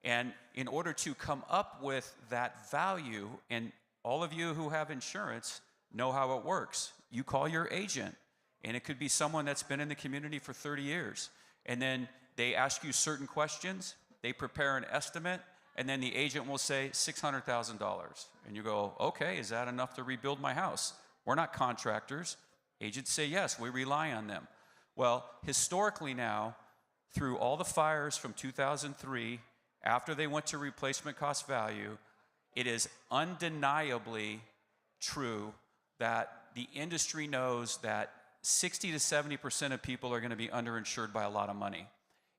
And in order to come up with that value, and all of you who have insurance know how it works. You call your agent, and it could be someone that's been in the community for 30 years. And then they ask you certain questions, they prepare an estimate, and then the agent will say $600,000. And you go, okay, is that enough to rebuild my house? We're not contractors. Agents say, yes, we rely on them. Well, historically now, through all the fires from 2003, after they went to replacement cost value, it is undeniably true that the industry knows that 60 to 70% of people are going to be underinsured by a lot of money.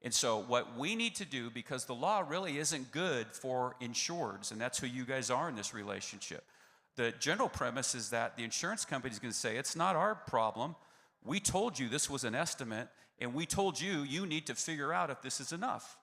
And so what we need to do, because the law really isn't good for insureds, and that's who you guys are in this relationship. The general premise is that the insurance company is going to say, it's not our problem. We told you this was an estimate, and we told you you need to figure out if this is enough.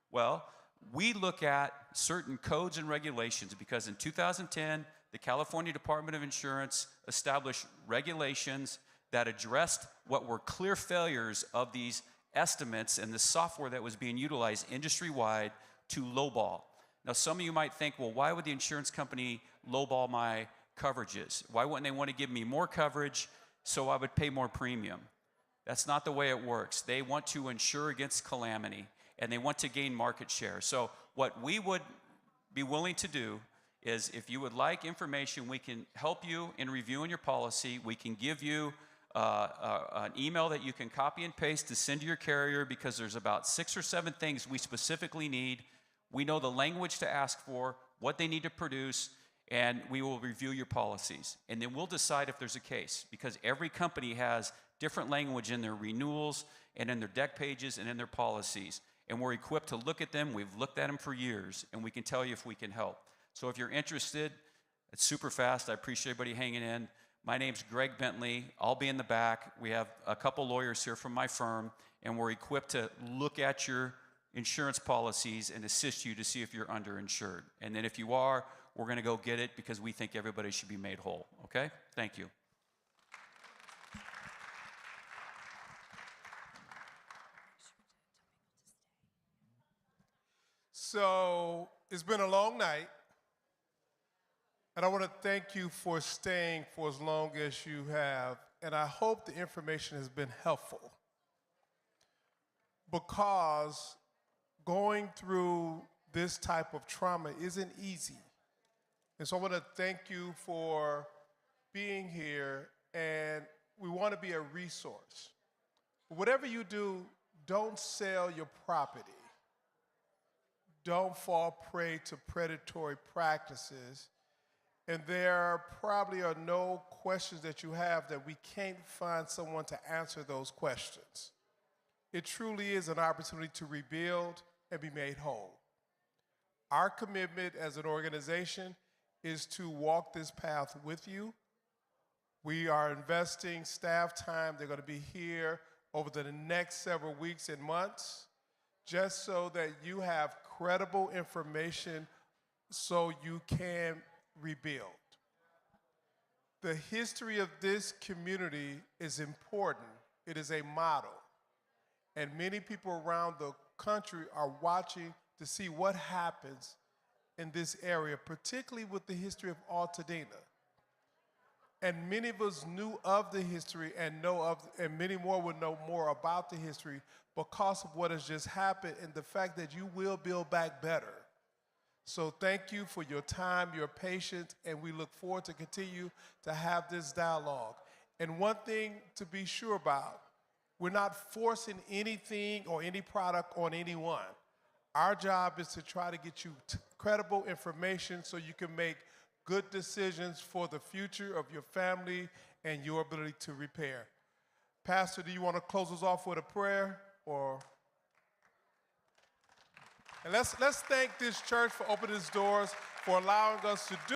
Well, we look at certain codes and regulations because in 2010, the California Department of Insurance established regulations that addressed what were clear failures of these estimates and the software that was being utilized industry-wide to lowball. Now, some of you might think, well, why would the insurance company lowball my coverages? Why wouldn't they want to give me more coverage so I would pay more premium? That's not the way it works. They want to insure against calamity, and they want to gain market share. So what we would be willing to do is if you would like information, we can help you in reviewing your policy. We can give you an email that you can copy and paste to send to your carrier because there's about 6 or 7 things we specifically need. We know the language to ask for, what they need to produce, and we will review your policies. And then we'll decide if there's a case because every company has different language in their renewals and in their deck pages and in their policies. And we're equipped to look at them. We've looked at them for years, and we can tell you if we can help. So if you're interested, it's super fast. I appreciate everybody hanging in. My name's Greg Bentley. I'll be in the back. We have a couple lawyers here from my firm, and we're equipped to look at your insurance policies and assist you to see if you're underinsured. And then if you are, we're going to go get it because we think everybody should be made whole. Okay? Thank you. So it's been a long night, and I want to thank you for staying for as long as you have, and I hope the information has been helpful because going through this type of trauma isn't easy. And so I want to thank you for being here, and we want to be a resource. Whatever you do, don't sell your property. Don't fall prey to predatory practices. And there probably are no questions that you have that we can't find someone to answer those questions. It truly is an opportunity to rebuild and be made whole. Our commitment as an organization is to walk this path with you. We are investing staff time. They're going to be here over the next several weeks and months just so that you have credible information so you can rebuild. The history of this community is important. It is a model. And many people around the country are watching to see what happens in this area, particularly with the history of Altadena. And many of us knew of the history and many more will know more about the history because of what has just happened and the fact that you will build back better. So thank you for your time, your patience, and we look forward to continue to have this dialogue. And one thing to be sure about, We're not forcing anything or any product on anyone. Our job is to try to get you credible information so you can make good decisions for the future of your family and your ability to repair. Pastor, do you want to close us off with a prayer? And let's thank this church for opening its doors, for allowing us to do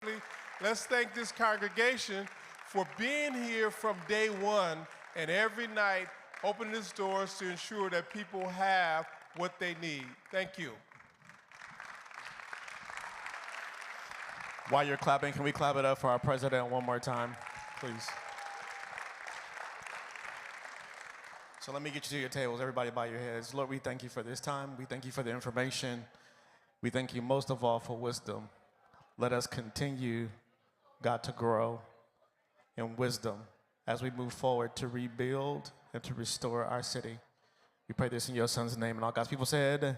it. Let's thank this congregation for being here from day one and every night opening its doors to ensure that people have what they need. Thank you. While you're clapping, can we clap it up for our president one more time, please? So let me get you to your tables. Everybody bow your heads. Lord, we thank you for this time. We thank you for the information. We thank you most of all for wisdom. Let us continue, God, to grow in wisdom as we move forward to rebuild and to restore our city. We pray this in your son's name. And all God's people said,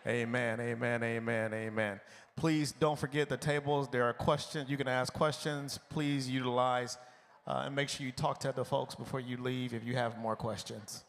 amen, amen, amen, amen. Please don't forget the tables. There are questions. You can ask questions. Please utilize and make sure you talk to the folks before you leave if you have more questions.